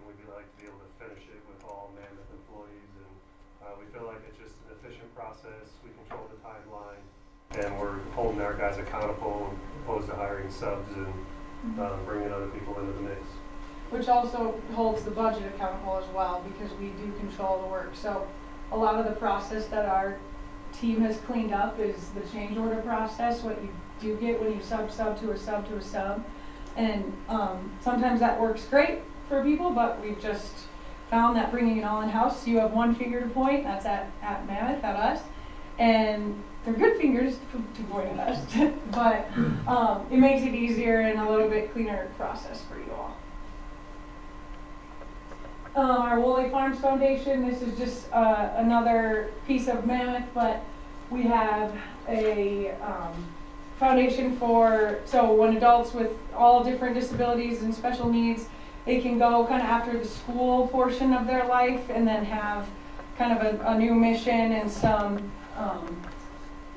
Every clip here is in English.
we'd like to be able to finish it with all Mammoth employees, and we feel like it's just an efficient process. We control the timeline, and we're holding our guys accountable opposed to hiring subs and bringing other people into the mix. Which also holds the budget accountable as well, because we do control the work. So a lot of the process that our team has cleaned up is the change order process, what you do get when you sub to a sub. And sometimes that works great for people, but we've just found that bringing it all in-house, you have one finger to point, that's at Mammoth, at us, and they're good fingers to point at us, but it makes it easier and a little bit cleaner process for you all. Our Woolly Farms Foundation, this is just another piece of Mammoth, but we have a foundation for, so when adults with all different disabilities and special needs, they can go kind of after the school portion of their life and then have kind of a new mission and some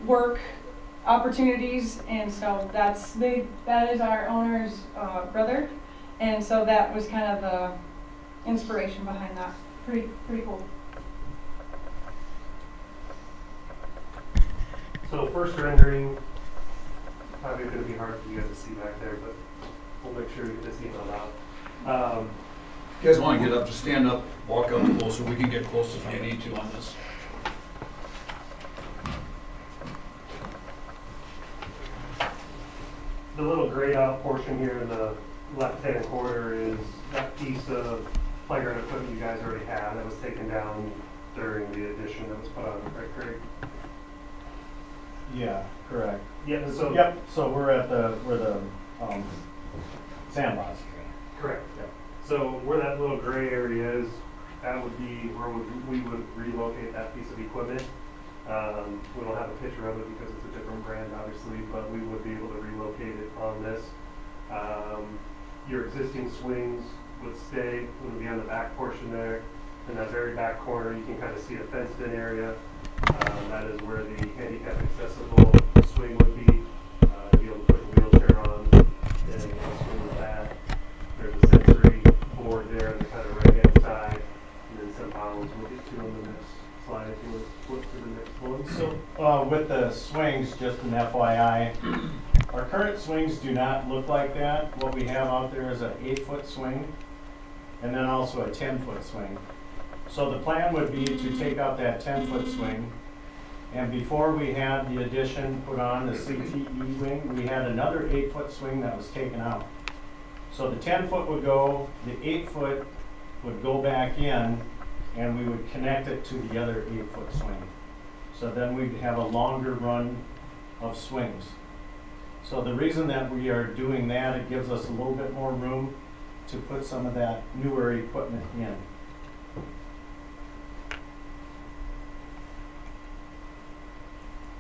work opportunities. And so that is our owner's brother, and so that was kind of the inspiration behind that. Pretty cool. So first rendering, probably going to be hard for you guys to see back there, but we'll make sure we get this emailed out. You guys want to get up, just stand up, walk up closer. We can get close if you need to on this. The little grayed out portion here in the left-hand corner is that piece of playground equipment you guys already had that was taken down during the addition that was put on, right, Craig? Yeah, correct. Yeah, so yep. So we're at where the sandbox. Correct. Yep. So where that little gray area is, that would be where we would relocate that piece of equipment. We don't have a picture of it because it's a different brand, obviously, but we would be able to relocate it on this. Your existing swings would stay, would be on the back portion there. In that very back corner, you can kind of see a fenced-in area. That is where the handicap accessible swing would be. To be able to put a wheelchair on and swing with that. There's a sensory board there on the kind of right-hand side, and then some mounds we'll get to on the next slide if you want to flip to the next one. So with the swings, just an FYI, our current swings do not look like that. What we have out there is an 8-foot swing, and then also a 10-foot swing. So the plan would be to take out that 10-foot swing, and before we had the addition put on, the CTE wing, we had another 8-foot swing that was taken out. So the 10-foot would go, the 8-foot would go back in, and we would connect it to the other 8-foot swing. So then we'd have a longer run of swings. So the reason that we are doing that, it gives us a little bit more room to put some of that newer equipment in.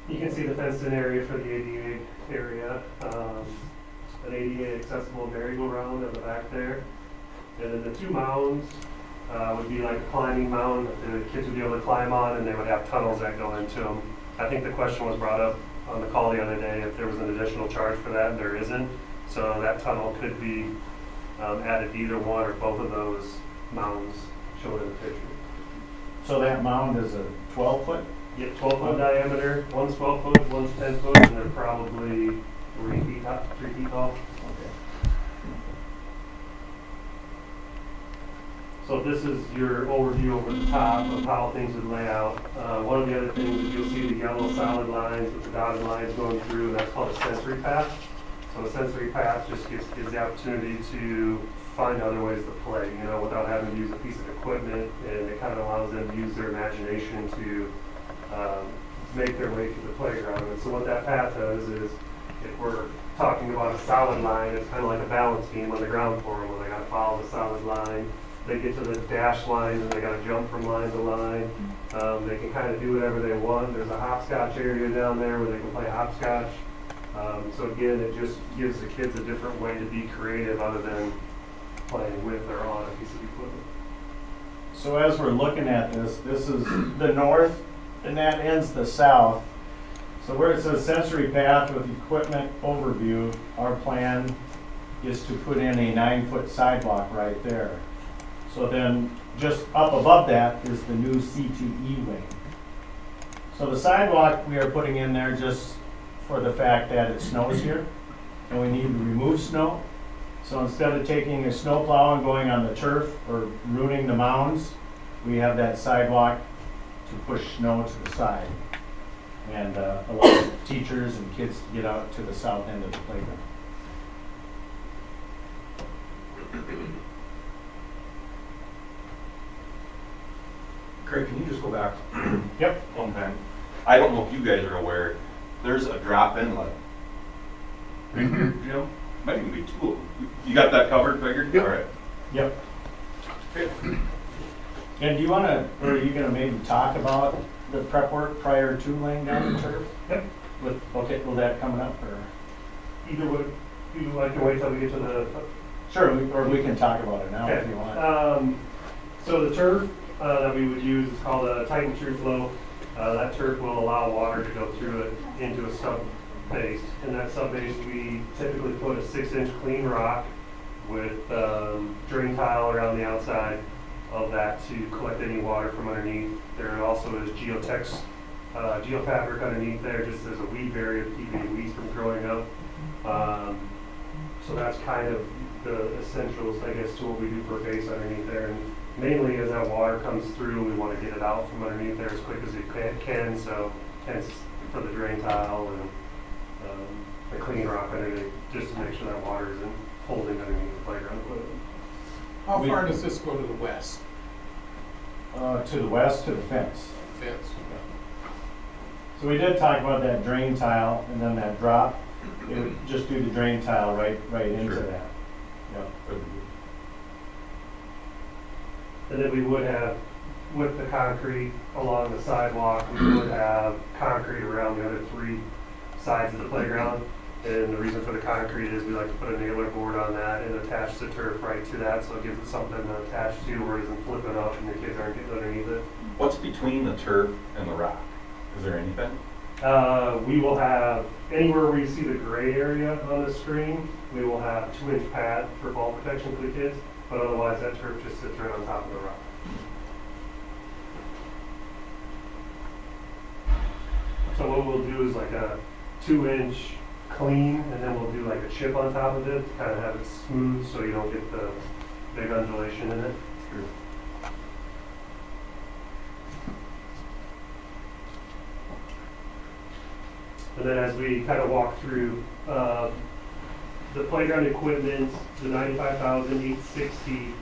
You can see the fenced-in area for the ADA area. An ADA accessible merry-go-round at the back there. And then the two mounds would be like a climbing mound that the kids would be able to climb on, and they would have tunnels that go into them. I think the question was brought up on the call the other day if there was an additional charge for that, and there isn't. So that tunnel could be added to either one or both of those mounds shown in the picture. So that mound is a 12-foot? Yeah, 12-foot diameter. One's 12 foot, one's 10 foot, and they're probably 3 feet tall. Okay. So this is your overview over the top of how things would lay out. One of the other things is you'll see the yellow solid lines with the dotted lines going through, and that's called a sensory path. So a sensory path just gives kids the opportunity to find other ways to play, without having to use a piece of equipment, and it kind of allows them to use their imagination to make their way through the playground. And so what that path does is, if we're talking about a solid line, it's kind of like a balance beam on the ground for them, where they got to follow the solid line. They get to the dash lines and they got to jump from line to line. They can kind of do whatever they want. There's a hopscotch area down there where they can play hopscotch. So again, it just gives the kids a different way to be creative other than playing with or on a piece of equipment. So as we're looking at this is the north, and that ends the south. So where it says sensory path with equipment overview, our plan is to put in a 9-foot sidewalk right there. So then, just up above that is the new CTE wing. So the sidewalk we are putting in there just for the fact that it snows here, and we need to remove snow. So instead of taking a snow plow and going on the turf or ruining the mounds, we have that sidewalk to push snow to the side and allow teachers and kids to get out to the south end of the playground. Craig, can you just go back Yep. one time? I don't know if you guys are aware, there's a drop inlet. Right here, Jim? Might even be two of them. You got that covered, figured? Yep. All right. Yep. Okay. And do you want to, or are you going to maybe talk about the prep work prior to laying down the turf? Yep. Okay, will that coming up or? Either would, I can wait till we get to the. Sure, or we can talk about it now if Okay. you want. So the turf that we would use is called a Titan True Flow. That turf will allow water to go through it into a sub base. In that sub base, we typically put a 6-inch clean rock with drain tile around the outside of that to collect any water from underneath. There also is geofabric underneath there, just as a weed barrier to keep any weeds from growing up. So that's kind of the essentials, I guess, to what we do for a base underneath there. And mainly as that water comes through, we want to get it out from underneath there as quick as it can. So hence for the drain tile and the clean rock underneath, just to make sure that water isn't holding underneath the playground equipment. How far does this go to the west? To the west, to the fence. Fence? So we did talk about that drain tile and then that drop. It would just do the drain tile right into Sure. that. Yep. And then we would have, with the concrete along the sidewalk, we would have concrete around the other 3 sides of the playground. And the reason for the concrete is we like to put a nailer board on that and attach the turf right to that, so it gives it something to attach to where it isn't flipping up and the kids aren't getting underneath it. What's between the turf and the rock? Is there anything? We will have, anywhere where you see the gray area on the screen, we will have a 2-inch pad for ball protection for the kids, but otherwise that turf just sits right on top of the rock. So what we'll do is like a 2-inch clean, and then we'll do like a chip on top of it to kind of have it smooth so you don't get the big undulation in it. And then as we kind of walk through the playground equipment, the $95,860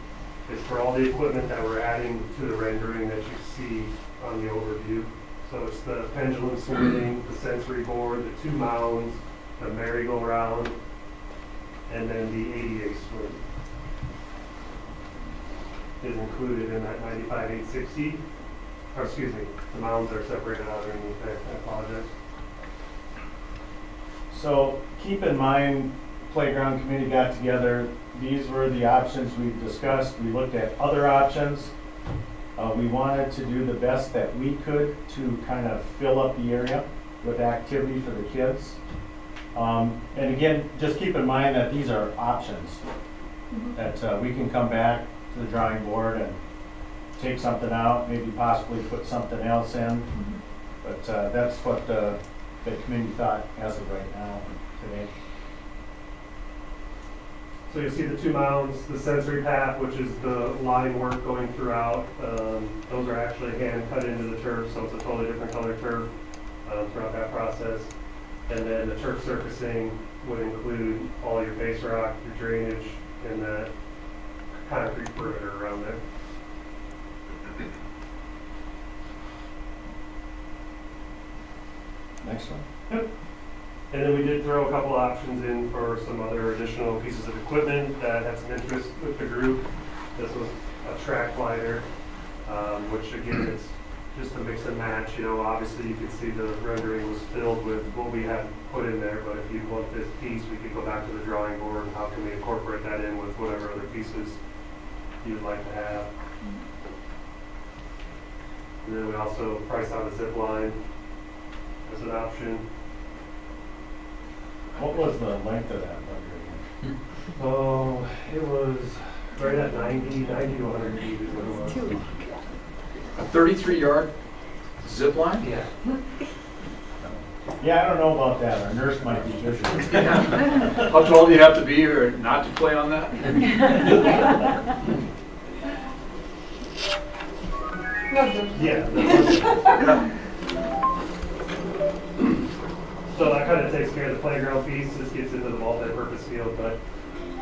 is for all the equipment that we're adding to the rendering that you see on the overview. So it's the pendulum swing, the sensory board, the 2 mounds, the merry-go-round, and then the ADA swing is included in that $95,860. Or excuse me, the mounds are separated out underneath there. I apologize. So keep in mind, playground committee got together. These were the options we discussed. We looked at other options. We wanted to do the best that we could to kind of fill up the area with activity for the kids. And again, just keep in mind that these are options. That we can come back to the drawing board and take something out, maybe possibly put something else in. But that's what the committee thought as of right now today. So you see the 2 mounds, the sensory path, which is the line work going throughout. Those are actually hand cut into the turf, so it's a totally different color turf throughout that process. And then the turf surfacing would include all your base rock, your drainage, and that concrete perimeter around there. Next one. Yep. And then we did throw a couple options in for some other additional pieces of equipment that had some interest with the group. This was a track glider, which again is just a mix and match. You know, obviously you can see the rendering was filled with what we had put in there, but if you want this piece, we could go back to the drawing board and how can we incorporate that in with whatever other pieces you would like to have. And then we also priced out a zip line as an option. What was the length of that rubber again? Oh, it was right at 90 to 100 feet is what it was. A 33-yard zip line? Yeah. Yeah, I don't know about that, our nurse might be busy. How tall do you have to be or not to play on that? Yeah. So that kind of takes care of the playground piece. This gets into the multi-purpose field, but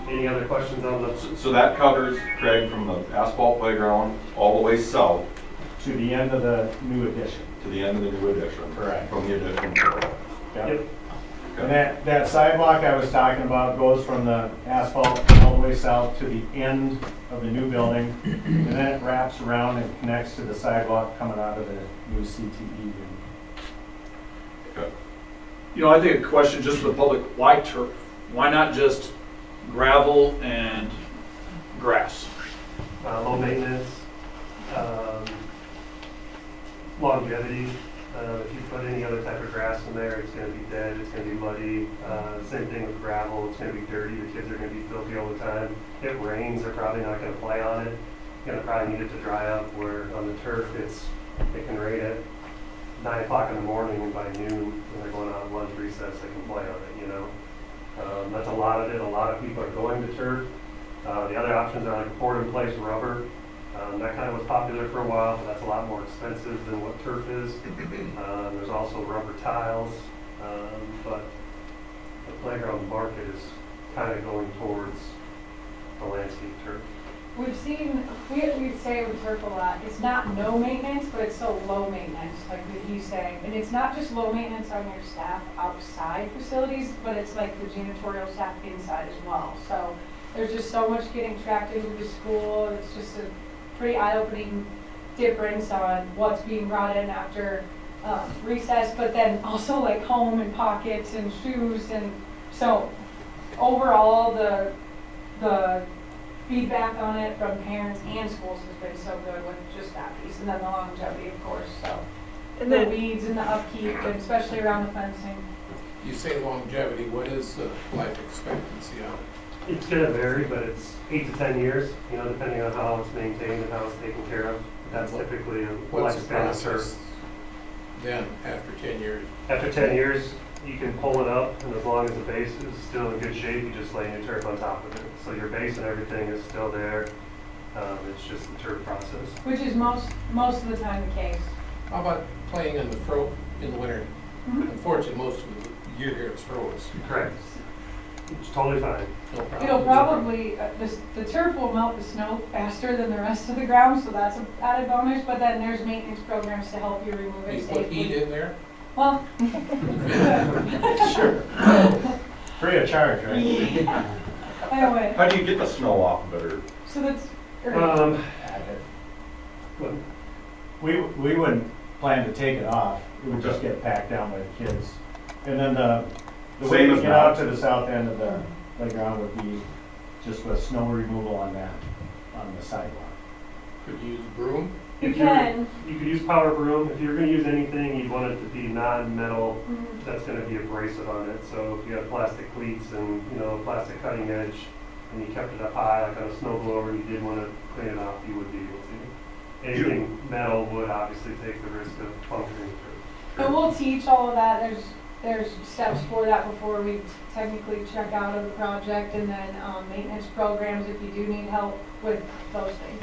any other questions on the? So that covers, Craig, from the asphalt playground all the way south To the end of the new addition. to the end of the new addition. Correct. From the addition. Yep. And that sidewalk I was talking about goes from the asphalt all the way south to the end of the new building, and then it wraps around and connects to the sidewalk coming out of the new CTE unit. Okay. You know, I think a question just for the public, why turf? Why not just gravel and grass? Low maintenance, longevity. If you put any other type of grass in there, it's going to be dead, it's going to be muddy. Same thing with gravel, it's going to be dirty, the kids are going to be filthy all the time. If it rains, they're probably not going to play on it. You're going to probably need it to dry up, where on the turf, it can rain at 9 o'clock in the morning, and by noon, when they're going on lunch recess, they can play on it, you know. That's a lot of it. A lot of people are going to turf. The other options are like poured-in-place rubber. That kind of was popular for a while, but that's a lot more expensive than what turf is. There's also rubber tiles, but the playground market is kind of going towards the landscape turf. We've seen, we say with turf a lot, it's not no maintenance, but it's so low maintenance, like what he's saying. And it's not just low maintenance on your staff outside facilities, but it's like the janitorial staff inside as well. So there's just so much getting tracked into the school. It's just a pretty eye-opening difference on what's being brought in after recess, but then also like home and pockets and shoes. And so overall, the feedback on it from parents and schools has been so good with just that piece, and then the longevity, of course. So And the then weeds and the upkeep, and especially around the fencing. You say longevity, what is the life expectancy on it? It's going to vary, but it's 8 to 10 years, you know, depending on how it's maintained and how it's taken care of. That's typically a What's the lifespan of turf. process then, after 10 years? After 10 years, you can pull it up, and as long as the base is still in good shape, you just lay new turf on top of it. So your base and everything is still there. It's just the turf process. Which is most of the time the case. How about playing in the in the winter? Unfortunately, most of the year here it's froze. Correct. It's totally fine. No problem. It'll probably, the turf will melt the snow faster than the rest of the ground, so that's an added bonus, but then there's maintenance programs to help you remove it You safely. put heat in there? Well. Sure. Free of charge, right? Anyway, How do you get the snow off of it? Or so that's, Well, We wouldn't plan to take it off, it would just get packed down by the kids. And then the way Same to as get now. out to the south end of the playground would be just with snow removal on the sidewalk. Could you use broom? you if you're- can. You could use power broom. If you're going to use anything, you'd want it to be non-metal. Mhm. That's going to be abrasive on it. So if you have plastic cleats and, you know, plastic cutting edge, and you kept it up high like on a snow blower, and you did want to clean it off, you would be able to. Anything metal would obviously take the risk of puncturing through. And we'll teach all of that. There's steps for that before we technically check out of the project, and then maintenance programs if you do need help with those things.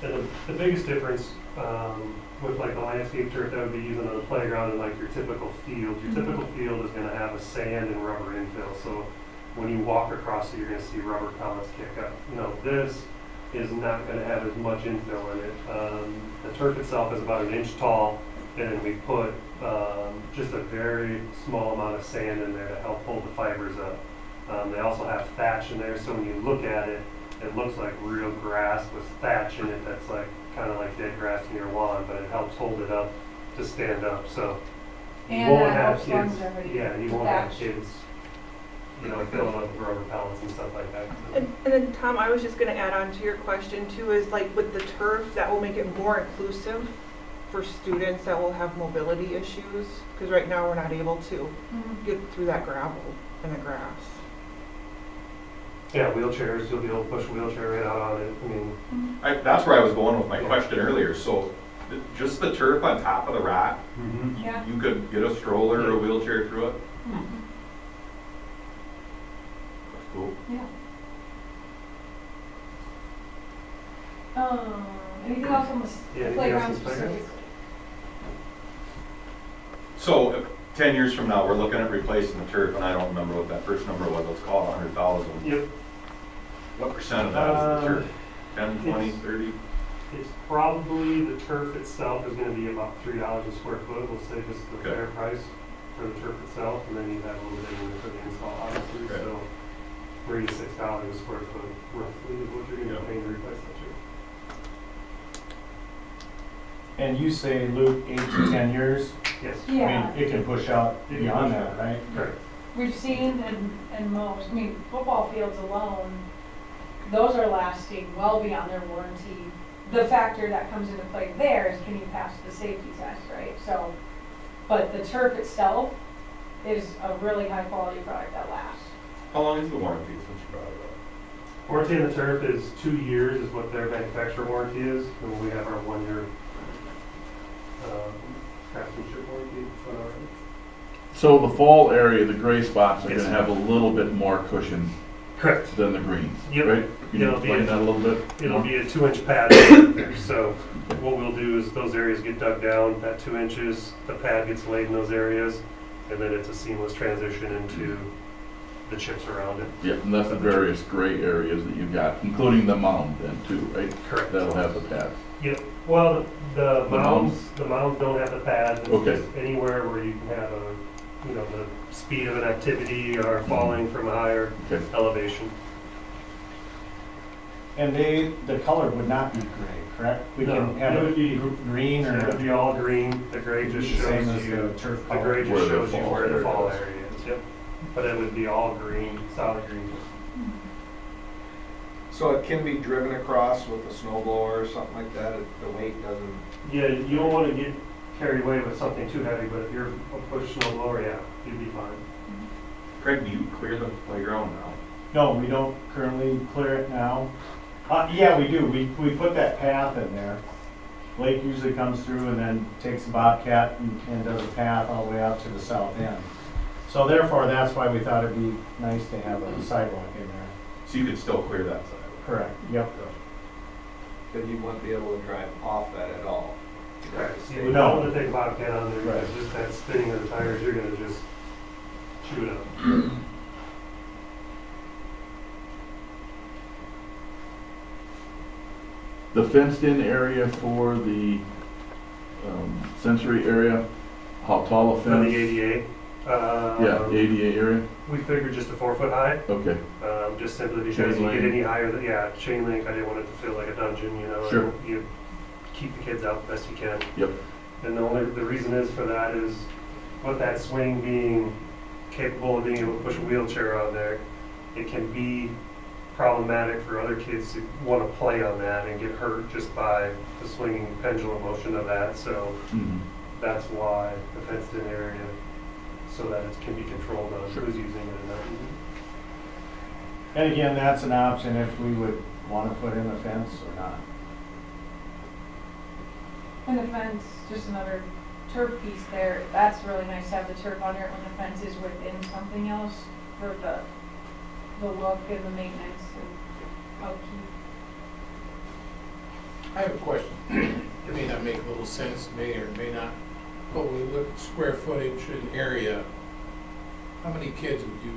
And the biggest difference with like the landscape turf that would be using on the playground and like your typical field. Your typical field is going to have a sand and rubber infill. So when you walk across it, you're going to see rubber pellets kick up. You know, this is not going to have as much infill in it. The turf itself is about 1 inch tall, and then we put just a very small amount of sand in there to help hold the fibers up. They also have thatch in there, so when you look at it, it looks like real grass with thatch in it that's like kind of like dead grass in your lawn, but it helps hold it up to stand up. So you And won't that have helps kids. longevity. Yeah, you won't have Thatch. kids, you know, filling up with rubber pellets and stuff like that. So. And then Tom, I was just going to add on to your question too, is like with the turf, that will make it more inclusive for students that will have mobility issues, because right now we're not able to Mhm. get through that gravel and the grass. Yeah, wheelchairs, you'll be able to push a wheelchair right out on it. I mean, That's where I was going with my Yeah. question earlier. So just the turf on top of the rack, Yeah. you could get a stroller or a wheelchair through it? That's cool. Yeah. Anything else on the Yeah, anything else playground on the playground? specifically? So if 10 years from now, we're looking at replacing the turf, and I don't remember what that first number was, let's call it 100,000. Yep. What percent of that is the turf? 10, 20, it's- 30? It's probably, the turf itself is gonna be about $3 a square foot. We'll say just the Okay. fair price for the turf itself, and then you have a little bit in there for the install, obviously. Okay. So $3 to $6 a square foot roughly is what you're gonna Yeah. be paying to replace that turf. And you say, Luke, 8 to 10 years? Yes. I Yeah, mean, it can push out It can beyond push that, out. right? Correct. we've seen and most, I mean, football fields alone, those are lasting well beyond their warranty. The factor that comes into play there is, can you pass the safety test, right? So, but the turf itself is a really high quality product that lasts. How long is the warranty since you brought it up? Warranty on the turf is 2 years is what their manufacturer warranty is, and we have our 1-year craftsmanship warranty on our end. So the fall area, the gray spots are Yes. gonna have a little bit more cushion Correct. than the greens, Yep. right? Can you It'll be explain a- that a little bit? It'll be a 2-inch pad there. So what we'll do is those areas get dug down, that 2 inches, the pad gets laid in those areas, and then it's a seamless transition into the chips around it. Yeah, and that's the various gray areas that you've got, including the mound then too, right? Correct. That'll have the pad. Yep. Well, the The mounds don't have the pads. It's Okay. just anywhere where you can have the speed of an activity or falling from a higher Okay. elevation. And the color would not be gray, correct? We No, can have it would it be- green It would or be all green. The gray just the same shows as the you, turf the color? gray Where just the shows you fall where the area fall is. area is. Yep. But it would be all green, solid green. So it can be driven across with a snow blower or something like that, the weight doesn't, Yeah, you don't want to get carried away with something too heavy, but if you're a push snow blower, yeah, you'd be fine. Craig, do you clear the playground now? No, we don't currently clear it now. Yeah, we do. We put that path in there. Blake usually comes through and then takes a Bobcat and does a path all the way out to the south end. So therefore, that's why we thought it'd be nice to have a sidewalk in there. So you could still clear that side? Correct, yep. then you wouldn't be able to drive off that at all. Correct. You would No. not want to take a Bobcat on there, because Right. just that spinning of the tires, you're gonna just chew it up. The fenced-in area for the sensory area, how tall a For the fence? ADA. Yeah, ADA area, We figured just a 4-foot high, okay. just simply because Chain you link. get any higher, yeah, chain link, I didn't want it to feel like a dungeon, Sure. and you keep the kids out the best you can. Yep. And the reason is for that is with that swing being capable of being able to push a wheelchair on there, it can be problematic for other kids to want to play on that and get hurt just by the swinging pendulum motion of that. So Mhm. that's why the fenced in area, so that it can be controlled on Sure. who's using it and not using it. And again, that's an option if we would want to put in a fence or not. And the fence, just another turf piece there, that's really nice to have the turf under it when the fence is within something else for the look and the maintenance and upkeep. I have a question. It may not make a little sense, may or may not, but when we look at square footage and area, how many kids would you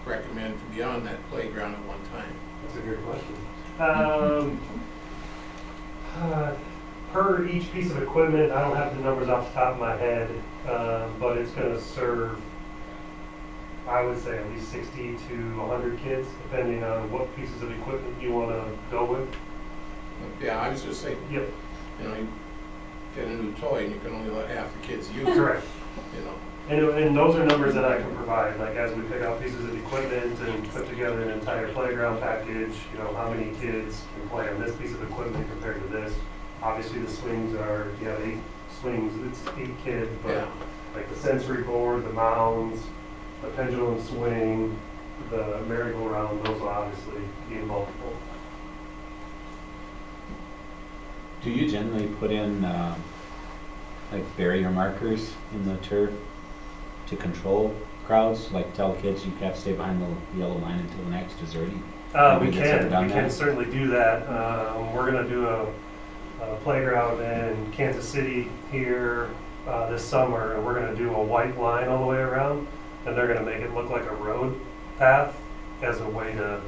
recommend to be on that playground at one time? That's a great question. Per each piece of equipment, I don't have the numbers off the top of my head, but it's gonna serve, I would say, at least 60 to 100 kids, depending on what pieces of equipment you wanna go with. Yeah, I was just saying, Yep, you know, you get a new toy and you can only let half the kids use it, correct. you know. And those are numbers that I can provide, like as we pick out pieces of equipment and put together an entire playground package, how many kids can play on this piece of equipment compared to this. Obviously, the swings are, you have 8 swings, it's 8 kids, but Yeah. like the sensory board, the mounds, the pendulum swing, the merry-go-round, those will obviously be multiple. Do you generally put in like barrier markers in the turf to control crowds? Like tell kids you have to stay behind the yellow line until the next? Is there any? We anybody that's ever done we can that? certainly do that. We're gonna do a playground in Kansas City here this summer, and we're gonna do a white line all the way around, and they're gonna make it look like a road path as a way to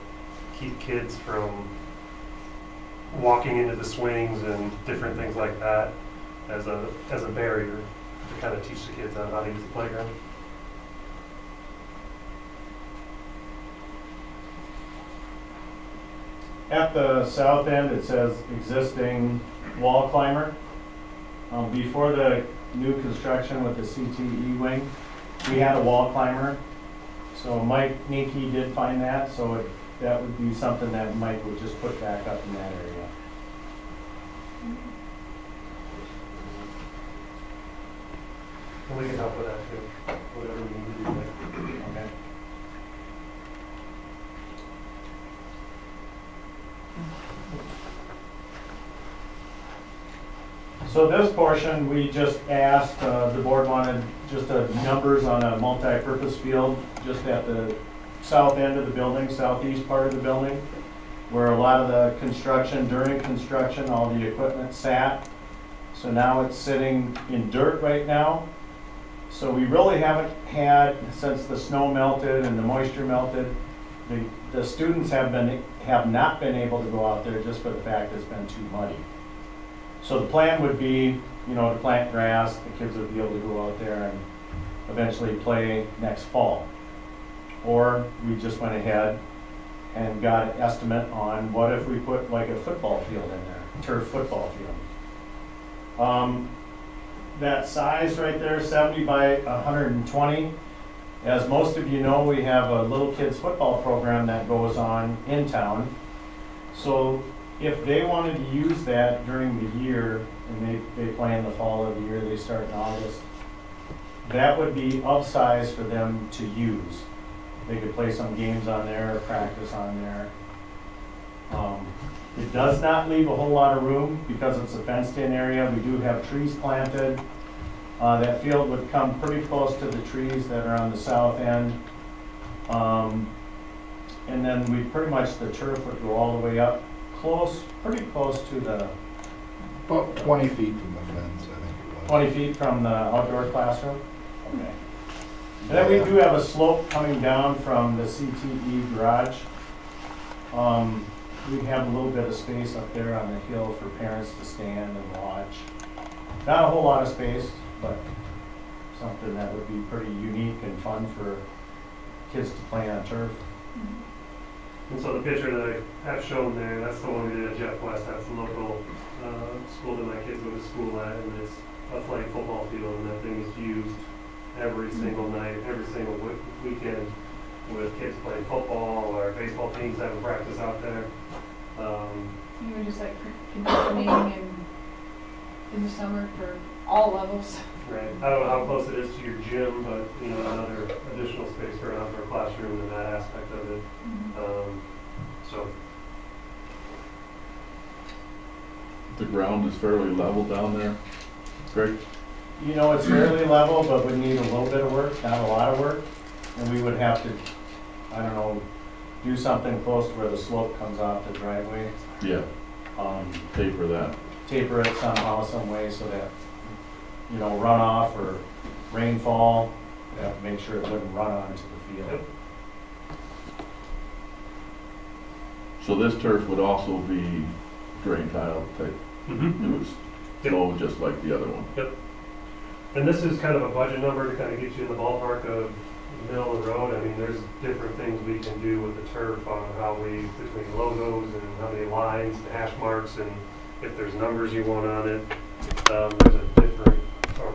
keep kids from walking into the swings and different things like that as a barrier to kind of teach the kids on how to use the playground. At the south end, it says existing wall climber. Before the new construction with the CTE wing, we had a wall climber. So Mike Nicky did find that, so that would be something that Mike would just put back up in that area. And we can help with that too, whatever we need to do there. Okay. So this portion, we just asked, the board wanted just numbers on a multi-purpose field, just at the south end of the building, southeast part of the building, where a lot of the construction, during construction, all the equipment sat. So now it's sitting in dirt right now. So we really haven't had, since the snow melted and the moisture melted, the students have not been able to go out there just for the fact it's been too muddy. So the plan would be, to plant grass, the kids would be able to go out there and eventually play next fall. Or we just went ahead and got an estimate on what if we put like a football field in there, turf football field. That size right there, 70 by 120. As most of you know, we have a little kids football program that goes on in town. So if they wanted to use that during the year, and they play in the fall of the year, they start in August, that would be of size for them to use. They could play some games on there or practice on there. It does not leave a whole lot of room because it's a fenced-in area. We do have trees planted. That field would come pretty close to the trees that are on the south end. And then the turf would go all the way up, pretty close to the... About 20 feet from the fence, I think it was. 20 feet from the outdoor classroom? Okay. And then we do have a slope coming down from the CTE garage. We have a little bit of space up there on the hill for parents to stand and watch. Not a whole lot of space, but something that would be pretty unique and fun for kids to play on turf. And so the picture that I have shown there, that's the one we did at Jeff West. That's the local school that my kids go to school at, and it's a flag football field, and that thing is used every single night, every single weekend, with kids playing football or baseball teams having practice out there. Even just like conditioning and in the summer for all levels. Right. I don't know how close it is to your gym, but another additional space for an outdoor classroom and that aspect of it. So The ground is fairly level down there. Greg? It's fairly level, but would need a little bit of work, not a lot of work. And we would have to, do something close to where the slope comes off the driveway. Yeah, taper that. Taper it somehow, some way, so that, runoff or rainfall, we have to make sure it wouldn't run onto the field. Yep. So this turf would also be drain tile type. It was low just like the other one. Yep. And this is kind of a budget number to kind of get you in the ballpark of the middle of the road. I mean, there's different things we can do with the turf on how between logos and how many lines, the hash marks, and if there's numbers you want on it. There's a different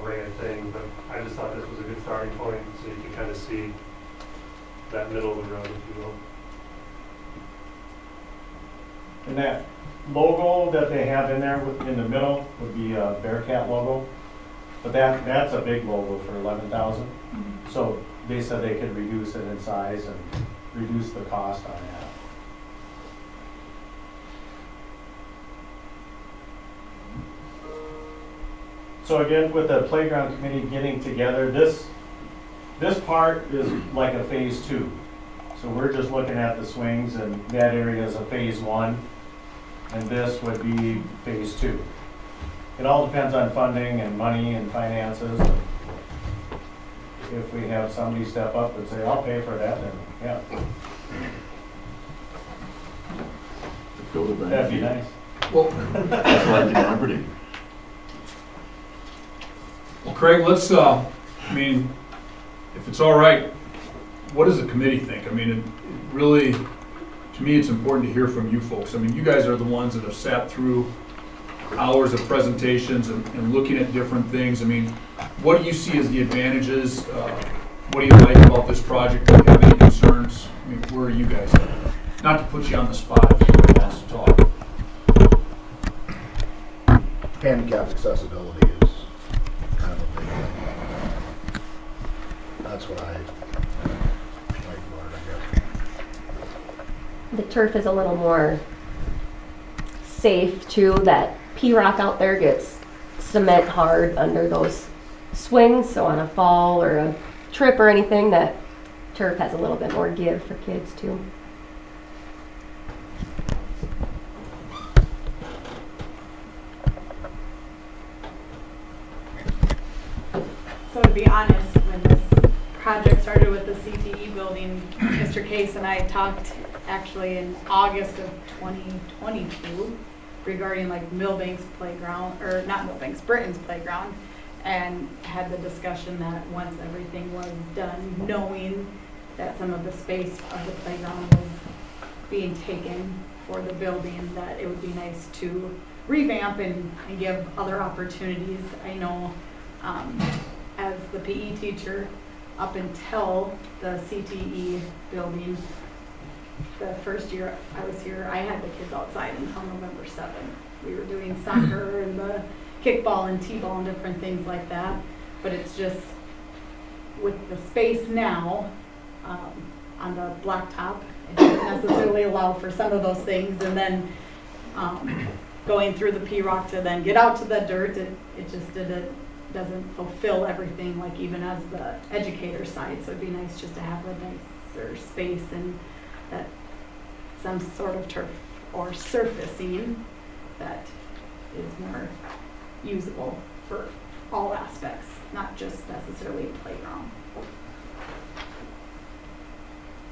array of things, but I just thought this was a good starting point so you can kind of see that middle of the road, if you will. And that logo that they have in there in the middle would be a Bearcat logo. But that's a big logo for 11,000. So they said they could reduce it in size and reduce the cost on that. So again, with the playground committee getting together, this part is like a phase 2. So we're just looking at the swings, and that area is a phase 1, and this would be phase 2. It all depends on funding and money and finances. If we have somebody step up and say, I'll pay for that, then yeah, Go to bank. that'd be nice. Well, That's like property. well, Craig, let's, I mean, if it's all right, what does the committee think? I mean, it really, to me, it's important to hear from you folks. I mean, you guys are the ones that have sat through hours of presentations and looking at different things. I mean, what do you see as the advantages? What do you like about this project? Do you have any concerns? I mean, where are you guys at? Not to put you on the spot if somebody wants to talk. Handicap accessibility is kind of a big thing. That's what I like about it, I guess. The turf is a little more safe too. That P-rock out there gets cement hard under those swings, so on a fall or a trip or anything, that turf has a little bit more give for kids too. So to be honest, when this project started with the CTE building, Mr. Case and I talked actually in August of 2022 regarding like Millbank's playground, or not Millbank's, Britton's playground, and had the discussion that once everything was done, knowing that some of the space of the playground was being taken for the building, that it would be nice to revamp and give other opportunities. I know as the PE teacher, up until the CTE building, the first year I was here, I had the kids outside until November 7th. We were doing soccer and the kickball and t-ball and different things like that. But it's just, with the space now on the blacktop, it doesn't necessarily allow for some of those things. And then going through the P-rock to then get out to the dirt, it just doesn't fulfill everything, like even as the educator side. So it'd be nice just to have a nicer space and that some sort of turf or surfacing that is more usable for all aspects, not just necessarily a playground.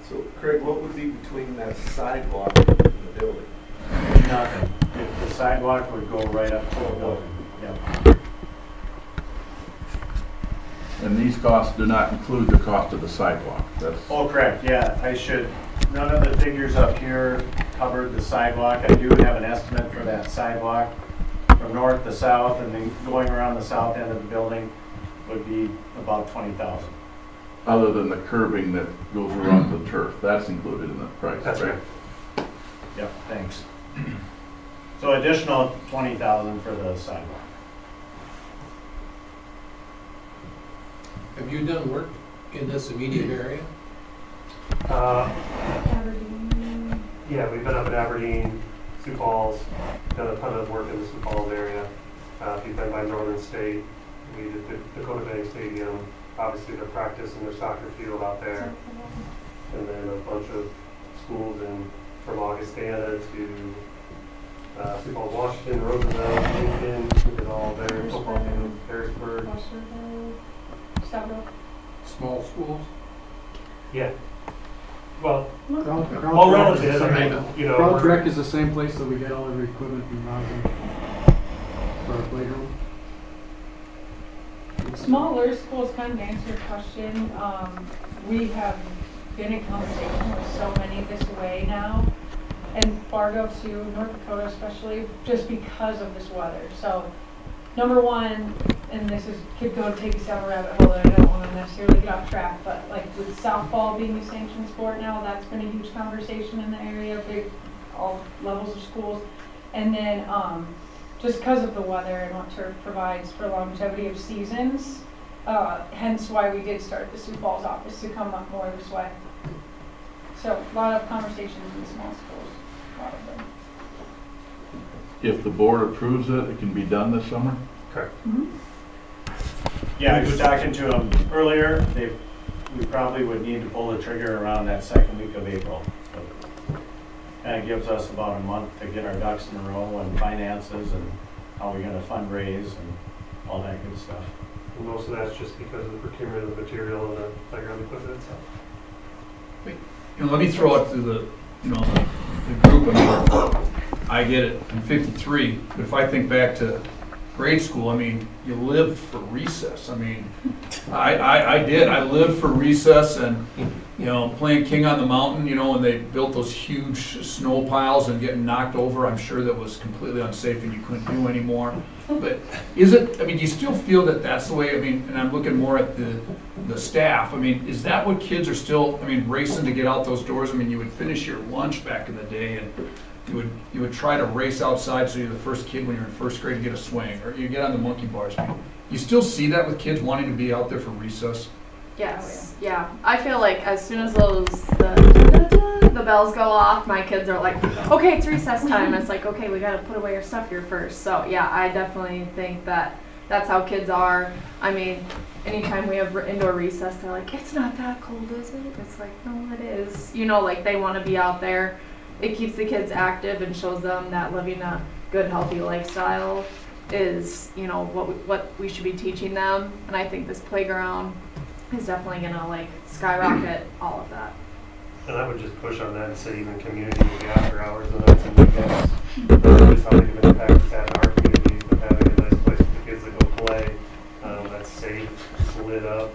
So Craig, what would be between that sidewalk and the building? Nothing. The sidewalk would go right up to the building. Yeah. And these costs do not include the cost of the sidewalk. That's, Oh, correct, yeah, I should, none of the figures up here covered the sidewalk. I do have an estimate for that sidewalk from north to south, and then going around the south end of the building would be about $20,000. other than the curbing that goes around the turf. That's included in the price, That's right? right. Yep, thanks. So additional $20,000 for the sidewalk. Have you done work in this immediate area? Aberdeen. Yeah, we've been up in Aberdeen, Sioux Falls, done a ton of work in the Sioux Falls area. If you've been by Northern State, we did the Dakota Bank Stadium, obviously their practice and their soccer field out there. And then a bunch of schools from Augustana to Sioux Falls, Washington, Roosevelt, Lincoln, we did all their football games, Harrisburg. Several. Small schools? Yeah. Well, Ground relative, I I know. mean, you know. Ground we're- Trek is the same place that we get all of our equipment and housing for our playground. Smaller schools, kind of to answer your question, we have been in conversation with so many this way now, and Fargo too, North Dakota especially, just because of this weather. So, number one, and this is could go take us down a rabbit hole that I don't want to necessarily get off track, but like with softball being a sanctioned sport now, that's been a huge conversation in the area, all levels of schools. And then just because of the weather and what turf provides for longevity of seasons, hence why we did start the Sioux Falls office to come up more this way. So a lot of conversations in small schools, a lot of them. If the board approves it, it can be done this summer? Correct. Yeah, I was talking to them earlier, we probably would need to pull the trigger around that second week of April. And it gives us about a month to get our ducks in a row and finances and how we're gonna fundraise and all that good stuff. And most of that's just because of the procurement of the material and the playground equipment itself. You know, let me throw out to the, you know, the group, I mean, I get it, I'm 53, but if I think back to grade school, I mean, you lived for recess. I mean, I did, I lived for recess and, you know, playing King on the Mountain, you know, when they built those huge snow piles and getting knocked over, I'm sure that was completely unsafe and you couldn't do anymore. But is it, I mean, do you still feel that that's the way, I mean, and I'm looking more at the staff, I mean, is that what kids are still, I mean, racing to get out those doors? I mean, you would finish your lunch back in the day and you would try to race outside so you're the first kid when you're in first grade to get a swing, or you get on the monkey bars. I mean, you still see that with kids wanting to be out there for recess? Yes, yeah. I feel like as soon as the bells go off, my kids are like, okay, it's recess time. It's like, okay, we gotta put away your stuff here first. So yeah, I definitely think that that's how kids are. I mean, anytime we have indoor recess, they're like, it's not that cold, is it? It's like, no, it is. You know, like they wanna be out there. It keeps the kids active and shows them that living a good, healthy lifestyle is, you know, what we should be teaching them. And I think this playground is definitely gonna like skyrocket all of that. And I would just push on that and say even community maybe after hours and nights and weekends. Just how big of an impact it's had in our community, but having a nice place for the kids to go play, that's safe, it's lit up.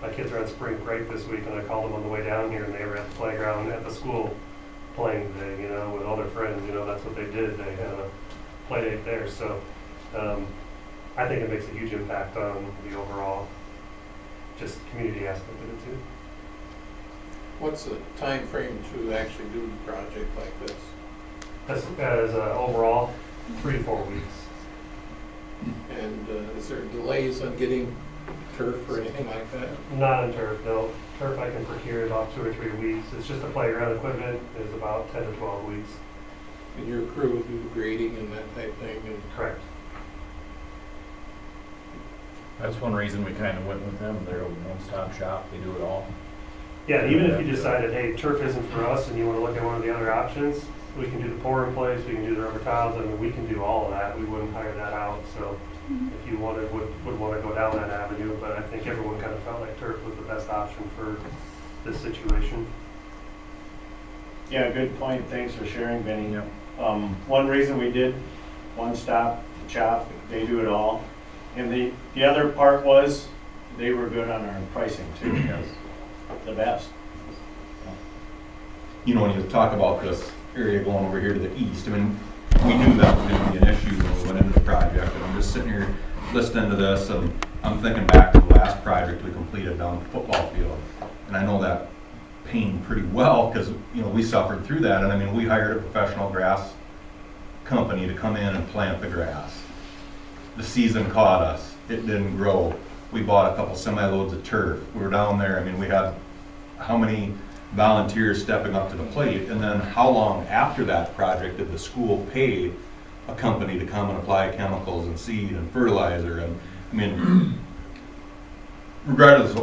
My kids are on spring break this week and I called them on the way down here and they were at the playground at the school playing today, you know, with all their friends, you know, that's what they did. They had a play date there. So I think it makes a huge impact on the overall just community aspect of it too. What's the time frame to actually do the project like this? As overall, 3 to 4 weeks. And is there delays on getting turf or anything like that? Not on turf, no. Turf I can procure in about 2 or 3 weeks. It's just the playground equipment is about 10 to 12 weeks. And your crew will do the grading and that type thing? And correct. That's one reason we kind of went with them. They're a one-stop shop. They do it all. Yeah, even if you decided, hey, turf isn't for us and you want to look at one of the other options, we can do the pour in place, we can do the rubber tiles, I mean, we can do all of that. We wouldn't hire that out. So if you would want to go down that avenue, but I think everyone kind of felt like turf was the best option for this situation. Yeah, good point. Thanks for sharing, Benny. Yep. One reason we did one stop shop, they do it all. And the other part was they were good on our pricing too. Yes. The best. You know, when you talk about this area going over here to the east, I mean, we knew that was going to be an issue when we went into the project. And I'm just sitting here listening to this, and I'm thinking back to the last project we completed down at the football field. And I know that pain pretty well because, you know, we suffered through that. And I mean, we hired a professional grass company to come in and plant the grass. The season caught us. It didn't grow. We bought a couple semi-loads of turf. We were down there. I mean, we had how many volunteers stepping up to the plate, and then how long after that project did the school pay a company to come and apply chemicals and seed and fertilizer? And I mean, regardless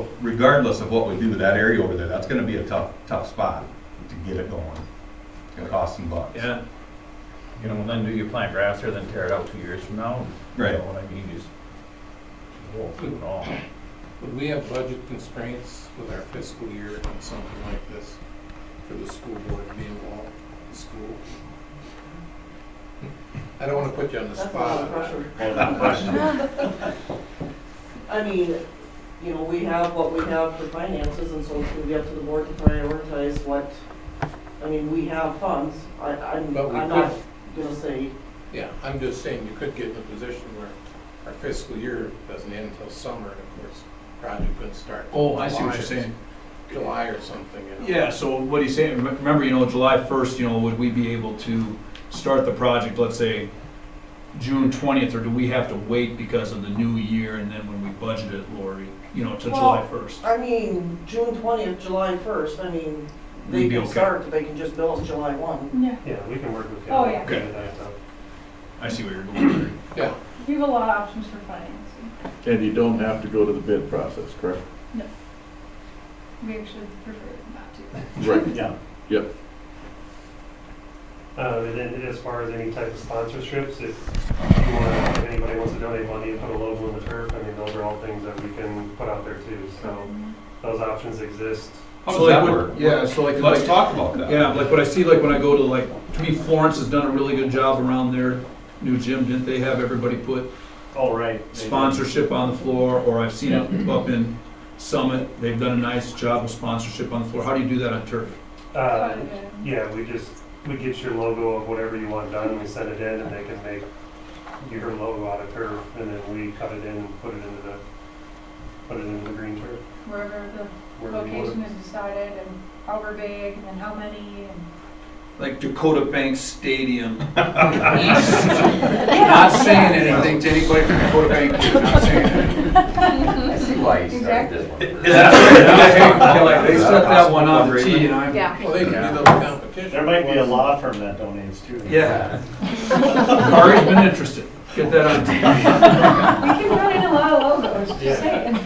of what we do, that area over there, that's going to be a tough spot to get it going. It's going to cost some bucks. Yeah. You know, and then do you plant grass there, then tear it out 2 years from now? Right. You know what I mean? You just won't do it all. Would we have budget constraints with our fiscal year on something like this for the school board to be involved in the school? I don't want to put you on the spot. I mean, you know, we have what we have for finances, and so it's going to be up to the board to prioritize what, I mean, we have funds. I'm not going to say. Yeah, I'm just saying you could get in a position where our fiscal year doesn't end until summer, and of course, the project could start. Oh, I see what you're saying. July or something, you know. Yeah, so what he's saying, remember, you know, July 1st, you know, would we be able to start the project, let's say, June 20th, or do we have to wait because of the new year and then when we budget it, Lori, you know, to July 1st? I mean, June 20th, July 1st, I mean, they we'd be can okay. start, they can just bill us July 1. Yeah. Yeah, we can work with you. Oh, yeah. Okay. I see where you're going. Yeah. You have a lot of options for financing. And you don't have to go to the bid process, correct? No. We actually prefer not to. Right. Yeah. Yep. And then as far as any type of sponsorships, if anybody wants to donate money and put a logo in the turf, I mean, those are all things that we can put out there too, so those options exist. How So does like that what- work? Yeah, so like. Let's talk about that. Yeah, like what I see, like when I go to like, to me Florence has done a really good job around their new gym. Didn't they have everybody put Oh, right. sponsorship on the floor? Or I've seen it up in Summit, they've done a nice job of sponsorship on the floor. How do you do that on turf? Yeah, we get your logo of whatever you want done, and we send it in, and they can make your logo out of turf, and then we cut it in and put it into the green turf. Wherever the Wherever you want location it. is decided and however big and then how many and. Like Dakota Bank Stadium. Not saying anything to anybody from Dakota Bank, not saying anything. I see why you started this one. They set that one on the tee and I'm. Yeah. Well, they can do those competitions. There might be a law firm that donates too. Yeah. Kari's been interested. Get that on TV. We can put in a lot of logos, just saying.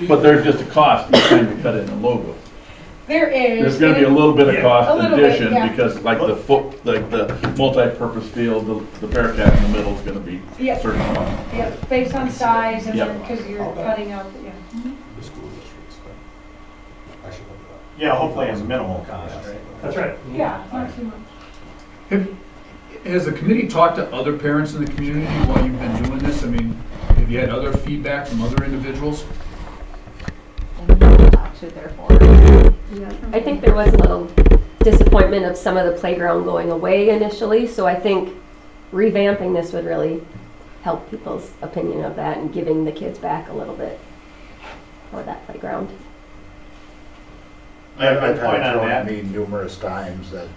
But there's just a cost each time you cut in a logo. There is. There's gonna be a little bit of A cost little bit, addition, yeah. because like the multi-purpose field, the Bearcat in the middle is gonna be Yeah. a certain cost. Yep, based on size and Yep. then, because you're cutting out, yeah. The school districts, but I should look it Yeah, hopefully it's minimal cost, right? That's right. Yeah, not too much. Has the committee talked to other parents in the community while you've been doing this? I mean, have you had other feedback from other individuals? Yeah. I think there was a little disappointment of some of the playground going away initially, so I think revamping this would really help people's opinion of that and giving the kids back a little bit for that playground. Yeah, I've good point had it on thrown at that. me numerous times that,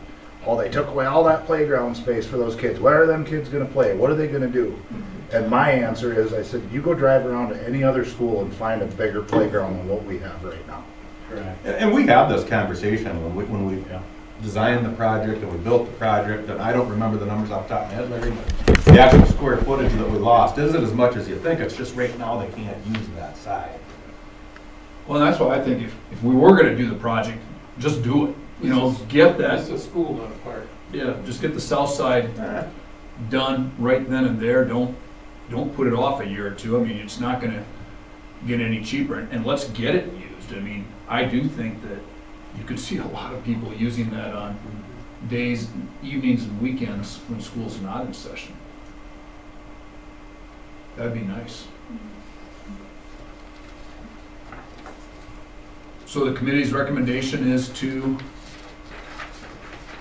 oh, they took away all that playground space for those kids. Where are them kids gonna play? What are they gonna do? And my answer is, I said, you go drive around to any other school and find a bigger playground than what we have right now. Correct. And we have this conversation when we designed the project and we built the project, and I don't remember the numbers off the top of my head, Larry, but the actual square footage that we lost isn't as much as you think. It's just right now they can't use that side. Well, that's why I think if we were gonna do the project, just do it. You know, get that. It's a school, not a park. Yeah, just get the south side done right then and there. Don't put it off a year or two. I mean, it's not gonna get any cheaper, and let's get it used. I mean, I do think that you could see a lot of people using that on days, evenings and weekends when school's not in session. That'd be nice. So the committee's recommendation is to,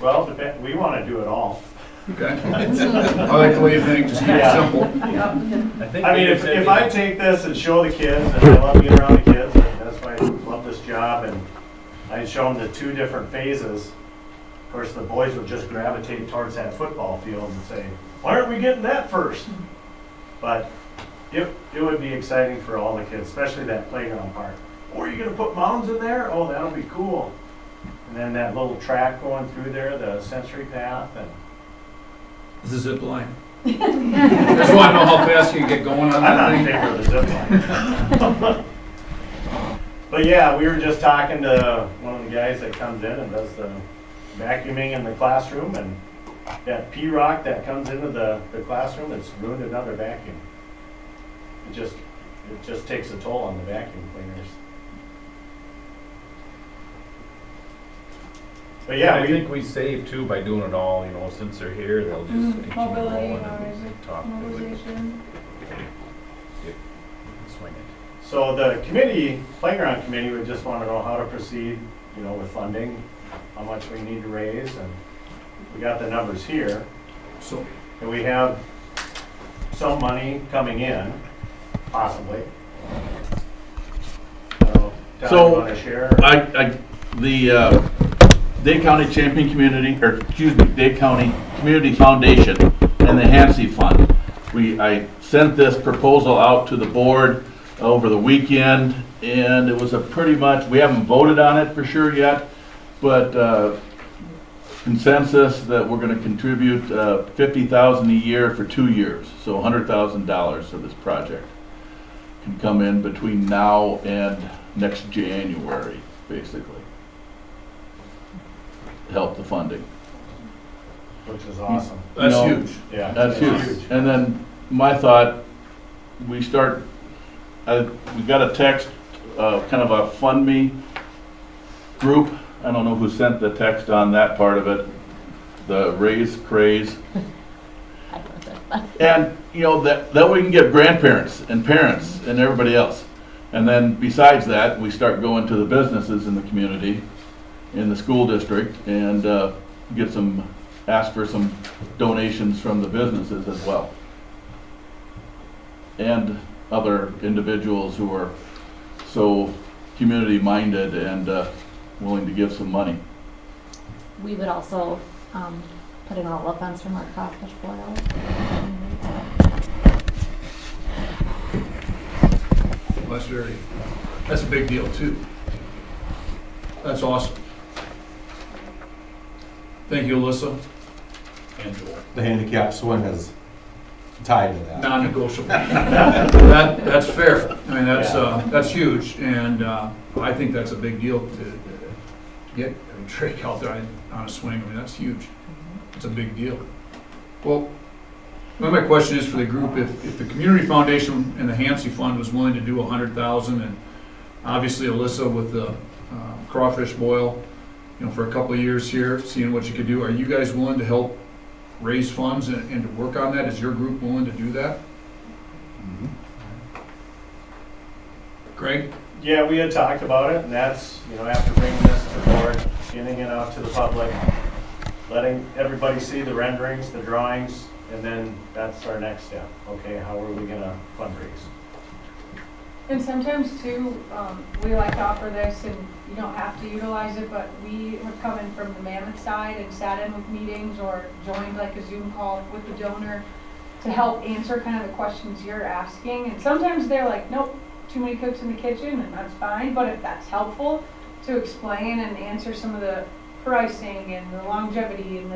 Well, we want to do it all. okay. I like the way you think, just keep it Yeah. simple. I mean, if I take this and show the kids, and I love being around the kids, and that's why I love this job, and I show them the two different phases, of course, the boys would just gravitate towards that football field and say, why aren't we getting that first? But it would be exciting for all the kids, especially that playground part. Oh, are you gonna put mounds in there? Oh, that'll be cool. And then that little track going through there, the sensory path, and It's a zip line. Just want to know how fast you can get going on that I'm thing. not in favor of the zip line. But yeah, we were just talking to one of the guys that comes in and does the vacuuming in the classroom, and that P-rock that comes into the classroom, it's ruined another vacuum. It just takes a toll on the vacuum cleaners. But yeah, I think we save too by doing it all, you know, since they're here, they'll just continue Mobility, going and talk to it. mobilization. Swing it. So the playground committee would just want to know how to proceed, you know, with funding, how much we need to raise, and we got the numbers here. So, And we have some money coming in, possibly. Tom, So, you want to share? The Dade County Champion Community, or excuse me, Dade County Community Foundation and the Hansi Fund. I sent this proposal out to the board over the weekend, and it was a pretty much, we haven't voted on it for sure yet, but consensus that we're gonna contribute $50,000 a year for 2 years, so $100,000 to this project. Can come in between now and next January, basically. Help the funding. Which is awesome. That's You know, huge. Yeah. That's it's huge. And then my thought, we got a text, kind of a fund me group. I don't know who sent the text on that part of it, the raise craze. And, you know, that we can get grandparents and parents and everybody else. And then besides that, we start going to the businesses in the community, in the school district, and ask for some donations from the businesses as well. And other individuals who are so community-minded and willing to give some money. We would also put in all the funds from our crawfish boil. Well, that's a big deal too. That's awesome. Thank you, Alyssa and Joel. The handicap swing is tied to that. Non-negotiable. That's fair. I mean, that's huge, and I think that's a big deal to get Drake out there on a swing. I mean, that's huge. It's a big deal. Well, my question is for the group: if the Community Foundation and the Hansey Fund was willing to do $100,000, and obviously Alyssa with the crawfish boil, you know, for a couple of years here, seeing what you could do, are you guys willing to help raise funds and to work on that? Is your group willing to do that? Mm-hmm. Greg? Yeah, we had talked about it, and that's, you know, after bringing this to the board, getting it out to the public, letting everybody see the renderings, the drawings, and then that's our next step. Okay, how are we gonna fundraise? And sometimes too, we like to offer this, and you don't have to utilize it, but we have come in from the Mammoth side and sat in with meetings or joined like a Zoom call with the donor to help answer kind of the questions you're asking. And sometimes they're like, nope, too many cooks in the kitchen, and that's fine. But if that's helpful to explain and answer some of the pricing and the longevity and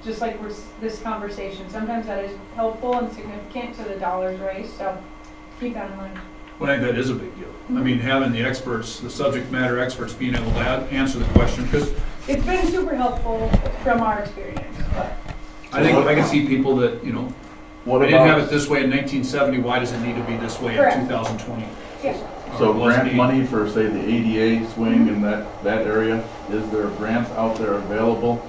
just like this conversation, sometimes that is helpful and significant to the dollars raised. So keep that in mind. Well, I think that is a big deal. I mean, having the experts, the subject matter experts, being able to answer the question, because it's been super helpful from our experience. But I think I can see people that, you know, we didn't have it this way in 1970, why does it need to be this way Correct. in 2020? Yeah. So grant money for, say, the ADA swing in that area, is there grants out there available?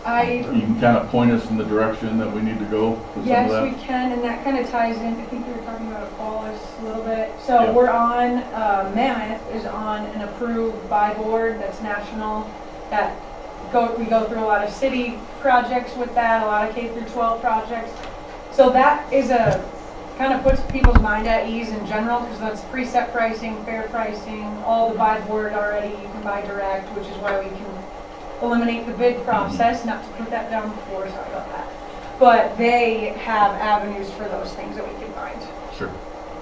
You can kind of point us in the direction that we need to go with some of Yes, that? we can, and that kind of ties in, I think we were talking about Aqualis a little bit. So Yeah. we're on, Mammoth is on an approved by board that's national, that we go through a lot of city projects with that, a lot of K through 12 projects. So that is kind of puts people's mind at ease in general, because that's preset pricing, fair pricing, all the by board already, you can buy direct, which is why we can eliminate the bid process, not to put that down before, sorry about that. But they have avenues for those things that we can find. Sure.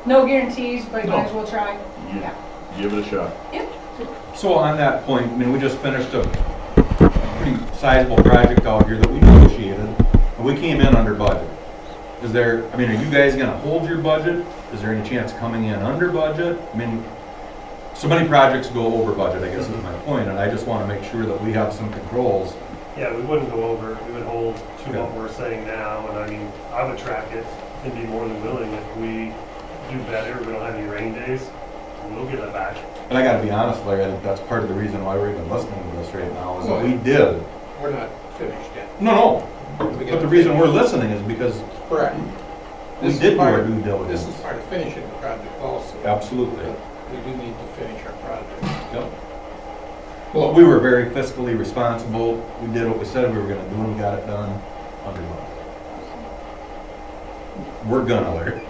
No guarantees, but you No. might as well try. Yeah. Give it a shot. Yep. So on that point, I mean, we just finished a pretty sizable project out here that we negotiated, and we came in under budget. Is there, I mean, are you guys gonna hold your budget? Is there any chance coming in under budget? I mean, so many projects go over budget, I guess is my point, and I just wanna make sure that we have some controls. Yeah, we wouldn't go over, we would hold to what we're saying now, and I mean, I would track it and be more than willing if we do better, we don't have any rain days, we'll get it back. And I gotta be honest, Larry, I think that's part of the reason why we're even listening to this right now, is that we did. We're not finished yet. No, but the reason we're listening is because Correct. we did do our due diligence. This is part of finishing the project also. Absolutely. But we do need to finish our project. Yep. Well, we were very fiscally responsible. We did what we said we were gonna do, and we got it done under budget. We're gonna, Larry.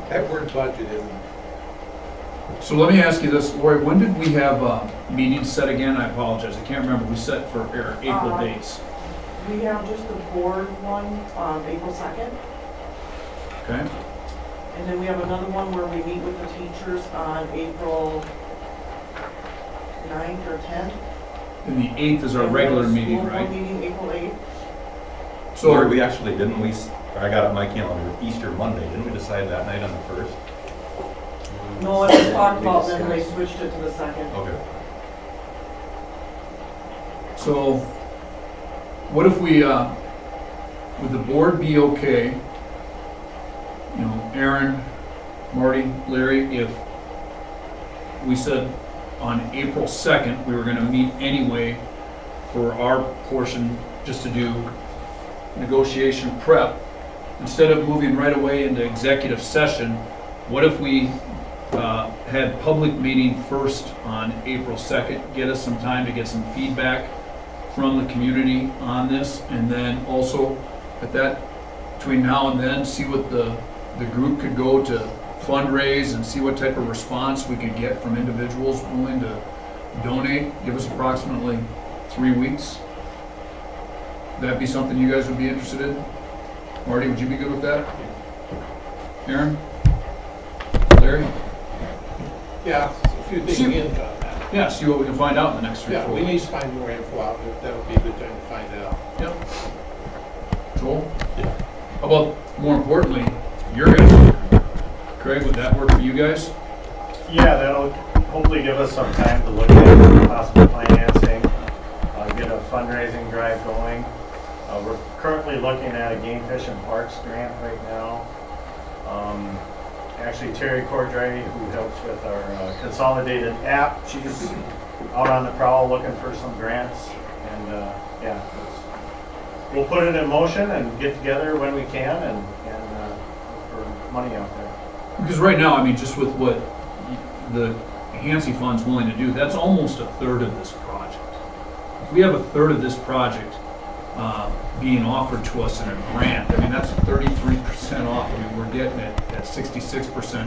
That word budget isn't. So let me ask you this, Lori, when did we have meetings set again? I apologize, I can't remember. We set for our April dates. We have just the board one on April 2nd. Okay. And then we have another one where we meet with the teachers on April 9th or 10th. And the 8th is our regular meeting, School board right? meeting, April 8th. So Or we actually, didn't we, I got it on my calendar, Easter Monday, didn't we decide that night on the 1st? No, it was talked about, then they switched it to the 2nd. Okay. So, what if we, would the board be okay, you know, Aaron, Marty, Larry, if we said on April 2nd, we were gonna meet anyway for our portion, just to do negotiation prep, instead of moving right away into executive session, what if we had public meeting first on April 2nd, get us some time to get some feedback from the community on this, and then also at that, between now and then, see what the group could go to fundraise and see what type of response we could get from individuals willing to donate, give us approximately 3 weeks. Would that be something you guys would be interested in? Marty, would you be good with that? Aaron? Larry? Yeah, a few things in on that. Yeah, see what we can find out in the next 3 or 4 Yeah, we weeks. need to find more info out, that would be a good time to find it out. Yep. Joel? Yeah. How about, more importantly, your guys? Craig, would that work for you guys? Yeah, that'll hopefully give us some time to look at possible financing, get a fundraising drive going. We're currently looking at a Game Fish and Parks grant right now. Actually, Terry Cordray, who helps with our consolidated app, she's out on the prowl looking for some grants. And yeah, we'll put it in motion and get together when we can and look for money out there. Because right now, I mean, just with what the Hansi Fund's willing to do, that's almost a third of this project. If we have a third of this project being offered to us in a grant, I mean, that's 33% off. I mean, we're getting it at 66%.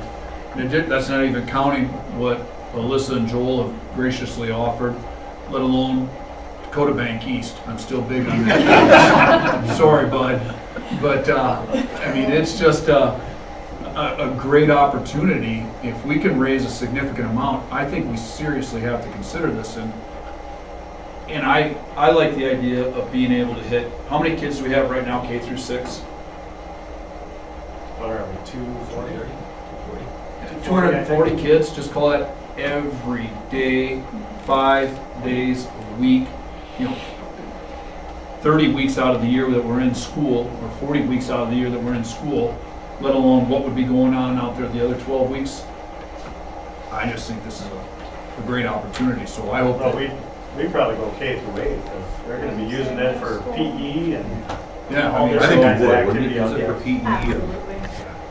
And that's not even counting what Alyssa and Joel have graciously offered, let alone Dakota Bank East. I'm still big on that. Sorry, bud. But, I mean, it's just a great opportunity. If we can raise a significant amount, I think we seriously have to consider this. And I like the idea of being able to hit, how many kids do we have right now, K through 6? What are we, 240? 240 kids, just call that every day, 5 days a week, you know, 30 weeks out of the year that we're in school, or 40 weeks out of the year that we're in school, let alone what would be going on out there the other 12 weeks. I just think this is a great opportunity, so I hope that... We probably go K through 8, because they're going to be using it for PE and yeah, all I mean, this I think kinds we of would, wouldn't activity you out use it there. for PE? Absolutely.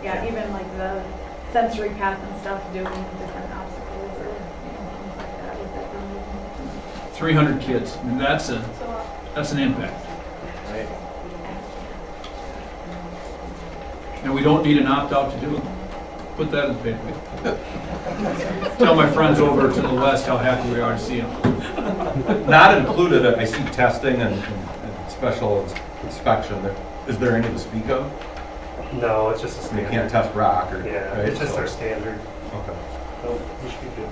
Yeah, even like the sensory path and stuff, doing different obstacles or things like that with it. 300 kids, I mean, that's an impact. Right. And we don't need an opt-out to do it. Put that in the paper. Tell my friends over to the west how happy we are to see them. Not included, I see testing and special inspection. Is there any to speak of? No, it's just a You standard. can't test rock or... Yeah, right? it's just So- our standard. Okay. No, we should be good.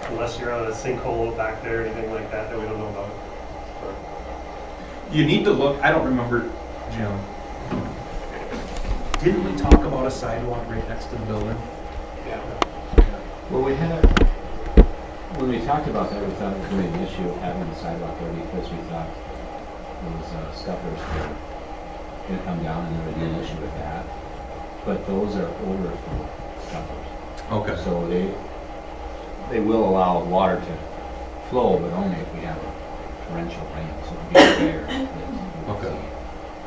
Unless you're on a sinkhole back there or anything like that that we don't know about. You need to look, I don't remember, Jim. Didn't we talk about a sidewalk right next to the building? Yeah. Well, when we talked about that, we thought it was really an issue of having the sidewalk there because we thought those stuffers were going to come down and there would be an issue with that. But those are overflow stuffers. Okay. So they will allow water to flow, but only if we have a torrential rain. So it'll be there. Okay.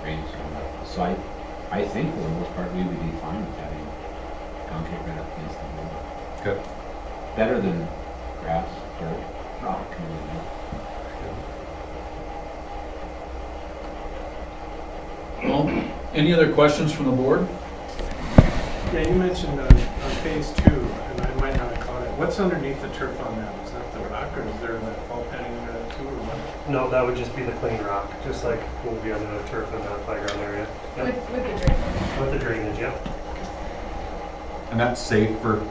Rain is coming up. So I think for the most part we would be fine with having concrete right up against the wall. Good. Better than grass, dirt, rock. Well, any other questions from the board? Yeah, you mentioned on phase 2, and I might not have caught it. What's underneath the turf on that? Is that the rock, or is there that fall padding under that too, or what? No, that would just be the clean rock, just like what would be under the turf in the playground area. Yep. With the drainage. With the drainage, yep. And that's safe for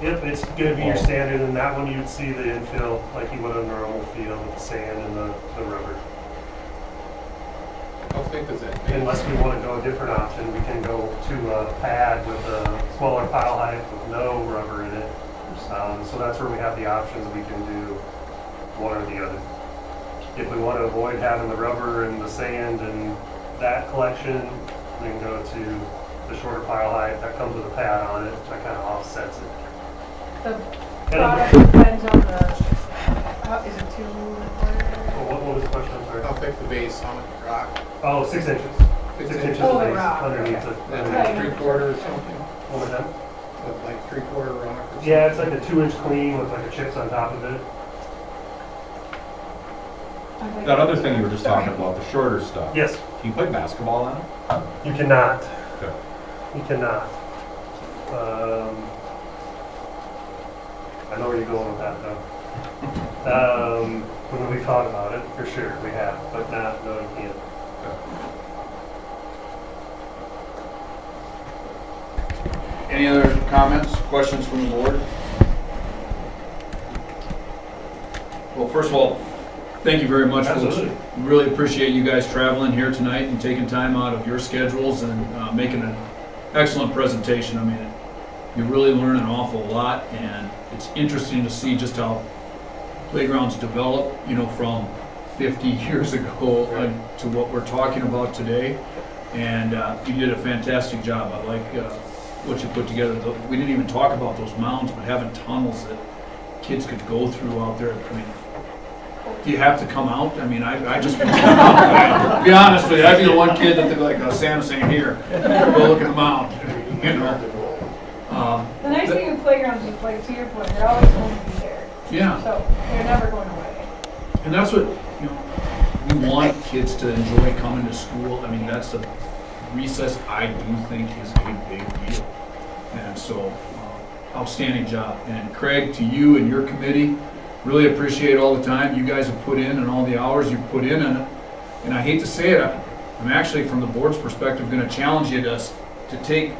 Yep, it's gonna be your standard, and that one you'd see the infill like you would on a normal field with the sand and the rubber. How thick is that? Unless we want to go a different option, we can go to a pad with a smaller pile height with no rubber in it. So that's where we have the options. We can do one or the other. If we want to avoid having the rubber and the sand and that collection, we can go to the shorter pile height. That comes with a pad on it. That kind of offsets it. The product depends on the, is it 2 What was the question? I'm sorry. How thick the base on the rock? Oh, 6 inches. 6 inches Oh, the base rock. underneath it. That's Right. like 3/4 or something? What was that? Like 3/4 rock or something? Yeah, it's like a 2-inch clean with like a chips on top of it. That other thing you were just talking about, the shorter stuff. Yes. Can you play basketball on it? You cannot. Okay. You cannot. I know where you're going with that though. When we thought about it, for sure, we have, but not, no, you can't. Any other comments, questions from the board? Well, first of all, thank you very much, folks. Absolutely. Really appreciate you guys traveling here tonight and taking time out of your schedules and making an excellent presentation. I mean, you really learn an awful lot, and it's interesting to see just how playgrounds develop, you know, from 50 years ago to what we're talking about today. And you did a fantastic job. I like what you put together. We didn't even talk about those mounds, but having tunnels that kids could go through out there. I mean, do you have to come out? I mean, I just come out. Be honest with you, I'd be the one kid that they'd be like, Sam saying, here, go look at the mound, you know. The nice thing with playgrounds is, like, to your point, they're always going to be there. Yeah. So they're never going away. And that's what, you know, we want kids to enjoy coming to school. I mean, that's a recess I do think is a big deal. And so, outstanding job. And Craig, to you and your committee, really appreciate all the time you guys have put in and all the hours you've put in. And I hate to say it, I'm actually, from the board's perspective, going to challenge you to take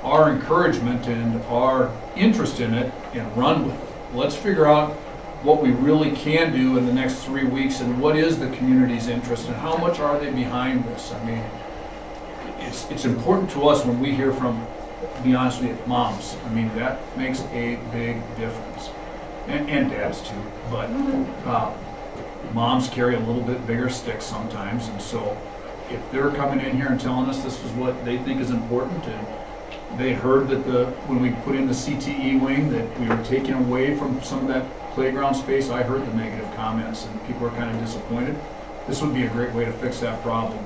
our encouragement and our interest in it and run with it. Let's figure out what we really can do in the next 3 weeks and what is the community's interest and how much are they behind this. I mean, it's important to us when we hear from, to be honest with you, moms. I mean, that makes a big difference. And dads too, but moms carry a little bit bigger stick sometimes, and so if they're coming in here and telling us this is what they think is important, and they heard that when we put in the CTE wing that we were taking away from some of that playground space, I heard the negative comments and people are kind of disappointed. This would be a great way to fix that problem.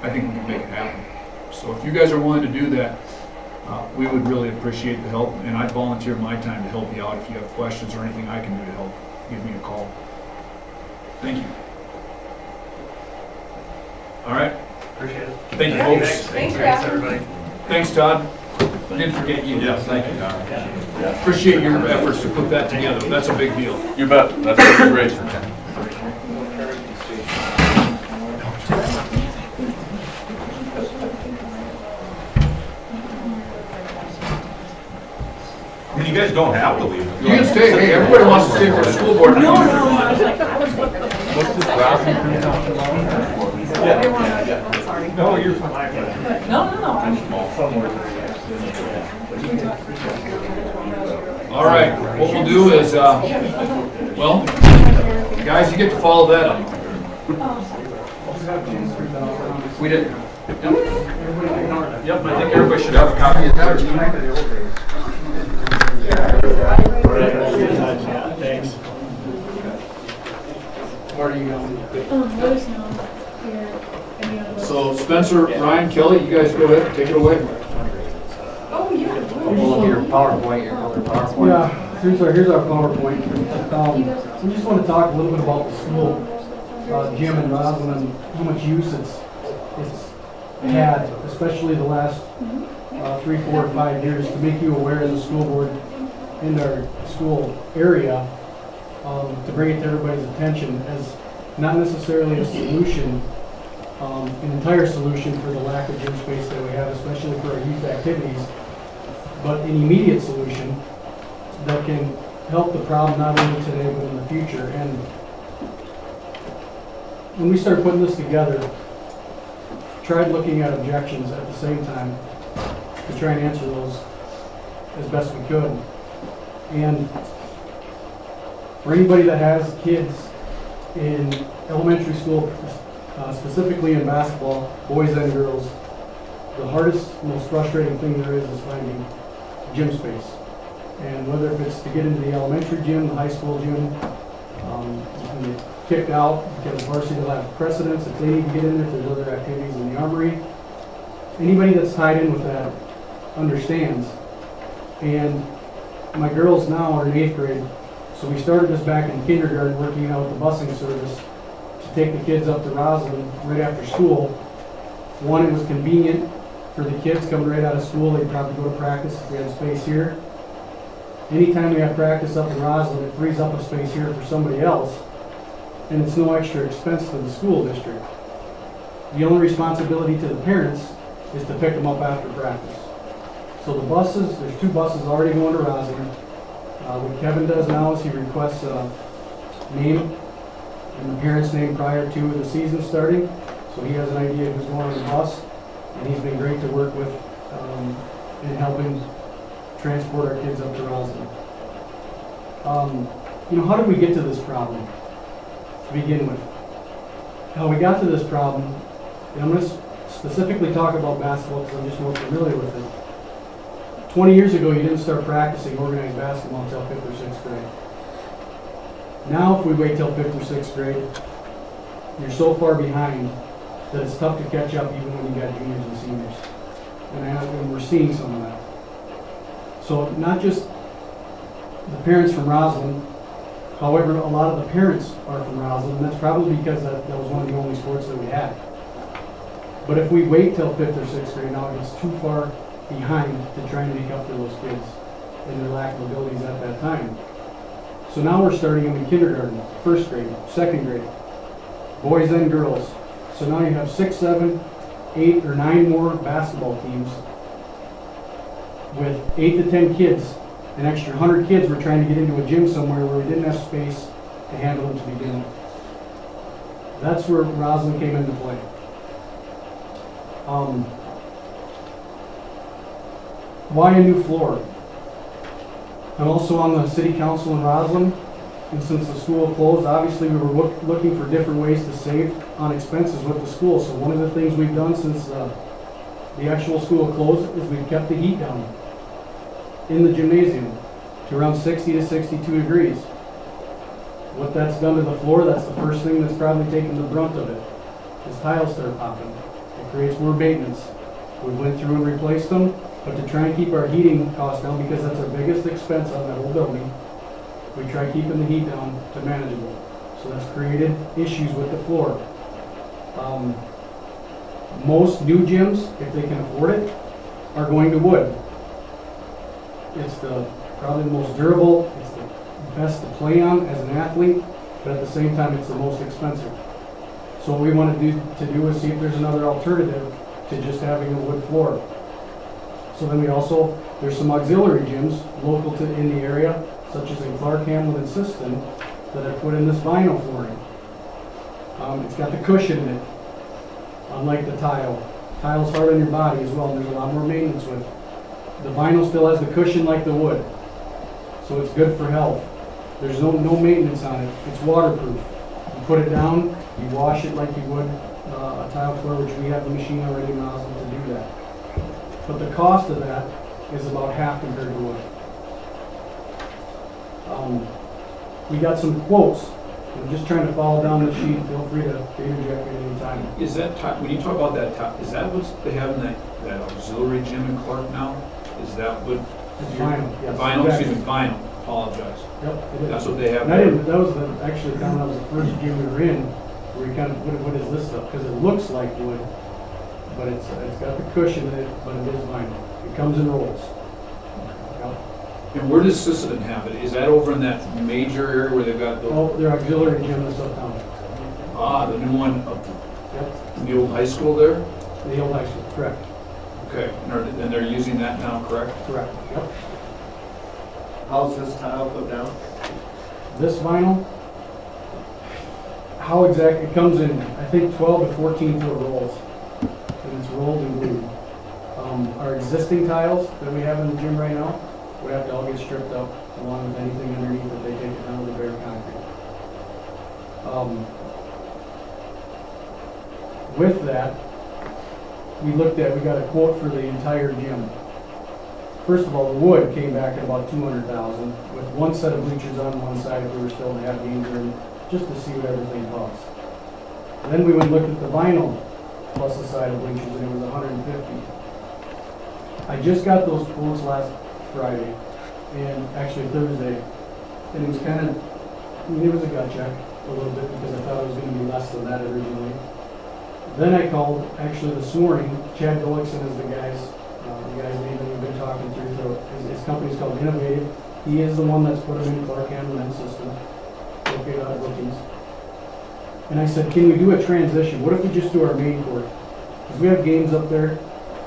I think we can make it happen. So if you guys are willing to do that, we would really appreciate the help, and I'd volunteer my time to help you out. If you have questions or anything I can do to help, give me a call. Thank you. All right. Appreciate it. Thank you, folks. Thanks for having me. everybody. Thanks, Todd. I didn't forget you. Yes, thank you, Don. Appreciate your efforts to put that together. That's a big deal. You bet, that's great. I mean, you guys don't have to leave. You can stay. Hey, everybody wants to stay for the school board. No, I was like, I was looking at it. What's this grass you put out tomorrow? I'm sorry. No, you're fine. No, I mean. All right, what we'll do is, well, guys, you get to follow that up. We did. Yep, I think everybody should have a copy of that. Thanks. Where are you going? Let us know here. Any other- So Spencer, Ryan, Kelly, you guys go ahead, take it away. Oh, yeah. Your PowerPoint, your color PowerPoint. Yeah, here's our PowerPoint. We just want to talk a little bit about the school, Jim and Roslyn, and how much use it's had, especially the last 3, 4, 5 years, to make you aware as a school board in our school area, to bring it to everybody's attention as not necessarily a solution, an entire solution for the lack of gym space that we have, especially for our youth activities. but an immediate solution that can help the problem not only today but in the future. And when we started putting this together, tried looking at objections at the same time to try and answer those as best we could. And for anybody that has kids in elementary school, specifically in basketball, boys and girls, the hardest, most frustrating thing there is finding gym space. And whether if it's to get into the elementary gym, the high school gym, you can get kicked out because varsity will have precedence if they need to get in there, if there's other activities in the armory. Anybody that's tied in with that understands. And my girls now are in 8th grade, so we started this back in kindergarten, working out with the busing service to take the kids up to Roslyn right after school. One, it was convenient for the kids coming right out of school. They'd probably go to practice if we had space here. Anytime we have practice up in Roslyn, it frees up a space here for somebody else, and it's no extra expense to the school district. The only responsibility to the parents is to pick them up after practice. So the buses, there's 2 buses already going to Roslyn. What Kevin does now is he requests a name and the parent's name prior to the season starting, so he has an idea who's going on the bus, and he's been great to work with in helping transport our kids up to Roslyn. How did we get to this problem to begin with? How we got to this problem, and I'm going to specifically talk about basketball because I'm just more familiar with it. 20 years ago, you didn't start practicing organized basketball until 5th or 6th grade. Now, if we wait till 5th or 6th grade, you're so far behind that it's tough to catch up even when you got juniors and seniors. And we're seeing some of that. So not just the parents from Roslyn, however, a lot of the parents are from Roslyn, and that's probably because that was one of the only sports that we had. But if we wait till 5th or 6th grade, now it gets too far behind to try and make up for those kids and their lack of abilities at that time. So now we're starting them in kindergarten, 1st grade, 2nd grade, boys and girls. So now you have 6, 7, 8, or 9 more basketball teams with 8 to 10 kids. An extra 100 kids we're trying to get into a gym somewhere where we didn't have space to handle them to begin with. That's where Roslyn came into play. Why a new floor? I'm also on the city council in Roslyn, and since the school closed, obviously we were looking for different ways to save on expenses with the school. So one of the things we've done since the actual school closed is we've kept the heat down in the gymnasium to around 60 to 62 degrees. What that's done to the floor, that's the first thing that's probably taken the brunt of it. As tiles start popping, it creates more maintenance. We went through and replaced them, but to try and keep our heating costs down, because that's our biggest expense on that whole building, we try keeping the heat down to manageable. So that's created issues with the floor. Most new gyms, if they can afford it, are going to wood. It's probably the most durable, it's the best to play on as an athlete, but at the same time it's the most expensive. So what we want to do is see if there's another alternative to just having a wood floor. So then there's some auxiliary gyms local in the area, such as in Clark, Hamlin, and Siston, that have put in this vinyl flooring. It's got the cushion in it, unlike the tile. Tile's hard on your body as well, and there's a lot more maintenance with it. The vinyl still has the cushion like the wood, so it's good for health. There's no maintenance on it. It's waterproof. You put it down, you wash it like you would a tile floor, which we have the machine already in Roslyn to do that. But the cost of that is about half compared to wood. We got some quotes. I'm just trying to follow down the sheet. Feel free to interject at any time. Is that, when you talk about that, is that what they have in that auxiliary gym in Clark now? Is that what? It's vinyl, yes. Vinyl, Exactly. excuse me, vinyl, apologize. Yep, it is. That's what they have And there. that was actually that was the first gym we were in, where we kind of, what is this stuff? Because it looks like wood, but it's got the cushion in it, but it is vinyl. It comes in rolls. Yep. And where does Sisseton have it? Is that over in that major area where they've got the? Oh, their auxiliary gym is uptown. The new one up Yep. in the old high school there? The old high school, correct. Okay, and they're using that now, correct? Correct. Yep. How's this tile put down? This vinyl, how exact, it comes in, I think 12 to 14 foot rolls, and it's rolled and glued. Our existing tiles that we have in the gym right now would have to all get stripped up along with anything underneath that they take it down to the bare concrete. With that, we got a quote for the entire gym. First of all, the wood came back at about $200,000 with one set of bleachers on one side if we were still to have games in, just to see what everything costs. Then we went and looked at the vinyl plus a side of bleachers, and it was $150,000. I just got those quotes last Friday, and actually Thursday, and it was it was a gut check a little bit because I thought it was going to be less than that originally. Then I called, actually this morning, Chad Gullickson is the guy's name that we've been talking through. So his company's called Innovative. He is the one that's put them in Clark Hamlin's system, located out of Brookings. And I said, can we do a transition? What if we just do our main court? Because we have games up there.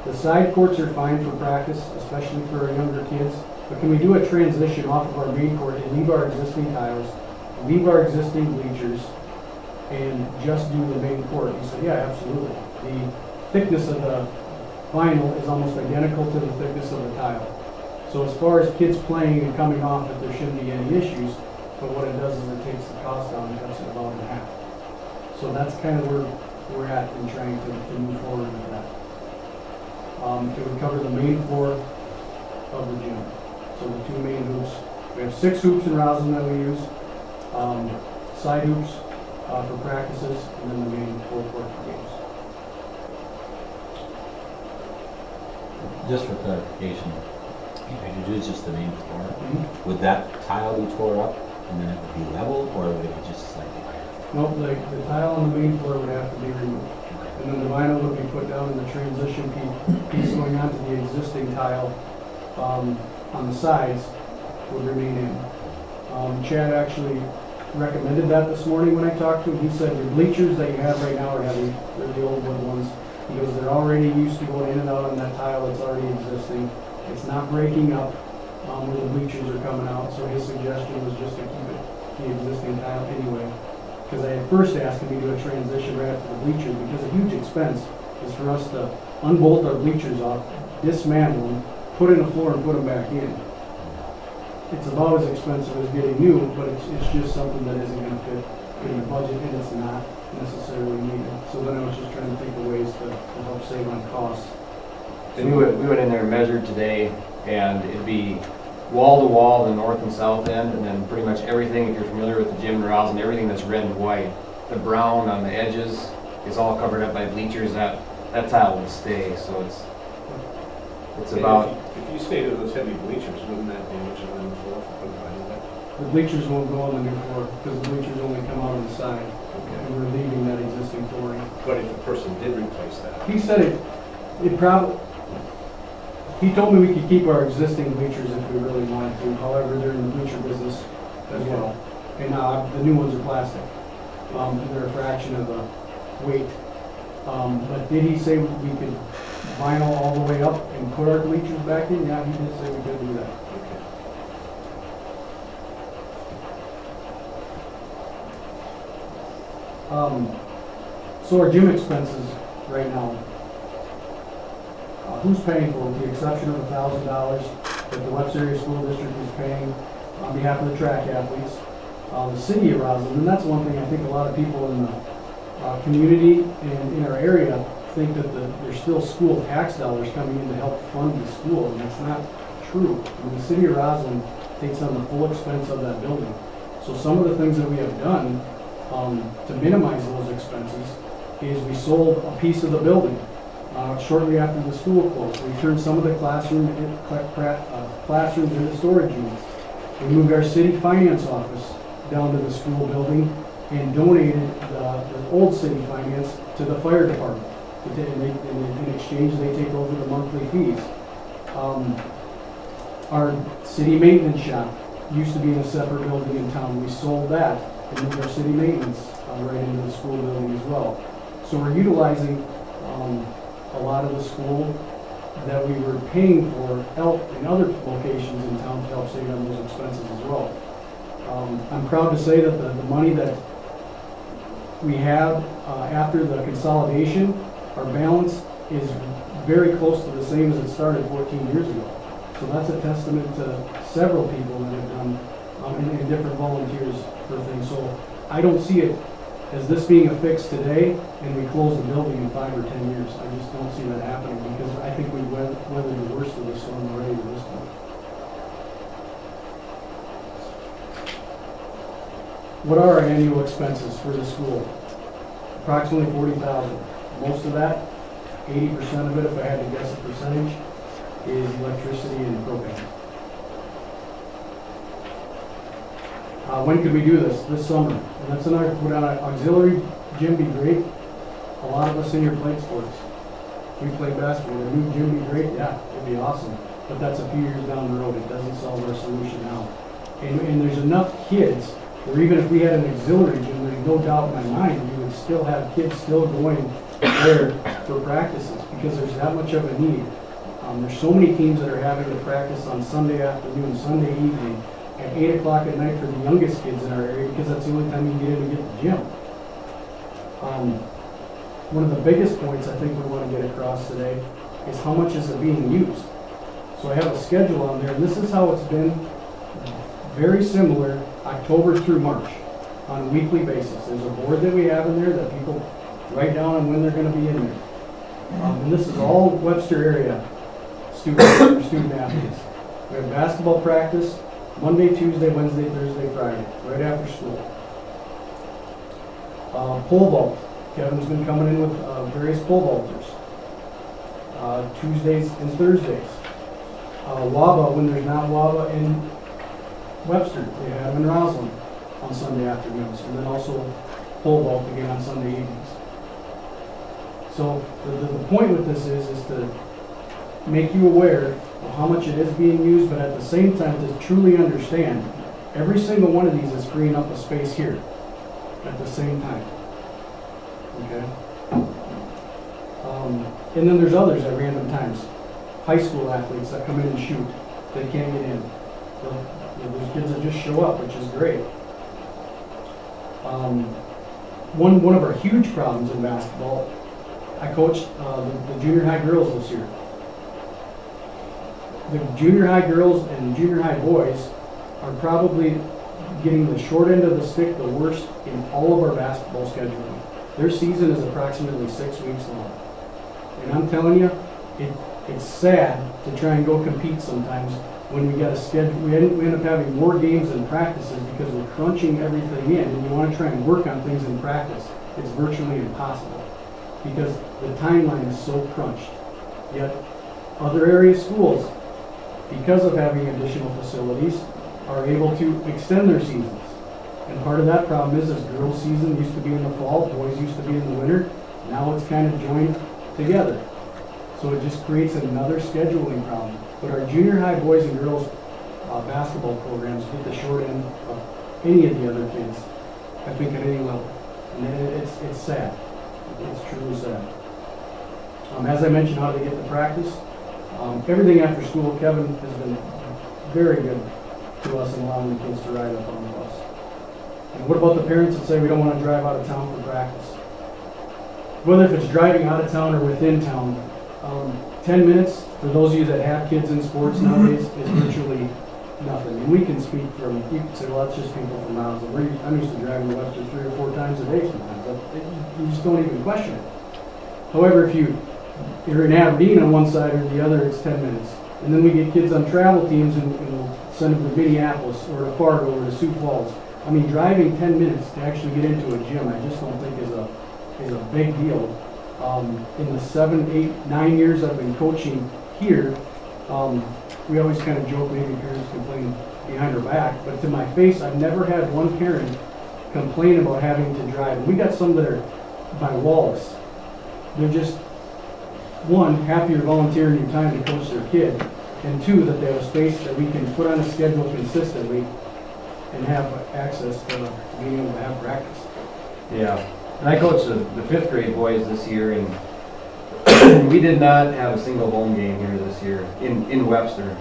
The side courts are fine for practice, especially for our younger kids. But can we do a transition off of our main court and leave our existing tiles, leave our existing bleachers, and just do the main court? He said, yeah, absolutely. The thickness of the vinyl is almost identical to the thickness of the tile. So as far as kids playing and coming off it, there shouldn't be any issues. But what it does is it takes the cost down and cuts it about in half. So that's kind of where we're at in trying to move forward with that. It would cover the main floor of the gym. So the two main hoops. We have 6 hoops in rosin that we use, side hoops for practices, and then the main full court for games. Just for clarification, if you do just the main floor, would that tile be tore up and then it would be level, or would it be just slightly higher? Nope, the tile on the main floor would have to be removed. And then the vinyl would be put down in the transition piece going onto the existing tile on the sides would remain in. Chad actually recommended that this morning when I talked to him. He said the bleachers that you have right now are heavy. They're the old wood ones. He goes, they're already used to going in and out on that tile that's already existing. It's not breaking up where the bleachers are coming out. So his suggestion was just to keep it the existing tile anyway. Because I had first asked him to do a transition right after the bleachers, because a huge expense is for us to unbolt our bleachers off, dismantle them, put in the floor and put them back in. It's about as expensive as getting new, but it's just something that isn't going to fit in the budget, and it's not necessarily needed. So then I was just trying to think of ways to help save on costs. And we went in there and measured today, and it'd be wall to wall, the north and south end, and then pretty much everything, if you're familiar with the gym and rosin, everything that's red and white. The brown on the edges is all covered up by bleachers. That tile will stay, so it's about. If you stayed with those heavy bleachers, wouldn't that damage the main floor for putting vinyl back? The bleachers won't go on the new floor because the bleachers only come out on the side, and we're leaving that existing flooring. But if a person did replace that? He said it probably. He told me we could keep our existing bleachers if we really wanted to. However, they're in the bleacher business as well. And the new ones are plastic. They're a fraction of the weight. But did he say we could vinyl all the way up and put our bleachers back in? Yeah, he did say we could do that. So our gym expenses right now. Who's paying for it, with the exception of $1,000 that the Webster Area School District is paying on behalf of the track athletes. The city of Roslyn, and that's one thing I think a lot of people in the community and in our area think that there's still school tax dollars coming in to help fund the school, and that's not true. I mean, the city of Roslyn takes on the full expense of that building. So some of the things that we have done to minimize those expenses is we sold a piece of the building. Shortly after the school closed, we turned some of the classrooms into storage units. We moved our city finance office down to the school building and donated the old city finance to the fire department. In exchange, they take over the monthly fees. Our city maintenance shop used to be in a separate building in town. We sold that and moved our city maintenance right into the school building as well. So we're utilizing a lot of the school that we were paying for help in other locations in town to help save on those expenses as well. I'm proud to say that the money that we have after the consolidation, our balance is very close to the same as it started 14 years ago. So that's a testament to several people that have done and different volunteers for things. So I don't see it as this being a fix today and we close the building in 5 or 10 years. I just don't see that happening because I think we've weathered the worst of the storm already at this point. What are our annual expenses for the school? Approximately $40,000. Most of that, 80% of it, if I had to guess a percentage, is electricity and propane. When could we do this? This summer. And that's another, would an auxiliary gym be great? A lot of us in here played sports. We played basketball. Would a new gym be great? Yeah, it'd be awesome. But that's a few years down the road. It doesn't solve our solution now. And there's enough kids where even if we had an auxiliary gym, there's no doubt in my mind we would still have kids still going there for practices because there's that much of a need. There's so many teams that are having to practice on Sunday afternoon, Sunday evening, at 8 o'clock at night for the youngest kids in our area because that's the only time you can get in and get the gym. One of the biggest points I think we want to get across today is how much is it being used. So I have a schedule on there, and this is how it's been very similar October through March on a weekly basis. There's a board that we have in there that people write down on when they're going to be in there. And this is all Webster area student athletes. We have basketball practice Monday, Tuesday, Wednesday, Thursday, Friday, right after school. Pole vault. Kevin's been coming in with various pole vaulters. Tuesdays and Thursdays. WABA, when there's not WABA in Webster, they have them in Roslyn on Sunday afternoons, and then also pole vault again on Sunday evenings. So the point with this is to make you aware of how much it is being used, but at the same time to truly understand every single one of these is freeing up a space here at the same time. Okay? And then there's others at random times. High school athletes that come in and shoot. They can't get in. There's kids that just show up, which is great. One of our huge problems in basketball, I coached the junior high girls this year. The junior high girls and junior high boys are probably getting the short end of the stick the worst in all of our basketball scheduling. Their season is approximately 6 weeks long. And I'm telling you, it's sad to try and go compete sometimes when we got a schedule. We end up having more games than practices because we're crunching everything in, and you want to try and work on things in practice. It's virtually impossible because the timeline is so crunched. Yet other area schools, because of having additional facilities, are able to extend their seasons. And part of that problem is girls' season used to be in the fall, boys used to be in the winter. Now it's kind of joined together. So it just creates another scheduling problem. But our junior high boys and girls basketball programs get the short end of any of the other kids, I think, at any level. And it's sad. It's truly sad. As I mentioned, how do they get to practice? Everything after school, Kevin has been very good to us in allowing the kids to ride up on the bus. And what about the parents that say we don't want to drive out of town for practice? Whether if it's driving out of town or within town, 10 minutes for those of you that have kids in sports nowadays is virtually nothing. And we can speak from, you can say, well, that's just people from miles away. I'm used to driving to Webster 3 or 4 times a day sometimes. You just don't even question it. However, if you're in Aberdeen on one side or the other, it's 10 minutes. And then we get kids on travel teams and we'll send them to Minneapolis or to Fargo or to Sioux Falls. I mean, driving 10 minutes to actually get into a gym, I just don't think is a big deal. In the 7, 8, 9 years I've been coaching here, we always kind of joke, maybe parents complain behind our back, but to my face, I've never had one parent complain about having to drive. And we got some that are by Wallace. They're just, one, happier volunteering your time to coach their kid, and two, that they have a space that we can put on a schedule consistently and have access to being able to have practice. Yeah, and I coached the 5th grade boys this year, and we did not have a single home game here this year in Webster.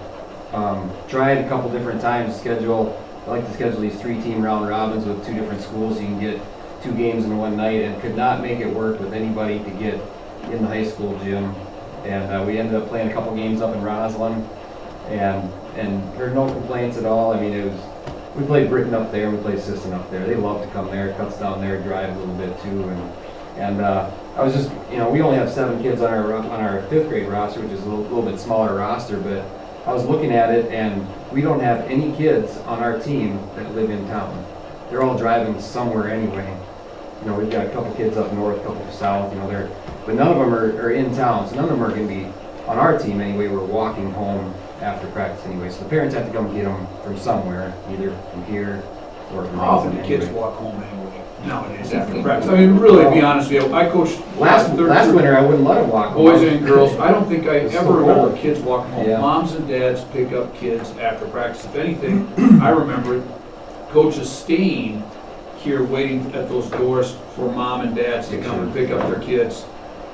Tried a couple different times to schedule. I like to schedule these 3-team round robins with 2 different schools. So you can get 2 games in one night, and could not make it work with anybody to get in the high school gym. And we ended up playing a couple games up in Roslyn, and heard no complaints at all. I mean, we played Britain up there, we played Sisson up there. They love to come there. It cuts down their drive a little bit too. And I was just, we only have 7 kids on our 5th grade roster, which is a little bit smaller roster, but I was looking at it, and we don't have any kids on our team that live in town. They're all driving somewhere anyway. We've got a couple kids up north, a couple south, but none of them are in town, so none of them are going to be on our team anyway. We're walking home after practice anyway, so the parents have to come get them from somewhere, either from here or from How often Roslyn do kids anyway. walk home anyway nowadays after practice? I mean, really, to be honest with you, I coached Last winter, I wouldn't let them walk home. boys and girls. I don't think I It's ever so remember cold. kids walking home. Yeah. Moms and dads pick up kids after practice. If anything, I remember coaches staying here waiting at those doors for mom and dads to come and pick up their kids,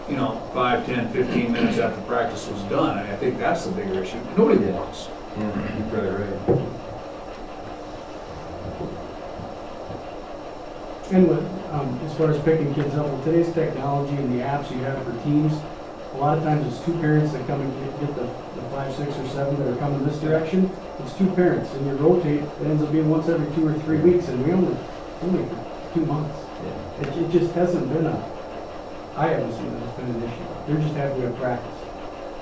5, 10, 15 minutes after practice was done. I think that's the bigger issue. Nobody walks. Yeah, you're probably right. And as far as picking kids up, with today's technology and the apps you have for teams, a lot of times it's 2 parents that come and get the 5, 6, or 7 that are coming this direction. It's 2 parents, and you rotate. It ends up being once every 2 or 3 weeks, and we only for 2 months. Yeah. It just hasn't been I haven't seen that it's been an issue. They're just happy to practice.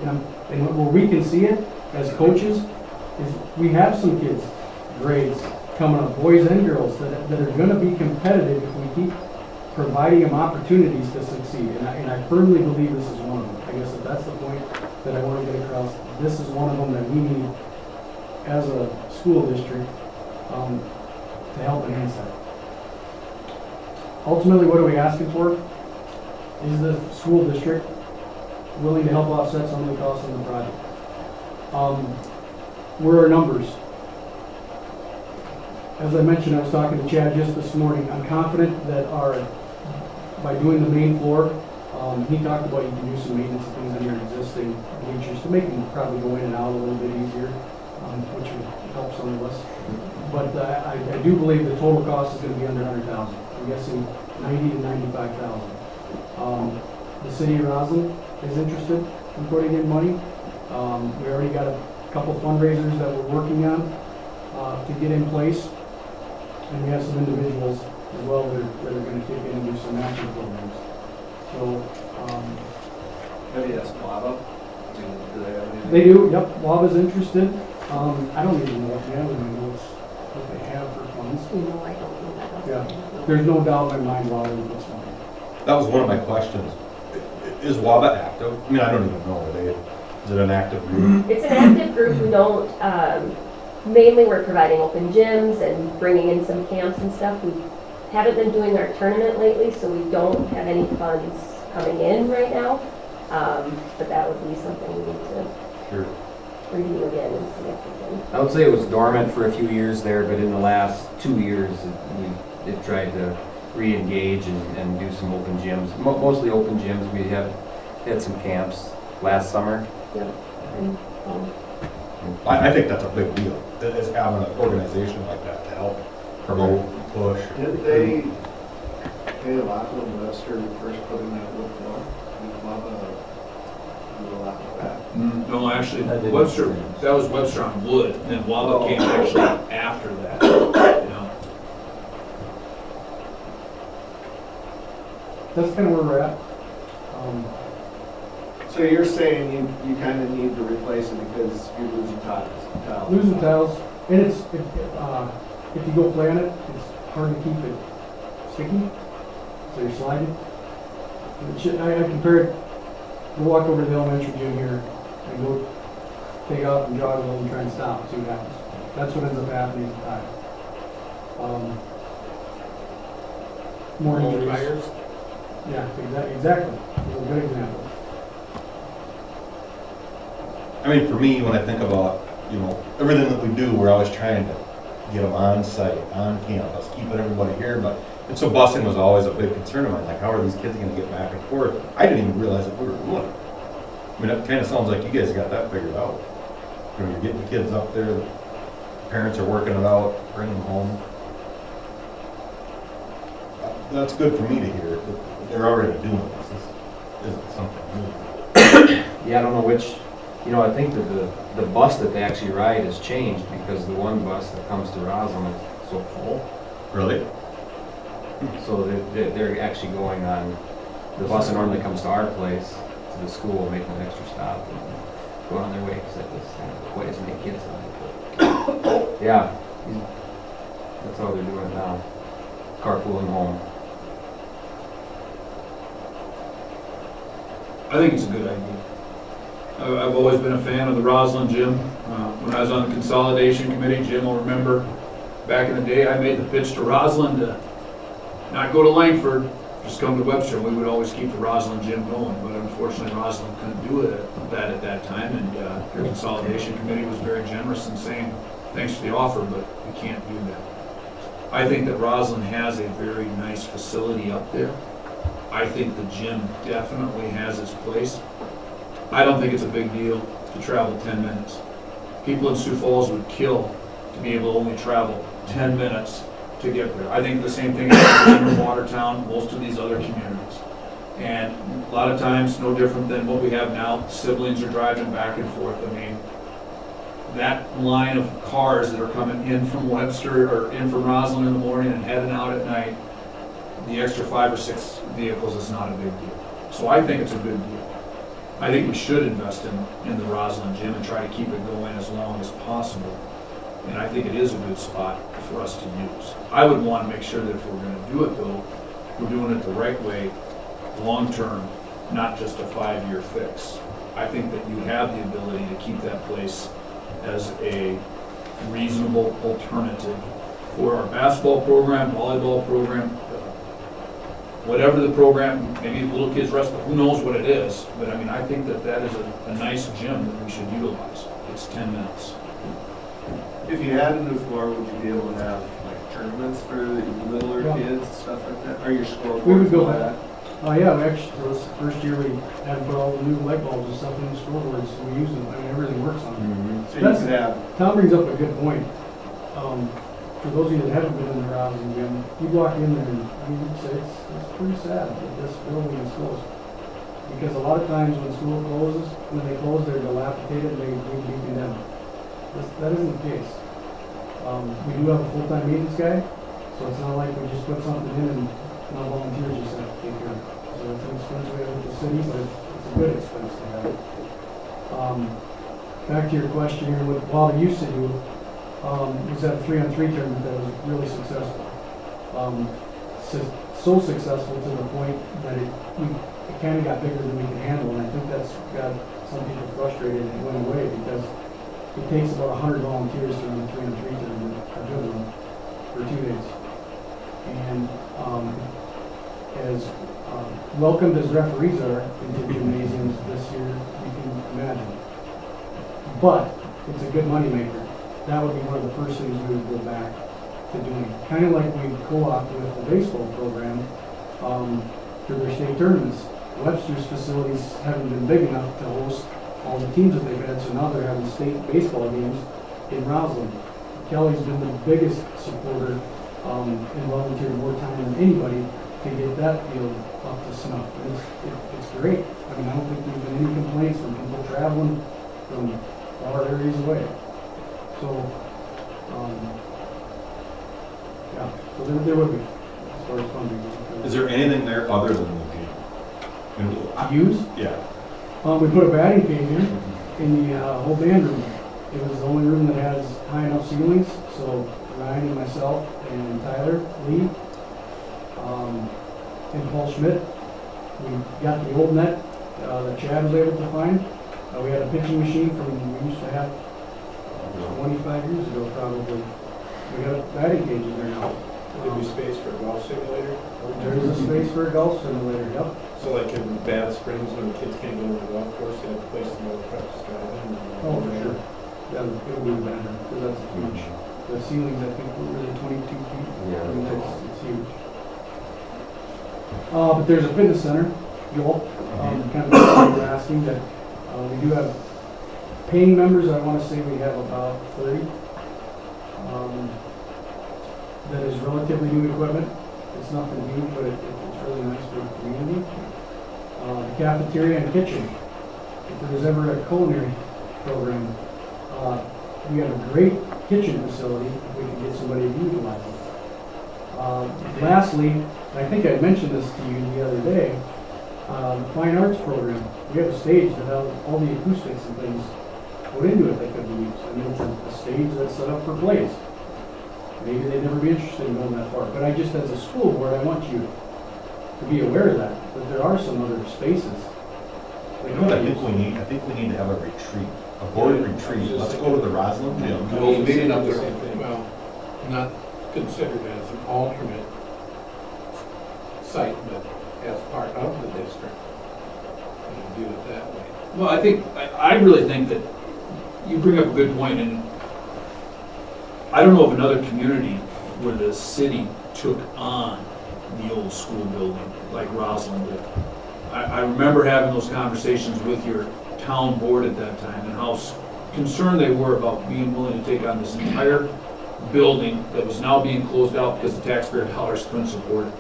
And where we can see it as coaches is we have some kids, grades, coming up, boys and girls, that are going to be competitive if we keep providing them opportunities to succeed. And I firmly believe this is one of them. I guess if that's the point that I want to get across, this is one of them that we need as a school district to help enhance that. Ultimately, what are we asking for? Is the school district willing to help offset some of the costs of the project? Where are numbers? As I mentioned, I was talking to Chad just this morning. I'm confident that by doing the main floor, he talked about you can do some maintenance and things in your existing bleachers to make them probably go in and out a little bit easier, which would help some of us. But I do believe the total cost is going to be under $100,000. I'm guessing 90 to 95,000. The city of Roslyn is interested in putting in money. We already got a couple fundraisers that we're working on to get in place, and we have some individuals as well that are going to kick in and do some matching programs. So Maybe that's Lava. Do they have anything? they do. Yep, Waba's interested. I don't even know what they have for funds. No, I don't know that. Yeah, there's no doubt in my mind Waba puts money. That was one of my questions. Is WABA active? I mean, I don't even know. Is it an active group? It's an active group. We don't, mainly we're providing open gyms and bringing in some camps and stuff. We haven't been doing our tournament lately, so we don't have any funds coming in right now. But that would be something we need to review again and see if we can. I would say it was dormant for a few years there, but in the last 2 years, it tried to re-engage and do some open gyms, mostly open gyms. We had some camps last summer. Yeah. I think that's a big deal, is having an organization like that to help promote, push. Didn't they pay a lot when Webster first put in that wood floor? Did Lava do a lot with that? No, actually, Webster, that was Webster on wood, and then Waba came actually after that. That's kind of where we're at. So you're saying you kind of need to replace it because you're losing tiles? Losing tiles, and if you go play on it, it's hard to keep it sticky, so you're sliding. I compare it, we'll walk over to the elementary gym here and go take off and jog a little and try and stop and see what happens. That's what ends up happening with tile. More injuries. Tires? Yeah, exactly. It's a good example. I mean, for me, when I think about, everything that we do, we're always trying to get them on site, on campus, keeping everybody here, and so busing was always a big concern of mine, like how are these kids gonna get back and forth? I didn't even realize that we were doing it. I mean, that kinda sounds like you guys got that figured out. You know, you're getting the kids up there, the parents are working it out, bringing them home. That's good for me to hear, that they're already doing this. This isn't something new. Yeah, I don't know which, you know, I think that the bus that they actually ride has changed because the one bus that comes to Roslyn is so full. Really? So they're actually going on, the bus that normally comes to our place, to the school, making an extra stop and going on their way because that was kind of quite as many kids on it. But, yeah, that's how they're doing it now. Carpooling home. I think it's a good idea. I've always been a fan of the Roslyn gym. When I was on the consolidation committee, Jim will remember, back in the day, I made the pitch to Roslyn to not go to Langford, just come to Webster. We would always keep the Roslyn gym going, but unfortunately Roslyn couldn't do that at that time, and your consolidation committee was very generous in saying, thanks for the offer, but we can't do that. I think that Roslyn has a very nice facility up there. I think the gym definitely has its place. I don't think it's a big deal to travel 10 minutes. People in Sioux Falls would kill to be able to only travel 10 minutes to get there. I think the same thing happens in Watertown, most of these other communities. And a lot of times, no different than what we have now, siblings are driving back and forth. I mean, that line of cars that are coming in from Webster or in from Roslyn in the morning and heading out at night, the extra 5 or 6 vehicles is not a big deal. So I think it's a good deal. I think we should invest in the Roslyn gym and try to keep it going as long as possible. And I think it is a good spot for us to use. I would want to make sure that if we're going to do it though, we're doing it the right way, long term, not just a 5-year fix. I think that you have the ability to keep that place as a reasonable alternative for our basketball program, volleyball program, whatever the program, maybe little kids wrestling, who knows what it is. But I mean, I think that that is a nice gym that we should utilize. It's 10 minutes. If you had a new floor, would you be able to have like tournaments for the littler kids, stuff like that? Or your scoreboard? We would go back. Yeah, we actually, this first year we had put all the new light bulbs and stuff in the scoreboards, so we use them. I mean, everything works on them. Mm-hmm. So you could have. Tom brings up a good point. For those of you that haven't been in the Roslyn gym, you walk in there and I mean, it's pretty sad that this building is closed. Because a lot of times when school closes, when they close, they're dilapidated and they need to be condemned. That isn't the case. We do have a full-time maintenance guy, so it's not like we just put something in and now volunteers just have to take care of it. So it's an expense we have with the city, but it's a good expense to have. Back to your question here, what Wally used to do was that a 3-on-3 tournament that was really successful. So successful to the point that it kind of got bigger than we could handle, and I think that's got some people frustrated and it went away because it takes about 100 volunteers to run a 3-on-3 tournament, a good one, for 2 days. And as welcomed as referees are into the gymnasiums this year, you can imagine. But it's a good moneymaker. That would be one of the first things we would go back to doing. Kind of like we co-opted with the baseball program for their state tournaments. Webster's facilities haven't been big enough to host all the teams that they've had, so now they're having state baseball games in Roslyn. Kelly's been the biggest supporter and volunteered more time than anybody to get that field up to snuff. It's great. I mean, I don't think there's been any complaints from people traveling from far areas away. So, yeah, so there would be, as far as funding. Is there anything there other than the gym? To use? Yeah. We put a batting cage in the whole band room. It was the only room that has high enough ceilings, so Ryan and myself and Tyler Lee and Paul Schmidt, we got the old net that Chad was able to find. We had a pitching machine we used to have 25 years ago probably. We got a batting cage in there now. There'd be space for a golf simulator? There's a space for a golf simulator, yep. So like in Bad Springs, when the kids can't go to the golf course, they have a place to go to practice driving? Oh, for sure. Yeah, it would be better, because that's huge. The ceilings, I think, were really 22 feet. Yeah. I mean, it's huge. But there's a fitness center, Joel, kind of like you were asking, that We do have paying members, I want to say we have about 30. That is relatively new equipment. It's nothing huge, but it's really nice for the community. The cafeteria and kitchen. If there was ever a culinary program, we have a great kitchen facility if we could get somebody to utilize it. Lastly, and I think I mentioned this to you the other day, the fine arts program. We have a stage that has all the acoustics and things put into it that could be used. I mean, it's a stage that's set up for plays. Maybe they'd never be interested in going that far, but I just, as a school board, I want you to be aware of that there are some other spaces. You know what I think we need? I think we need to have a retreat, a board retreat. Let's go to the Roslyn Gym. Meeting up there. Well, not considered as an alternate site, but as part of the district. And do it that way. Well, I really think that you bring up a good point, and I don't know of another community where the city took on the old school building like Roslyn did. I remember having those conversations with your town board at that time and how concerned they were about being willing to take on this entire building that was now being closed out because the taxpayer dollars couldn't support it.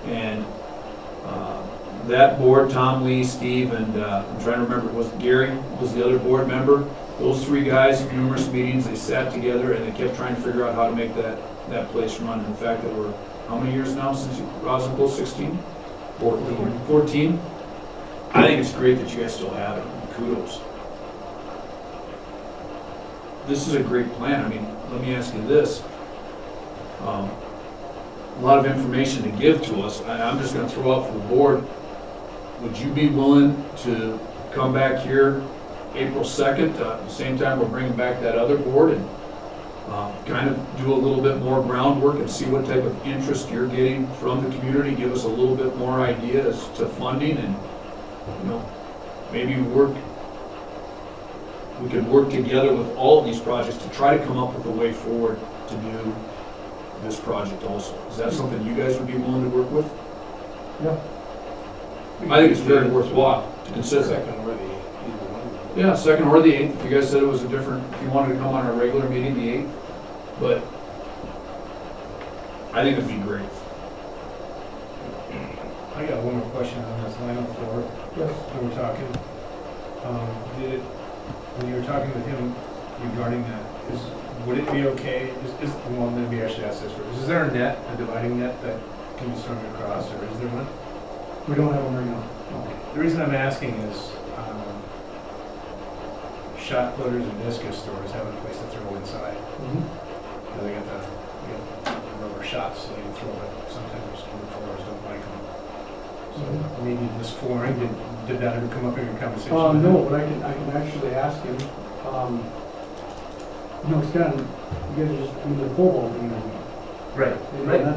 And that board, Tom, Lee, Steve, and I'm trying to remember, was Gary was the other board member. Those three guys, numerous meetings, they sat together and they kept trying to figure out how to make that place run. In fact, that we're, how many years now since Roslyn closed? 16? 14. I think it's great that you guys still have it. Kudos. This is a great plan. I mean, let me ask you this. A lot of information to give to us. I'm just going to throw out for the board. Would you be willing to come back here April 2nd? At the same time, we're bringing back that other board and kind of do a little bit more groundwork and see what type of interest you're getting from the community. Give us a little bit more idea as to funding, and maybe we could work together with all of these projects to try to come up with a way forward to do this project also. Is that something you guys would be willing to work with? Yeah. I think it's very worthwhile to consider. Second or the 8th, either one. Yeah, 2nd or the 8th. If you guys said it was a different, if you wanted to come on a regular meeting, the 8th. But I think it'd be great. I got one more question on this line up floor. Yes. When we're talking, when you were talking with him regarding that, would it be okay, well, maybe I should ask this first. Is there a net, a dividing net that can be strung across, or is there one? We don't have one right now. Okay. The reason I'm asking is, shot putters and discus stores have a place to throw inside. They got the rubber shots so they can throw it. Sometimes school floors don't like them. So maybe this flooring, did that ever come up in your conversation? No, but I can actually ask him. It's kind of, you guys are just, the pole vault thing. Right.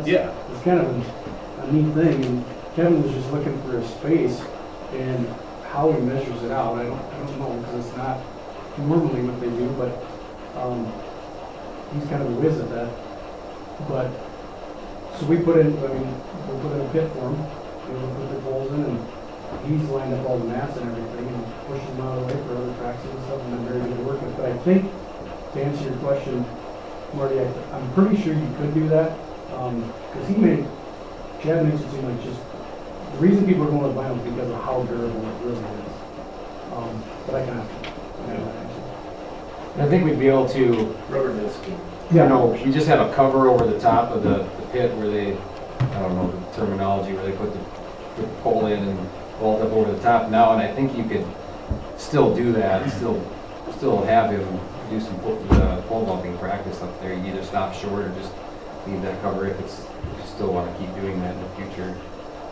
Yeah. It's kind of a neat thing, and Kevin was just looking for a space, and how he measures it out, I don't know, because it's not normally what they do, but he's kind of a whiz at that. But, so we put in a pit for him, we put the poles in, and he's lined up all the mats and everything, and pushed them out of the way for other practices and stuff, and been very good to work with. But I think, to answer your question, Marty, I'm pretty sure you could do that, because Chad makes it seem like just, the reason people are going with vinyl is because of how durable it really is. But I can ask you. I think we'd be able to, Rubber disc. we just have a cover over the top of the pit where they, I don't know the terminology, where they put the pole in and vault up over the top now, and I think you could still do that, still have him do some pole vaulting practice up there. You either stop short or just leave that cover if you still want to keep doing that in the future.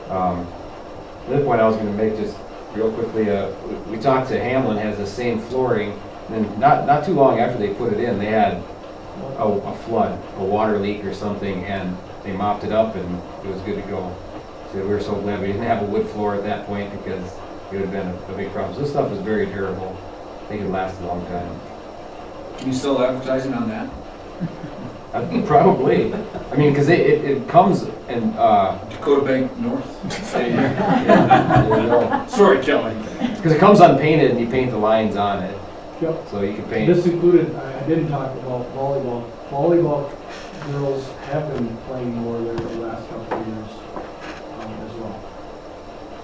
The other point I was going to make just real quickly, we talked to Hamlin, has the same flooring, and then not too long after they put it in, they had a flood, a water leak or something, and they mopped it up and it was good to go. So we were so glad we didn't have a wood floor at that point, because it would have been a big problem. So this stuff is very durable. I think it lasts a long time. Can you sell advertising on that? Probably. I mean, because it comes in Dakota Bank North. There you go. Sorry, Kelly. Because it comes unpainted and you paint the lines on it. Yep. So you can paint. This included, I didn't talk about volleyball. Volleyball girls have been playing more there the last couple of years as well.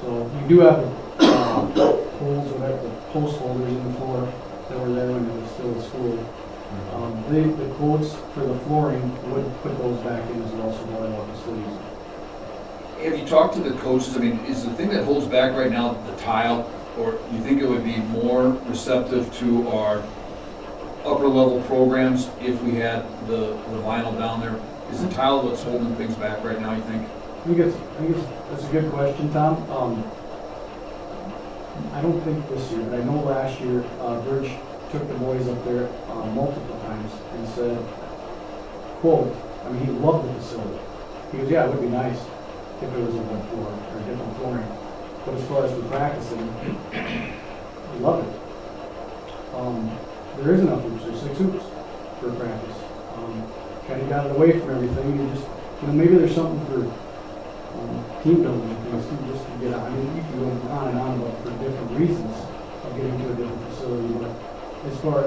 So you do have holes, whatever, the post holders in the floor that were there when it was still a school. The quotes for the flooring would put those back in as well, so volleyball facilities. Have you talked to the coaches? I mean, is the thing that holds back right now the tile, or you think it would be more receptive to our upper level programs if we had the vinyl down there? Is the tile what's holding things back right now, you think? I think that's a good question, Tom. I don't think this year, but I know last year, Verge took the boys up there multiple times and said, quote, I mean, he loved the facility. He goes, yeah, it would be nice if it was a wood floor or different flooring. But as far as for practicing, he loved it. There is enough hoops. There's 6 hoops for practice. Kind of got it away from everything. And just, maybe there's something for team building and things too, just to get out. I mean, you can go on and on about for different reasons of getting to a different facility. But as far,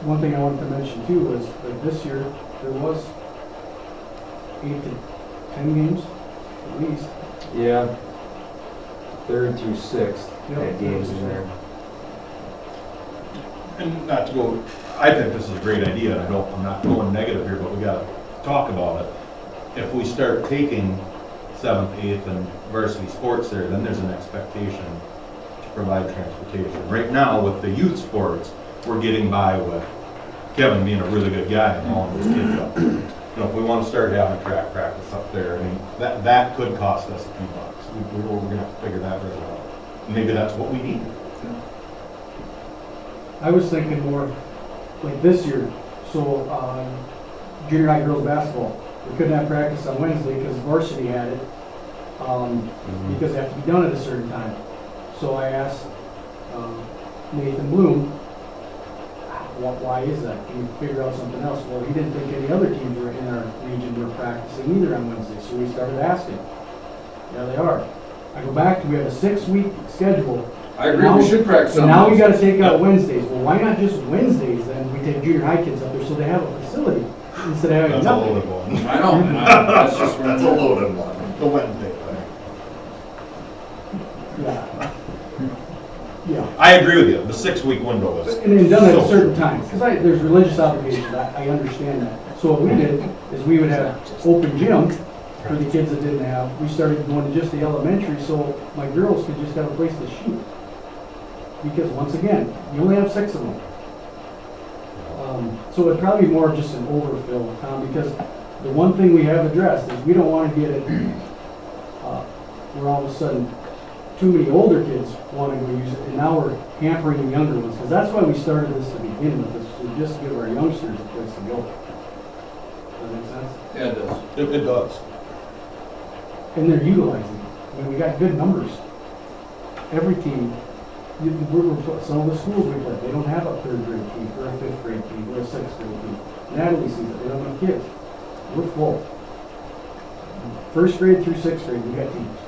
one thing I wanted to mention too was that this year there was 8 to 10 games at least. Yeah. 3rd through 6th Yep. games in there. And not to go, I think this is a great idea, and I'm not going negative here, but we gotta talk about it. If we start taking 7th, 8th, and varsity sports there, then there's an expectation to provide transportation. Right now, with the youth sports, we're getting by with Kevin being a really good guy and hauling his kids up. If we wanna start having track practice up there, I mean, that could cost us a few bucks. We're gonna have to figure that really out. Maybe that's what we need. I was thinking more like this year. So junior high girls basketball, we couldn't have practice on Wednesday because varsity had it because they have to be done at a certain time. So I asked Nathan Bloom, why is that? Can you figure out something else? Well, he didn't think any other teams were in our region were practicing either on Wednesday. So we started asking. Yeah, they are. I go back, we have a 6-week schedule. I agree, we should practice on And now we Wednesdays. gotta take out Wednesdays. Well, why not just Wednesdays then? We take junior high kids up there so they have a facility instead of having That's a nothing. loaded one. I know, and that's just where That's a loaded one, the Wednesday thing. Yeah. Yeah. I agree with you, the 6-week window is. And then done at a so- certain time, because there's religious obligations, I understand that. So what we did is we would have open gym for the kids that didn't have. We started going to just the elementary so my girls could just have a place to shoot. Because once again, you only have 6 of them. So it'd probably be more of just an overfill, Tom, because the one thing we have addressed is we don't want to get it where all of a sudden too many older kids want to go use it, and now we're hampering the younger ones, because that's why we started this to begin with, is to just give our youngsters a place to go. Does that make sense? Yeah, it does. It does. And they're utilizing it. I mean, we got good numbers. Every team, some of the schools we play, they don't have a 3rd grade team, or a 5th grade team, or a 6th grade team. Natalie sees it, they don't have kids. We're full. 1st grade through 6th grade, we got teams.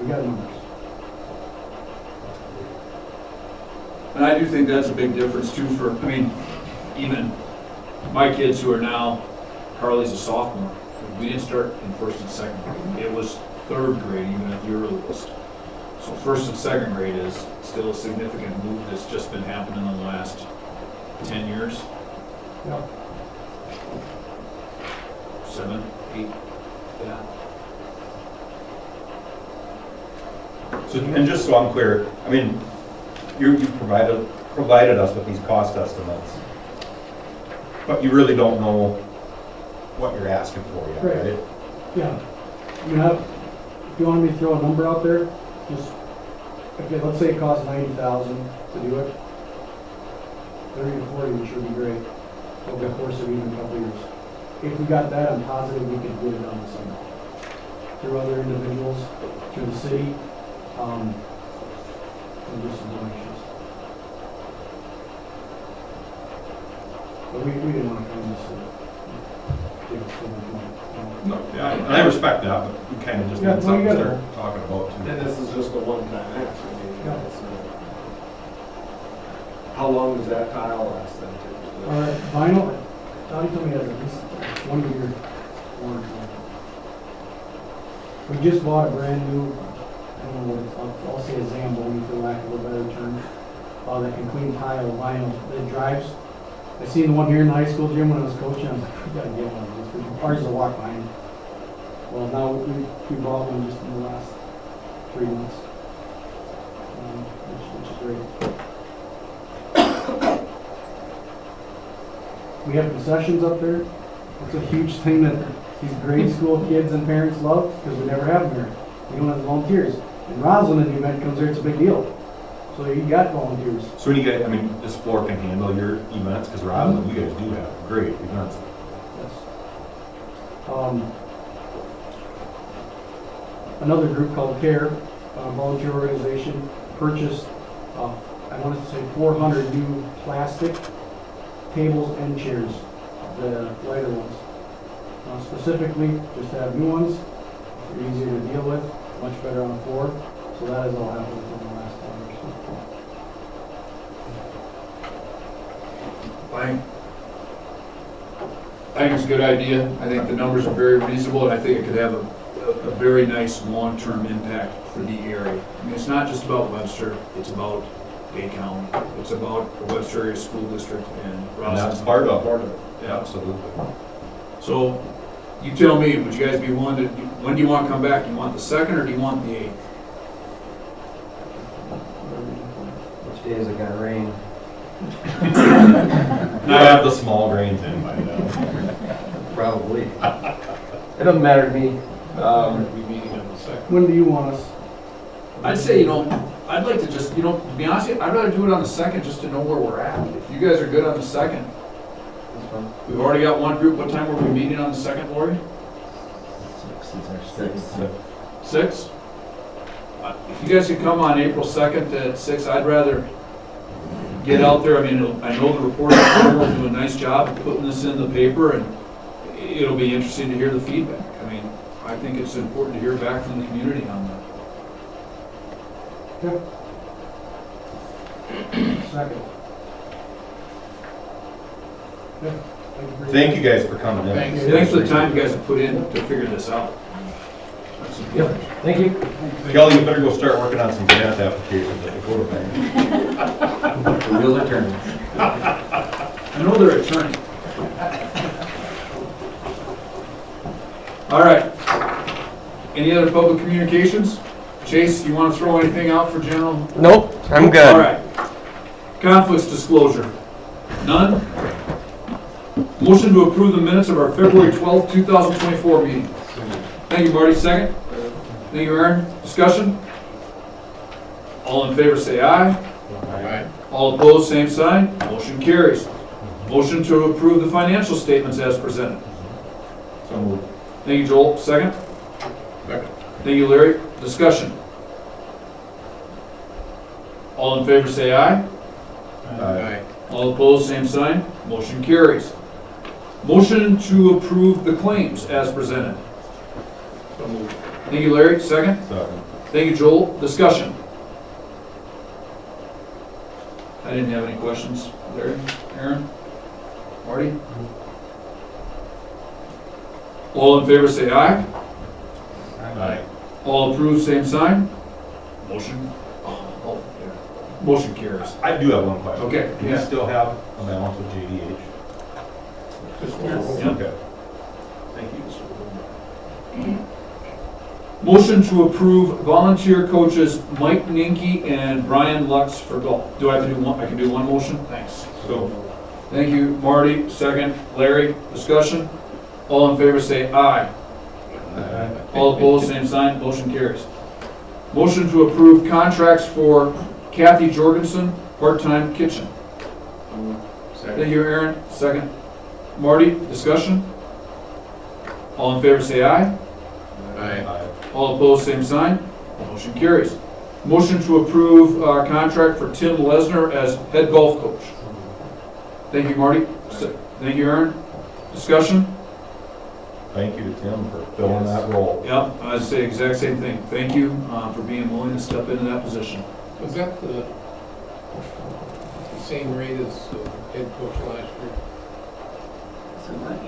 We got numbers. And I do think that's a big difference too for, I mean, even my kids who are now, Carly's a sophomore, we didn't start in 1st and 2nd grade. It was 3rd grade even at the earliest. So 1st and 2nd grade is still a significant move that's just been happening in the last 10 years. Yeah. 7, 8, yeah. So, and just so I'm clear, I mean, you provided us with these cost estimates, but you really don't know what you're asking for yet, right? Yeah. I mean, if you want me to throw a number out there, just, okay, let's say it costs $90,000 to do it. 30 to 40, which would be great, over the course of even a couple of years. If we got that, I'm positive we could get it on the summer. Through other individuals, through the city, and do some donations. But we didn't want to come and just give us so much money. No, yeah, I respect that, but we kind of just Yeah, need something to well, you start talking about too. And this is just a one-time act, I mean, Yeah. it's not How long does that tile last then? Vinyl, Tommy told me it has at least 1 year warranty. We just bought a brand new, I don't know what it's, I'll say a Zamboni for lack of a better term, that can clean tile vinyl. It drives. I seen the one here in the high school gym when I was coaching. I was like, we gotta get one of these. It's hard to walk behind. Well, now we bought one just in the last 3 months, which is great. We have concessions up there. It's a huge thing that these grade school kids and parents love because we never have them here. We don't have volunteers. And Roslyn, in the event comes there, it's a big deal. So you got volunteers. So when you guys, I mean, this floor can handle your events, because Roslyn, you guys do have great events. Yes. Another group called CARE, a volunteer organization, purchased, I want to say 400 new plastic tables and chairs, the lighter ones. Specifically, just to have new ones, they're easier to deal with, much better on the floor. So that has all happened within the last 10 years. I think it's a good idea. I think the numbers are very reasonable, and I think it could have a very nice long-term impact for the area. I mean, it's not just about Webster, it's about Bay County. It's about the Webster Area School District and Roslyn. And that's part of it. Yeah. Absolutely. So, you tell me, would you guys be willing to, when do you want to come back? Do you want the 2nd or do you want the 8th? Which day is it gonna rain? I have the small grains in by now. Probably. It doesn't matter to me. We're meeting on the 2nd. When do you want us? I'd say, I'd like to just, to be honest with you, I'd rather do it on the 2nd just to know where we're at. If you guys are good on the 2nd, we've already got one group. What time were we meeting on the 2nd, Lori? 6? If you guys could come on April 2nd at 6, I'd rather get out there. I mean, I know the reporter will do a nice job of putting this in the paper, and it'll be interesting to hear the feedback. I mean, I think it's important to hear back from the community on that. Yep. 2nd. Yeah. Thank you guys for coming in. Thanks for the time you guys have put in to figure this out. Yep. Thank you. Y'all, you better go start working on some grant applications at the Dakota Bank. The wheels are turning. I know they're attorney. All right. Any other public communications? Chase, you want to throw anything out for general? Nope, I'm good. All right. Conflicts disclosure. None? Motion to approve the minutes of our February 12th, 2024 meeting. Thank you, Marty. Second? Thank you, Aaron. Discussion? All in favor say aye. Aye. All opposed, same sign. Motion carries. Motion to approve the financial statements as presented. So moved. Thank you, Joel. Second? Second. Thank you, Larry. Discussion? All in favor say aye. Aye. All opposed, same sign. Motion carries. Motion to approve the claims as presented. So moved. Thank you, Larry. Second? Second. Thank you, Joel. Discussion? I didn't have any questions. Larry? Aaron? Marty? All in favor say aye. Aye. All approved, same sign. Motion carries. I do have one question. Okay, Do you yeah. still have a balance with JDH? Yes. Okay. Thank you. Motion to approve volunteer coaches Mike Ninke and Brian Lux for golf. Do I have to do one? I can do one motion? Thanks. So, thank you, Marty. Second, Larry. Discussion? All in favor say aye. Aye. All opposed, same sign. Motion carries. Motion to approve contracts for Kathy Jorgensen, part-time kitchen. Thank you, Aaron. Second, Marty. Discussion? All in favor say aye. Aye. All opposed, same sign. Motion carries. Motion to approve contract for Tim Lesner as head golf coach. Thank you, Marty. Thank you, Aaron. Discussion? Thank you to Tim for filling that role. Yep, I'd say exact same thing. Thank you for being willing to step into that position. Was that the same rate as head coach last year?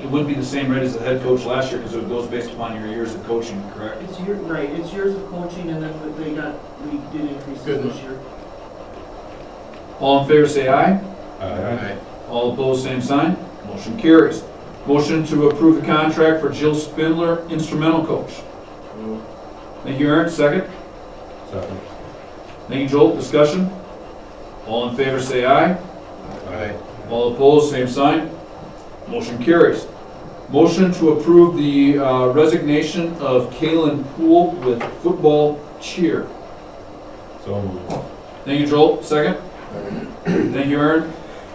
It wouldn't be the same rate as the head coach last year because it goes based upon your years of coaching, correct? It's right, it's years of coaching and then we did increase Good. this year. All in favor say aye. Aye. All opposed, same sign. Motion carries. Motion to approve the contract for Jill Spindler, instrumental coach. Thank you, Aaron. Second. Second. Thank you, Joel. Discussion? All in favor say aye. Aye. All opposed, same sign. Motion carries. Motion to approve the resignation of Kaylin Poole with football cheer. So moved. Thank you, Joel. Second. Thank you, Aaron.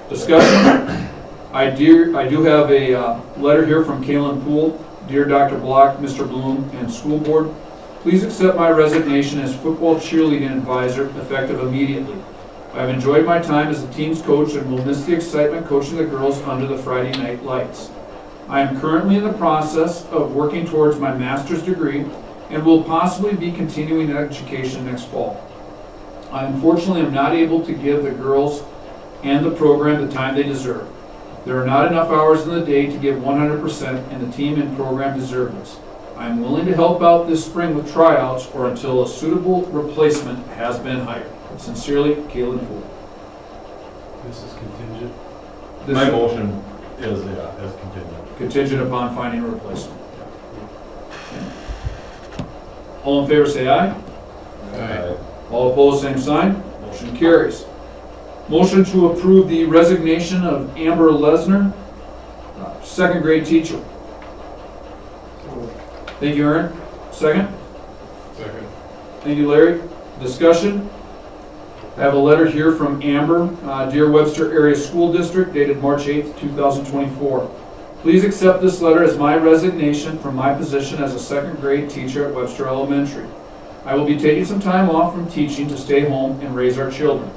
Discussion? I do have a letter here from Kaylin Poole. Dear Dr. Block, Mr. Bloom, and school board, please accept my resignation as football cheerleading advisor effective immediately. I've enjoyed my time as a team's coach and will miss the excitement coaching the girls under the Friday night lights. I am currently in the process of working towards my master's degree and will possibly be continuing education next fall. I unfortunately am not able to give the girls and the program the time they deserve. There are not enough hours in the day to give 100%, and the team and program deserve this. I am willing to help out this spring with tryouts or until a suitable replacement has been hired. Sincerely, Kaylin Poole. This is contingent. My motion is contingent. Contingent upon finding a replacement. All in favor say aye. Aye. All opposed, same sign. Motion carries. Motion to approve the resignation of Amber Lesner, second grade teacher. Thank you, Aaron. Second. Second. Thank you, Larry. Discussion? I have a letter here from Amber, Dear Webster Area School District, dated March 8th, 2024. Please accept this letter as my resignation from my position as a second grade teacher at Webster Elementary. I will be taking some time off from teaching to stay home and raise our children.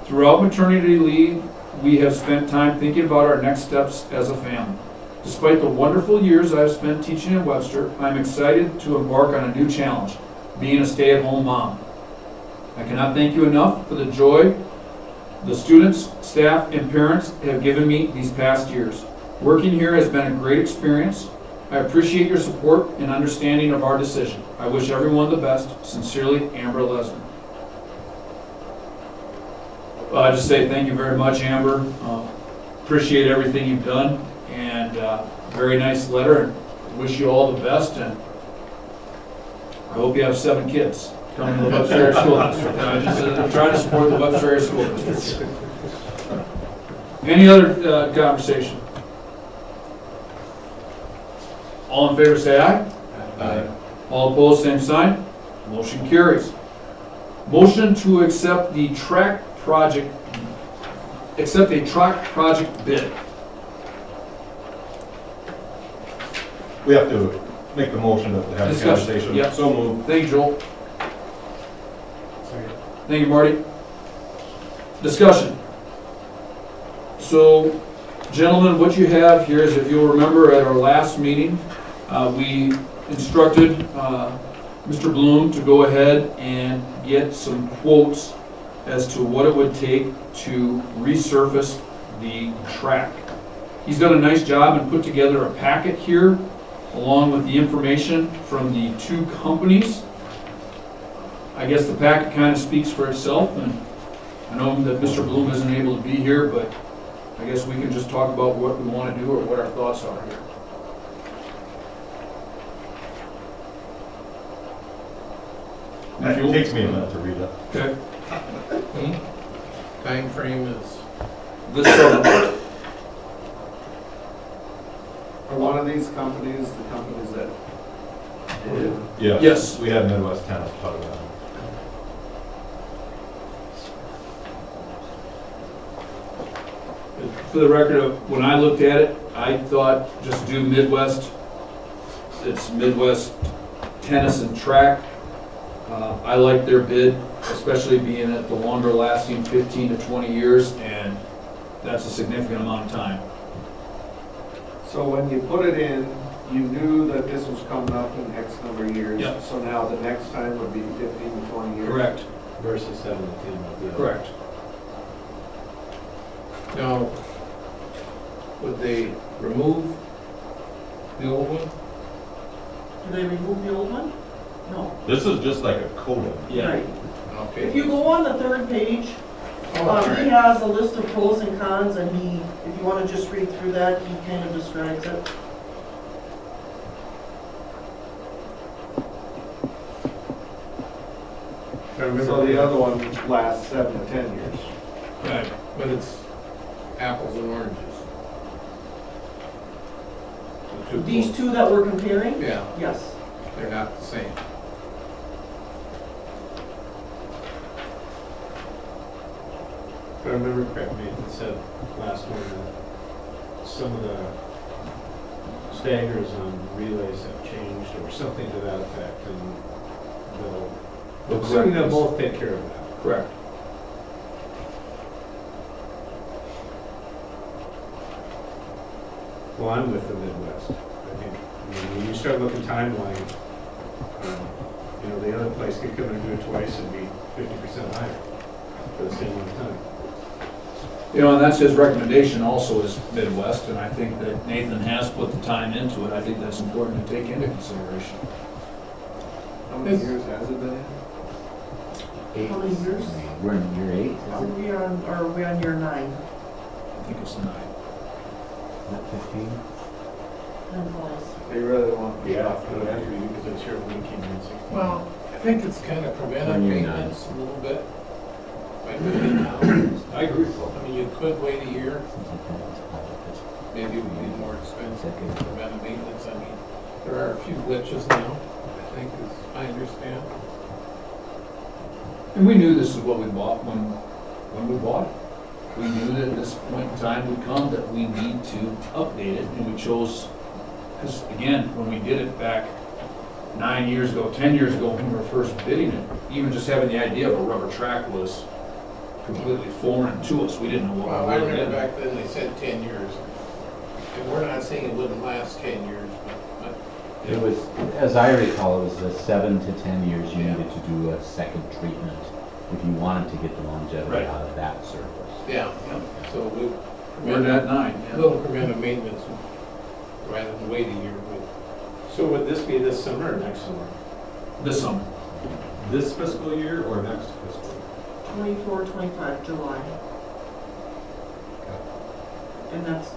Throughout maternity leave, we have spent time thinking about our next steps as a family. Despite the wonderful years I have spent teaching at Webster, I am excited to embark on a new challenge, being a stay-at-home mom. I cannot thank you enough for the joy the students, staff, and parents have given me these past years. Working here has been a great experience. I appreciate your support and understanding of our decision. I wish everyone the best. Sincerely, Amber Lesnar. I just say thank you very much, Amber. Appreciate everything you've done, and very nice letter, and wish you all the best, and I hope you have 7 kids coming to the Webster Area School District. I'm trying to support the Webster Area School District. Any other conversation? All in favor say aye. Aye. All opposed, same sign. Motion carries. Motion to accept the track project, accept a track project bid. We have to make the motion to have a Discussion. conversation. Yep. So moved. Thank you, Joel. Second. Thank you, Marty. Discussion. So, gentlemen, what you have here is, if you'll remember at our last meeting, we instructed Mr. Bloom to go ahead and get some quotes as to what it would take to resurface the track. He's done a nice job and put together a packet here along with the information from the 2 companies. I guess the packet kind of speaks for itself, and I know that Mr. Bloom isn't able to be here, but I guess we can just talk about what we want to do or what our thoughts are here. It takes me a minute to read it. Okay. Time frame is This summer. Are one of these companies the companies that did? Yes. Yes. We had Midwest Tennis part of that. For the record, when I looked at it, I thought just do Midwest. It's Midwest Tennis and Track. I like their bid, especially being at the longer lasting 15 to 20 years, and that's a significant amount of time. So when you put it in, you knew that this was coming up in X number of years. Yep. So now the next time would be 15 to 20 years. Correct. Versus 7 to 10. Correct. Now, would they remove the old one? Do they remove the old one? No. This is just like a coda. Right. Okay. If you go on the third page, he has a list of pros and cons, and if you want to just read through that, he kind of describes it. So the other one lasts 7 to 10 years. Right, but it's apples and oranges. The These quotes. two that we're comparing? Yeah, Yes. they're not the same. If I remember correctly, it said last one that some of the staggers on relays have changed or something to that effect, and assuming they'll both take care of that. Correct. Well, I'm with the Midwest. I think, when you start looking timeline, the other place could come and do it twice and be 50% higher for the same amount of time. And that's his recommendation also is Midwest, and I think that Nathan has put the time into it. I think that's important to take into consideration. How many years has it been in? How many years? We're in year 8, is Are it? we on year 9? I think it's 9. Not 15? Time flies. They really want to be Yeah, off no, to that's it. really because it's here when we came in 16. Well, I think it's kind of preventive When you're not. maintenance a little bit by doing it now. I agree with I mean, you could wait a year, maybe it would be more expensive for preventive maintenance. I mean, there are a few glitches now, I think, as I understand. And we knew this is what we bought when we bought it. We knew that at this point in time would come that we need to update it, and we chose, because again, when we did it back 9 years ago, 10 years ago, when we were first bidding it, even just having the idea of a rubber track was completely foreign to us. We didn't know what Well, we I were remember getting. back then they said 10 years. And we're not saying it wouldn't last 10 years, but It was, as I recall, it was the 7 to 10 years you needed to do a second treatment if you wanted to get the longevity Right. out of that surface. yeah. So we We're at 9. a little preventive maintenance rather than wait a year. So would this be this summer or next summer? This summer. This fiscal year or next fiscal year? 24, 25, July. And that's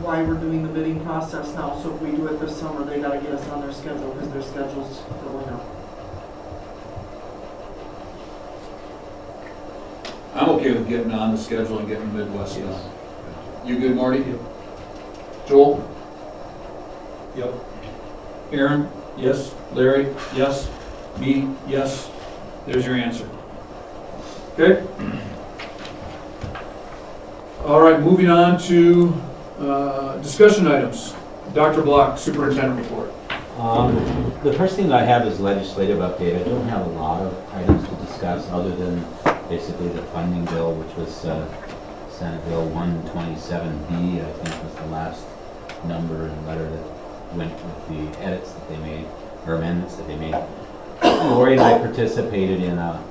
why we're doing the bidding process now, so if we do it this summer, they gotta get us on their schedule, because their schedule's filling up. I'm okay with getting on the schedule and getting the Midwest done. You good, Marty? Joel? Yep. Aaron? Yes. Larry? Yes. Me? Yes. There's your answer. Okay. All right, moving on to discussion items. Dr. Block, Superintendent Report. The first thing I have is legislative update. I don't have a lot of items to discuss other than basically the funding bill, which was Senate Bill 127B, I think was the last number and letter that went with the edits that they made, or amendments that they made. Lori and I participated in a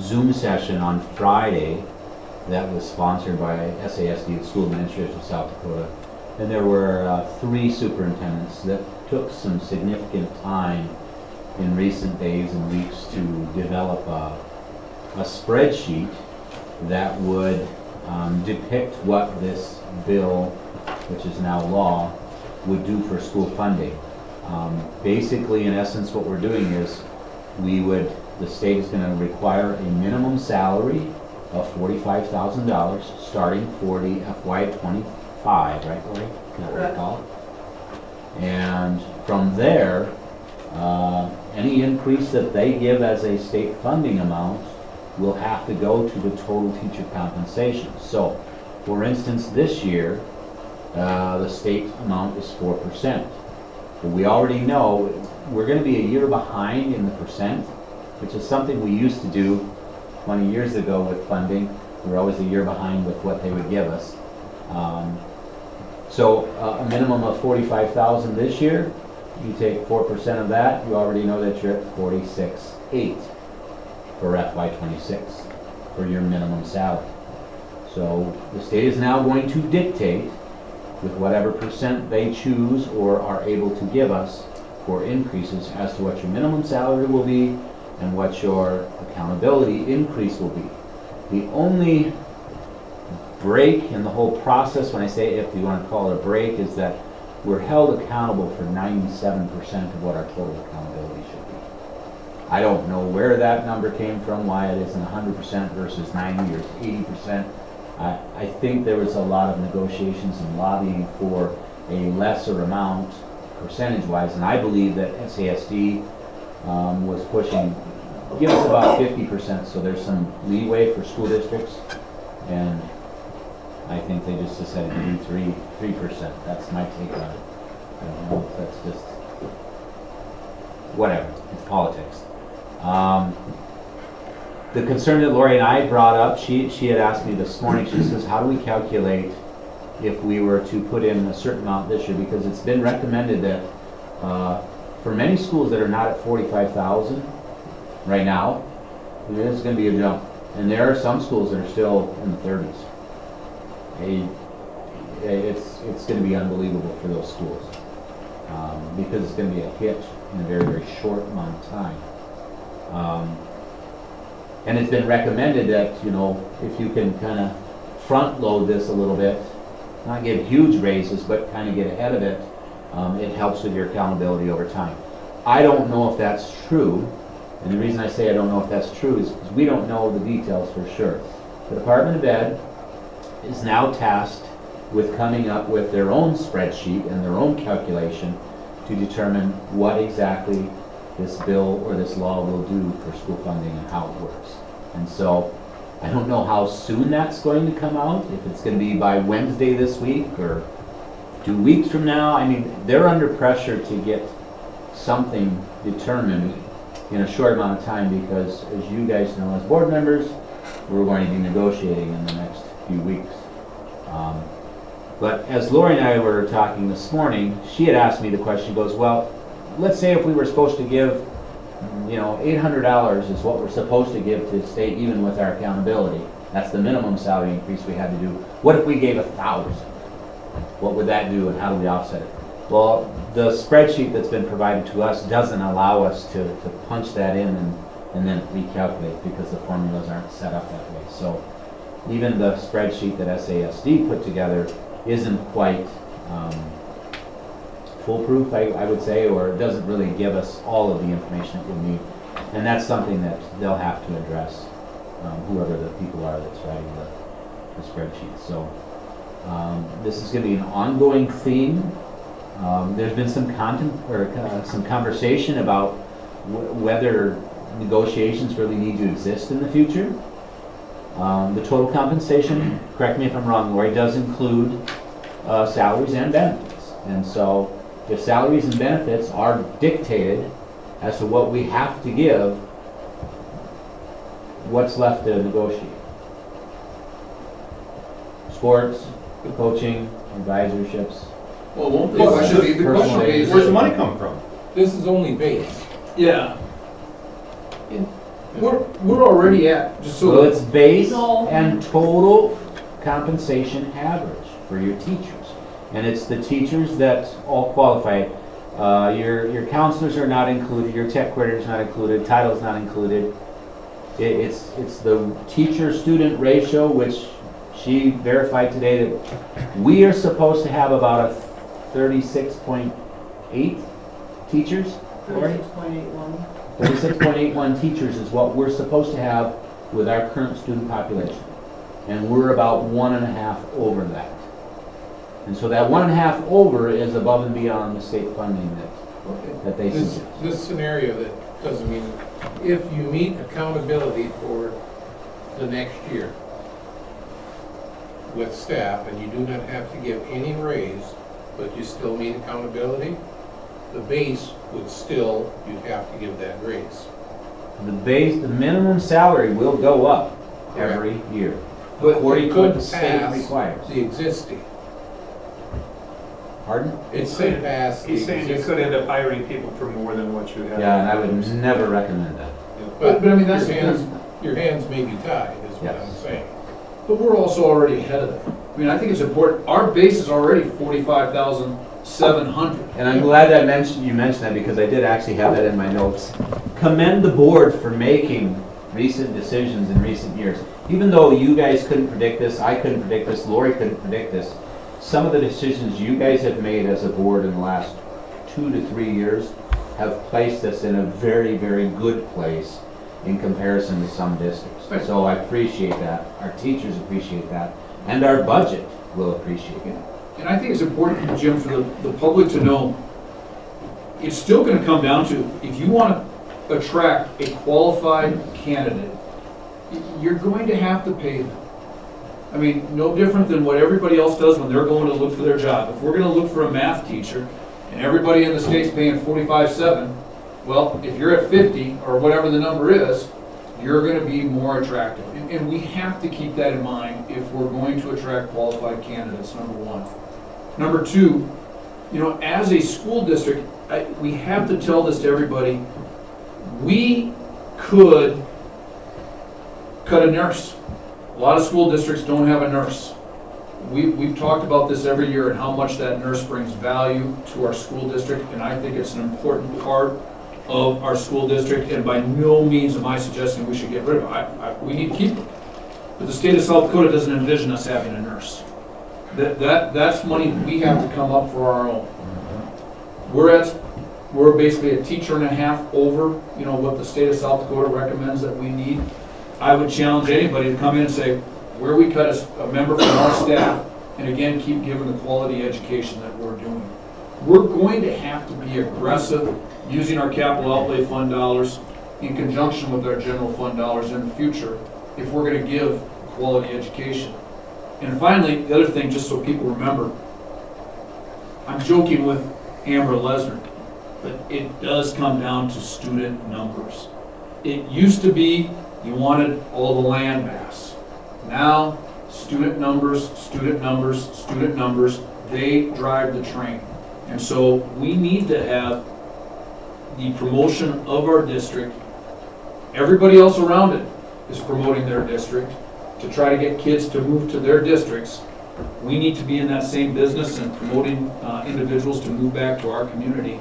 Zoom session on Friday that was sponsored by SASD, the School Administrators of South Dakota. And there were 3 superintendents that took some significant time in recent days and weeks to develop a spreadsheet that would depict what this bill, which is now law, would do for school funding. Basically, in essence, what we're doing is the state is going to require a minimum salary of $45,000 starting for the FY25, right, Lori? Is that what we call it? And from there, any increase that they give as a state funding amount will have to go to the total teacher compensation. So, for instance, this year, the state amount is 4%. But we already know we're going to be a year behind in the percent, which is something we used to do 20 years ago with funding. We were always a year behind with what they would give us. So a minimum of $45,000 this year, you take 4% of that, you already know that you're at $46,800 for FY26 for your minimum salary. So the state is now going to dictate with whatever percent they choose or are able to give us for increases as to what your minimum salary will be and what your accountability increase will be. The only break in the whole process, when I say if you want to call it a break, is that we're held accountable for 97% of what our total accountability should be. I don't know where that number came from, why it isn't 100% versus 90 or 80%. I think there was a lot of negotiations and lobbying for a lesser amount percentage-wise, and I believe that SASD was pushing, give us about 50%, so there's some leeway for school districts, and I think they just decided to do 3%. That's my take on it. I don't know if that's just, whatever, it's politics. The concern that Lori and I brought up, she had asked me this morning, she says, how do we calculate if we were to put in a certain amount this year? Because it's been recommended that for many schools that are not at 45,000 right now, there's going to be a jump. And there are some schools that are still in the 30s. It's going to be unbelievable for those schools because it's going to be a hit in a very, very short amount of time. And it's been recommended that, you know, if you can kind of front load this a little bit, not give huge raises, but kind of get ahead of it, it helps with your accountability over time. I don't know if that's true, and the reason I say I don't know if that's true is because we don't know the details for sure. The Department of Ed is now tasked with coming up with their own spreadsheet and their own calculation to determine what exactly this bill or this law will do for school funding and how it works. And so I don't know how soon that's going to come out, if it's going to be by Wednesday this week or 2 weeks from now. I mean, they're under pressure to get something determined in a short amount of time because, as you guys know as board members, we're going to be negotiating in the next few weeks. But as Lori and I were talking this morning, she had asked me the question, goes, well, let's say if we were supposed to give, you know, $800 is what we're supposed to give to the state even with our accountability. That's the minimum salary increase we had to do. What if we gave 1,000? What would that do and how do we offset it? Well, the spreadsheet that's been provided to us doesn't allow us to punch that in and then recalculate because the formulas aren't set up that way. So even the spreadsheet that SASD put together isn't quite foolproof, I would say, or it doesn't really give us all of the information that we need. And that's something that they'll have to address, whoever the people are that's writing the spreadsheet. So this is going to be an ongoing theme. There's been some conversation about whether negotiations really need to exist in the future. The total compensation, correct me if I'm wrong, Lori, does include salaries and benefits. And so if salaries and benefits are dictated as to what we have to give, what's left to negotiate? Sports, coaching, advisorships. Well, won't the question be, where's the money come from? This is only base. Yeah. We're already at, just so. Well, it's base and total compensation average for your teachers. And it's the teachers that all qualify. Your counselors are not included, your tech coordinator is not included, title's not included. It's the teacher-student ratio, which she verified today that we are supposed to have about a 36.8 teachers. 36.81. 36.81 teachers is what we're supposed to have with our current student population. And we're about 1.5 over that. And so that 1.5 over is above and beyond the state funding that they suggest. This scenario that doesn't mean, if you meet accountability for the next year with staff and you do not have to give any raise, but you still meet accountability, the base would still, you'd have to give that raise. The minimum salary will go up every year, according to what the state requires. The existing. Pardon? It's saying pass. He's saying you could end up hiring people for more than what you have. Yeah, and I would never recommend that. But I mean, that's your hands may be tied, is what I'm saying. but we're also already ahead of that. I mean, I think it's important, our base is already 45,700. And I'm glad that you mentioned that, because I did actually have that in my notes. Commend the board for making recent decisions in recent years. Even though you guys couldn't predict this, I couldn't predict this, Lori couldn't predict this, some of the decisions you guys have made as a board in the last 2 to 3 years have placed us in a very, very good place in comparison to some districts. So I appreciate that. Our teachers appreciate that. And our budget will appreciate it. And I think it's important, Jim, for the public to know, it's still going to come down to, if you want to attract a qualified candidate, you're going to have to pay them. I mean, no different than what everybody else does when they're going to look for their job. If we're going to look for a math teacher, and everybody in the state's paying $45,700, well, if you're at 50, or whatever the number is, you're going to be more attractive. And we have to keep that in mind if we're going to attract qualified candidates, number one. Number two, as a school district, we have to tell this to everybody, we could cut a nurse. A lot of school districts don't have a nurse. We've talked about this every year and how much that nurse brings value to our school district, and I think it's an important part of our school district, and by no means am I suggesting we should get rid of it. We need to keep it. But the state of South Dakota doesn't envision us having a nurse. That's money we have to come up for our own. We're basically a teacher and a half over, what the state of South Dakota recommends that we need. I would challenge anybody to come in and say, where we cut a member from our staff, and again, keep giving the quality education that we're doing. We're going to have to be aggressive using our capital outlay fund dollars in conjunction with our general fund dollars in the future if we're going to give quality education. And finally, the other thing, just so people remember, I'm joking with Amber Lesnar, but it does come down to student numbers. It used to be you wanted all the land mass. Now, student numbers, they drive the train. And so we need to have the promotion of our district. Everybody else around it is promoting their district to try to get kids to move to their districts. We need to be in that same business and promoting individuals to move back to our community,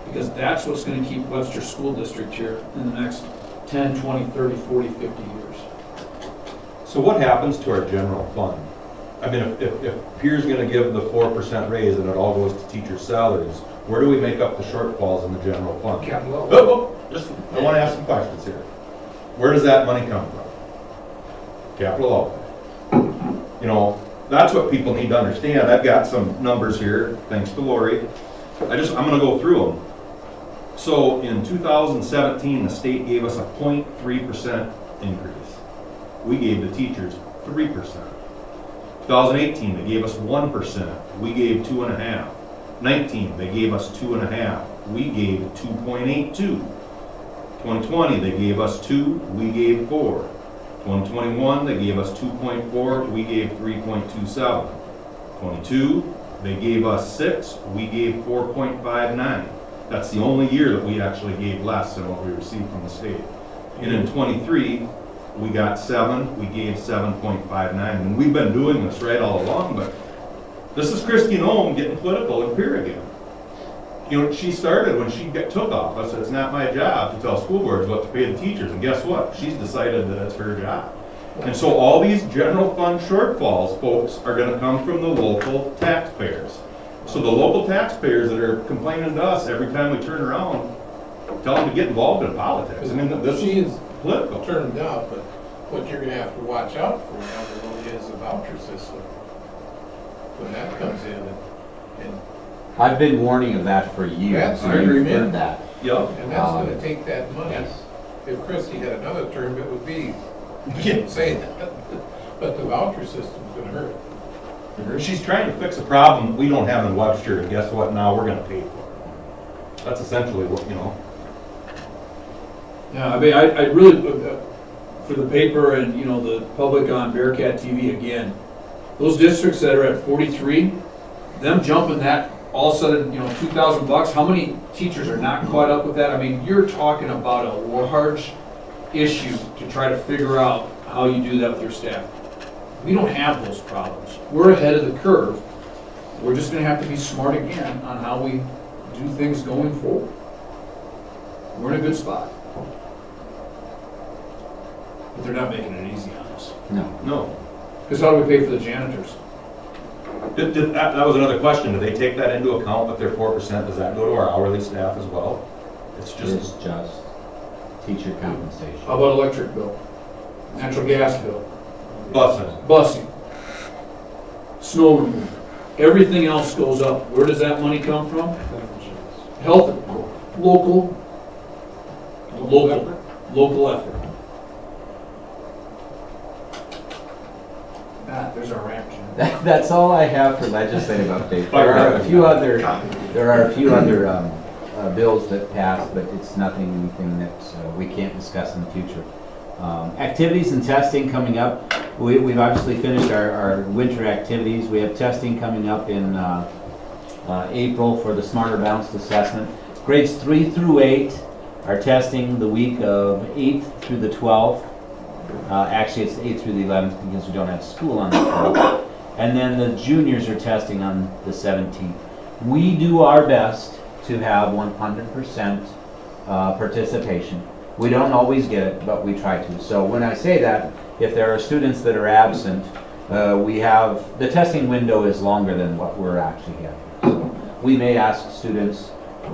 because that's what's going to keep Webster School District here in the next 10, 20, 30, 40, 50 years. So what happens to our general fund? I mean, if Pierre's going to give the 4% raise and it all goes to teachers' salaries, where do we make up the shortfalls in the general fund? Capital. I want to ask some questions here. Where does that money come from? Capital outlay. That's what people need to understand. I've got some numbers here, thanks to Lori. I'm going to go through them. So in 2017, the state gave us a 0.3% increase. We gave the teachers 3%. 2018, they gave us 1%. We gave 2.5%. 19, they gave us 2.5%. We gave 2.82. 2020, they gave us 2. We gave 4. 2021, they gave us 2.4. We gave 3.27. 22, they gave us 6. We gave 4.59. That's the only year that we actually gave less than what we received from the state. And in 23, we got 7, we gave 7.59. And we've been doing this right all along, but this is Christine Ohm getting political in Pierre again. She started when she took office, it's not my job to tell school boards what to pay the teachers, and guess what? She's decided that it's her job. And so all these general fund shortfalls, folks, are going to come from the local taxpayers. So the local taxpayers that are complaining to us every time we turn around, tell them to get involved in politics. I mean, this is political. Turned out, but what you're going to have to watch out for now is the voucher system. When that comes in, and I've been warning of that for years. That's You've heard that. Yep. And that's going to take that money. Yes. If Christie had another term, it would be, I shouldn't say that, but the voucher system's going to hurt. She's trying to fix a problem we don't have in Webster, and guess what? Now we're going to pay for it. That's essentially what, Yeah, I mean, I really, for the paper and, the public on Bearcat TV again, those districts that are at 43, them jumping that all of a sudden, $2,000, how many teachers are not caught up with that? I mean, you're talking about a large issue to try to figure out how you do that with your staff. We don't have those problems. We're ahead of the curve. We're just gonna have to be smart again on how we do things going forward. We're in a good spot. But they're not making it easy on us. No. Because how do we pay for the janitors? That was another question. Do they take that into account with their 4%? Does that go to our hourly staff as well? It's just teacher compensation. How about electric bill? Natural gas bill? Busing? Snow removal? Everything else goes up. Where does that money come from? Health, local effort. There's our rant. That's all I have for legislative update. There are a few other bills that passed, but it's anything that we can't discuss in the future. Activities and testing coming up. We've obviously finished our winter activities. We have testing coming up in April for the Smarter Balanced Assessment. Grades 3 through 8 are testing the week of 8th through the 12th. Actually, it's 8th through the 11th because we don't have school on the 12th. And then the juniors are testing on the 17th. We do our best to have 100% participation. We don't always get it, but we try to. So when I say that, if there are students that are absent, the testing window is longer than what we're actually getting. So we may ask students,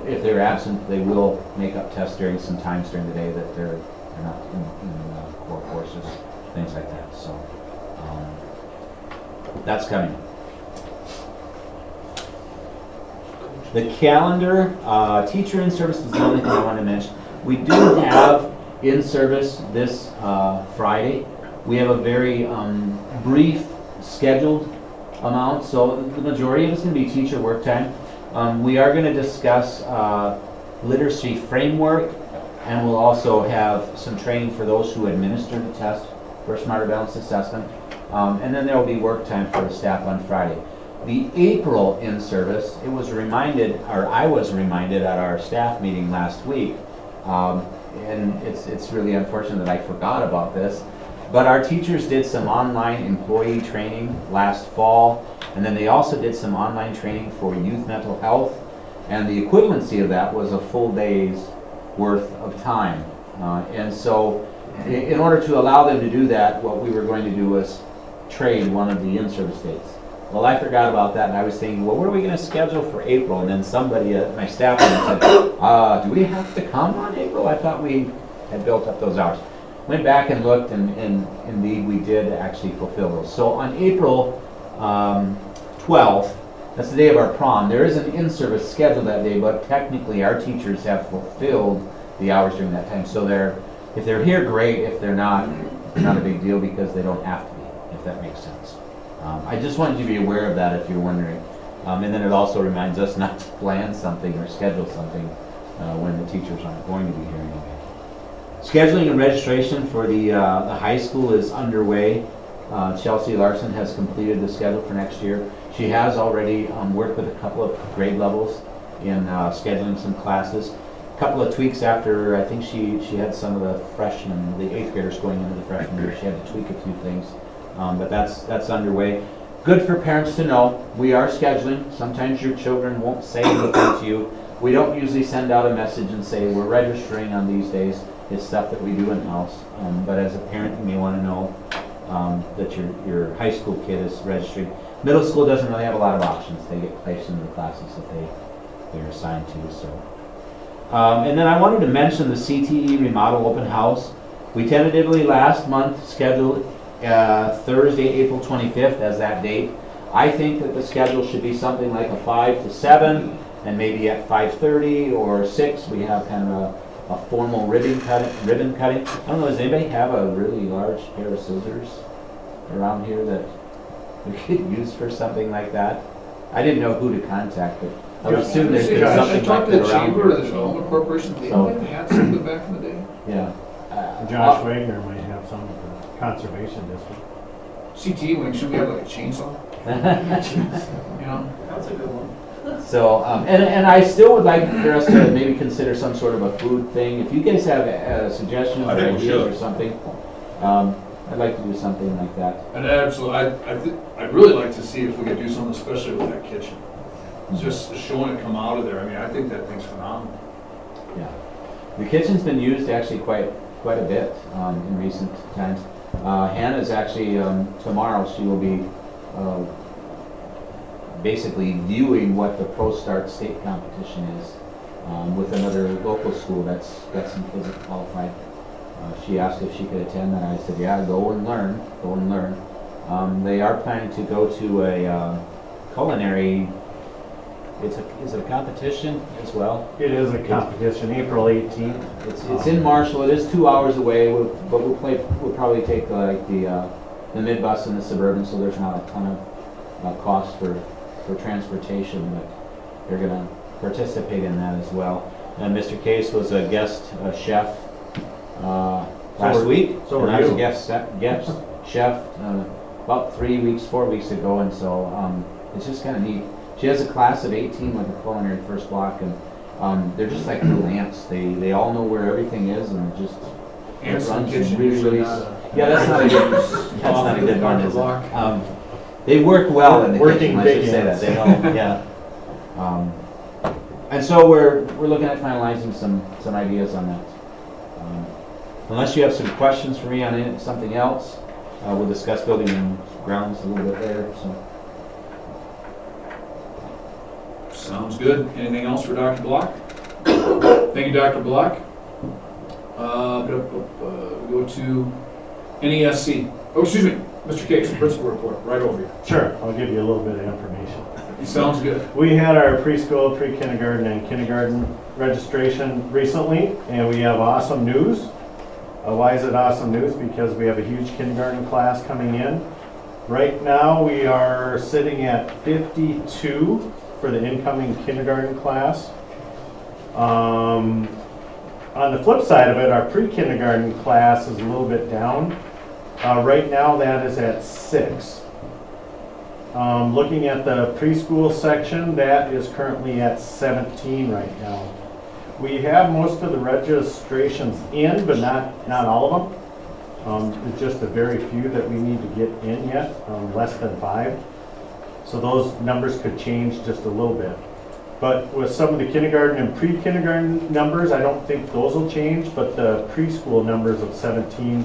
if they're absent, they will make up tests during some times during the day that they're not in core courses, things like that. So that's coming. The calendar, teacher in service is the only thing I want to mention. We do have in service this Friday. We have a very brief scheduled amount, so the majority of it's going to be teacher work time. We are going to discuss literacy framework, and we'll also have some training for those who administer the test for Smarter Balanced Assessment. And then there will be work time for the staff on Friday. The April in-service, I was reminded at our staff meeting last week, and it's really unfortunate that I forgot about this, but our teachers did some online employee training last fall, and then they also did some online training for youth mental health, and the equivalency of that was a full day's worth of time. And so in order to allow them to do that, what we were going to do was trade one of the in-service dates. Well, I forgot about that, and I was thinking, well, what are we going to schedule for April? And then somebody at my staff said, do we have to come on April? I thought we had built up those hours. Went back and looked, and indeed we did actually fulfill those. So on April 12th, that's the day of our prom, there is an in-service scheduled that day, but technically our teachers have fulfilled the hours during that time. So if they're here, great. If they're not, it's not a big deal because they don't have to be, if that makes sense. I just wanted you to be aware of that if you're wondering. And then it also reminds us not to plan something or schedule something when the teachers aren't going to be here anyway. Scheduling and registration for the high school is underway. Chelsea Larson has completed the schedule for next year. She has already worked with a couple of grade levels in scheduling some classes. A couple of tweaks after, I think she had some of the freshmen, the 8th graders going into the freshman year. She had to tweak a few things. But that's underway. Good for parents to know. We are scheduling. Sometimes your children won't say anything to you. We don't usually send out a message and say we're registering on these days. It's stuff that we do in-house. But as a parent, you may want to know that your high school kid is registering. Middle school doesn't really have a lot of options. They get placed into the classes that they're assigned to. So, and then I wanted to mention the CTE remodel open house. We tentatively last month scheduled Thursday, April 25th as that date. I think that the schedule should be something like a 5 to 7, and maybe at 5:30 or 6 we have kind of a formal ribbon cutting. I don't know, does anybody have a really large pair of scissors around here that we could use for something like that? I didn't know who to contact, but I would assume there's been something like that around here. I talked to the Chamber of the Development Corporation. They might have had something back in the day. Yeah. Josh Wagner might have some of the Conservation District. CTE wing, should we have like a chainsaw? You know? That's a good one. So, and I still would like for us to maybe consider some sort of a food thing. If you guys have suggestions or ideas or something, I'd like to do something like that. And absolutely, I'd really like to see if we could do something, especially with that kitchen. Just showing it come out of there. I mean, I think that thing's phenomenal. Yeah. The kitchen's been used actually quite a bit in recent times. Hannah's actually, tomorrow she will be basically viewing what the Pro Start state competition is with another local school that's got some kids that qualified. She asked if she could attend, and I said, yeah, go and learn. They are planning to go to a culinary, is it a competition as well? It is a competition, April 18th. It's in Marshall. It is 2 hours away, but we'll probably take like the mid bus and the suburban, so there's not a ton of cost for transportation, but they're going to participate in that as well. And Mr. Case was a guest chef last week. So and were I was you. a guest chef about 4 weeks ago, and so it's just kind of neat. She has a class of 18 with the culinary first block, and they're just like little ants. They all know where everything is, and it just Ants in runs the kitchen really, usually really. not Yeah, that's not a good one, is it? They work well in the kitchen. I should say that. They know, yeah. And so we're looking at finalizing some ideas on that. Unless you have some questions for me on something else, we'll discuss building and grounds a little bit later. So. Sounds good. Anything else for Dr. Block? Thank you, Dr. Block. We go to NESC. Oh, excuse me, Mr. Case, principal report, right over here. Sure, I'll give you a little bit of information. Sounds good. We had our preschool, pre-kindergarten, and kindergarten registration recently, and we have awesome news. Why is it awesome news? Because we have a huge kindergarten class coming in. Right now, we are sitting at 52 for the incoming kindergarten class. On the flip side of it, our pre-kindergarten class is a little bit down. Right now, that is at 6. Looking at the preschool section, that is currently at 17 right now. We have most of the registrations in, but not all of them. There's just a very few that we need to get in yet, less than 5. So those numbers could change just a little bit. But with some of the kindergarten and pre-kindergarten numbers, I don't think those will change, but the preschool numbers of 17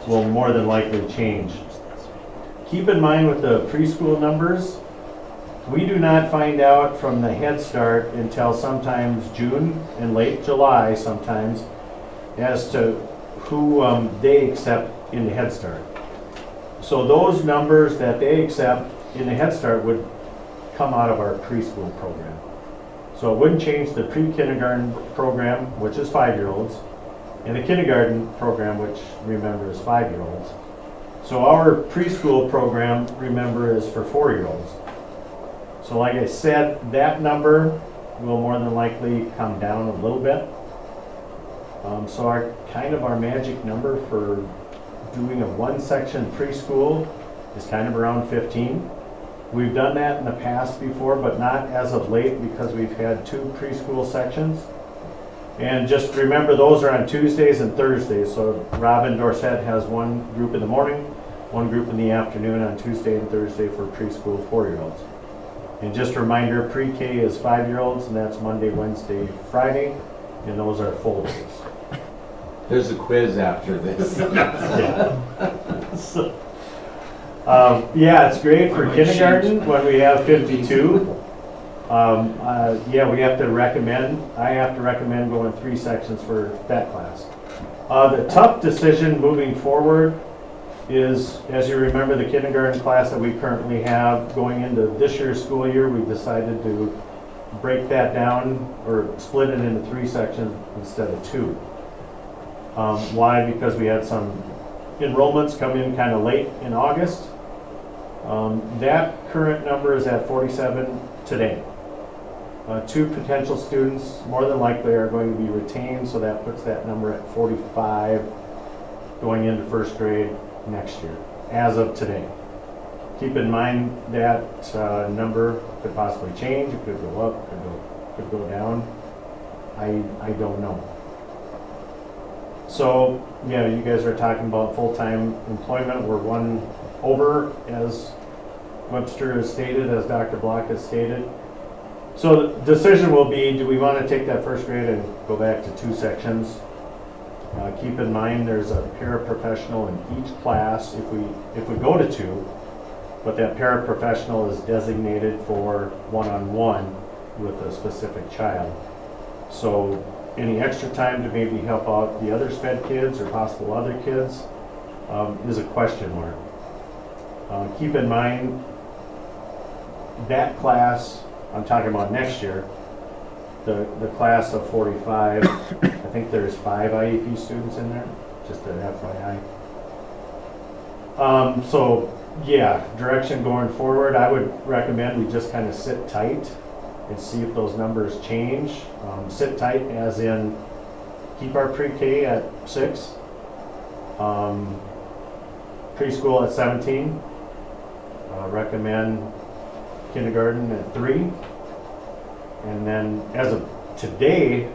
will more than likely change. Keep in mind with the preschool numbers, we do not find out from the Head Start until sometimes June and late July sometimes as to who they accept in the Head Start. So those numbers that they accept in the Head Start would come out of our preschool program. So it wouldn't change the pre-kindergarten program, which is 5-year-olds, and the kindergarten program, which remember is 5-year-olds. So our preschool program, remember, is for 4-year-olds. So like I said, that number will more than likely come down a little bit. So our magic number for doing a 1-section preschool is kind of around 15. We've done that in the past before, but not as of late because we've had 2 preschool sections. And just remember, those are on Tuesdays and Thursdays. So Robin Dorset has one group in the morning, one group in the afternoon on Tuesday and Thursday for preschool 4-year-olds. And just a reminder, pre-K is 5-year-olds, and that's Monday, Wednesday, Friday, and those are full days. There's a quiz after this. Yeah, it's great for kindergarten when we have 52. Yeah, we have to recommend, I have to recommend going 3 sections for that class. The tough decision moving forward is, as you remember, the kindergarten class that we currently have going into this year's school year, we decided to break that down or split it into 3 sections instead of 2. Why? Because we had some enrollments come in kind of late in August. That current number is at 47 today. 2 potential students more than likely are going to be retained, so that puts that number at 45 going into 1st grade next year, as of today. Keep in mind that number could possibly change, it could go up, could go down. I don't know. So, yeah, you guys are talking about full-time employment. We're one over, as Webster has stated, as Dr. Block has stated. So the decision will be, do we want to take that first grade and go back to 2 sections? Keep in mind, there's a paraprofessional in each class if we go to 2, but that paraprofessional is designated for one-on-one with a specific child. So any extra time to maybe help out the other SPED kids or possible other kids is a question mark. Keep in mind, that class, I'm talking about next year, the class of 45, I think there's 5 IEP students in there, just an FYI. So yeah, direction going forward, I would recommend we just kind of sit tight and see if those numbers change. Sit tight as in keep our pre-K at 6, preschool at 17, recommend kindergarten at 3, and then as of today,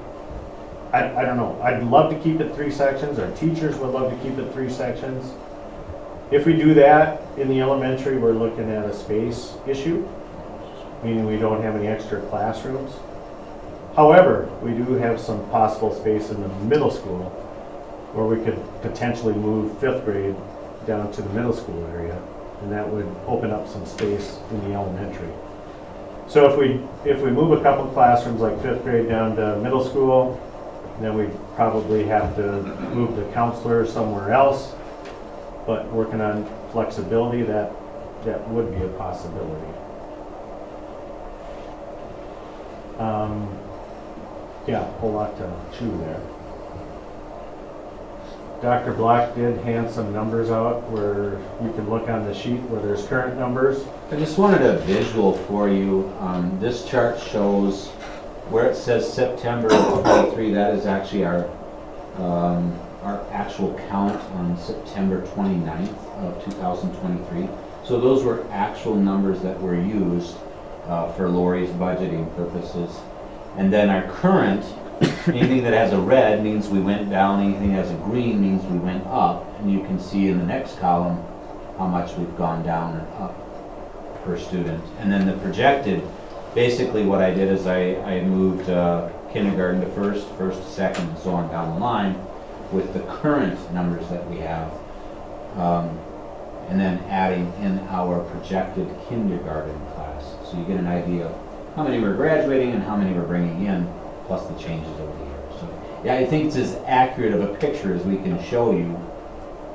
I don't know, I'd love to keep it 3 sections. Our teachers would love to keep it 3 sections. If we do that in the elementary, we're looking at a space issue, meaning we don't have any extra classrooms. However, we do have some possible space in the middle school where we could potentially move 5th grade down to the middle school area, and that would open up some space in the elementary. So if we move a couple classrooms like 5th grade down to middle school, then we probably have to move the counselor somewhere else. But working on flexibility, that would be a possibility. Yeah, a whole lot to chew there. Dr. Black did hand some numbers out where you can look on the sheet where there's current numbers. I just wanted a visual for you. This chart shows where it says September of 23, that is actually our actual count on September 29th of 2023. So those were actual numbers that were used for Lori's budgeting purposes. And then our current, anything that has a red means we went down, anything that has a green means we went up. And you can see in the next column how much we've gone down and up per student. And then the projected, basically what I did is I moved kindergarten to first to second, and so on down the line with the current numbers that we have. And then adding in our projected kindergarten class. So you get an idea of how many we're graduating and how many we're bringing in, plus the changes over the years. So yeah, I think it's as accurate of a picture as we can show you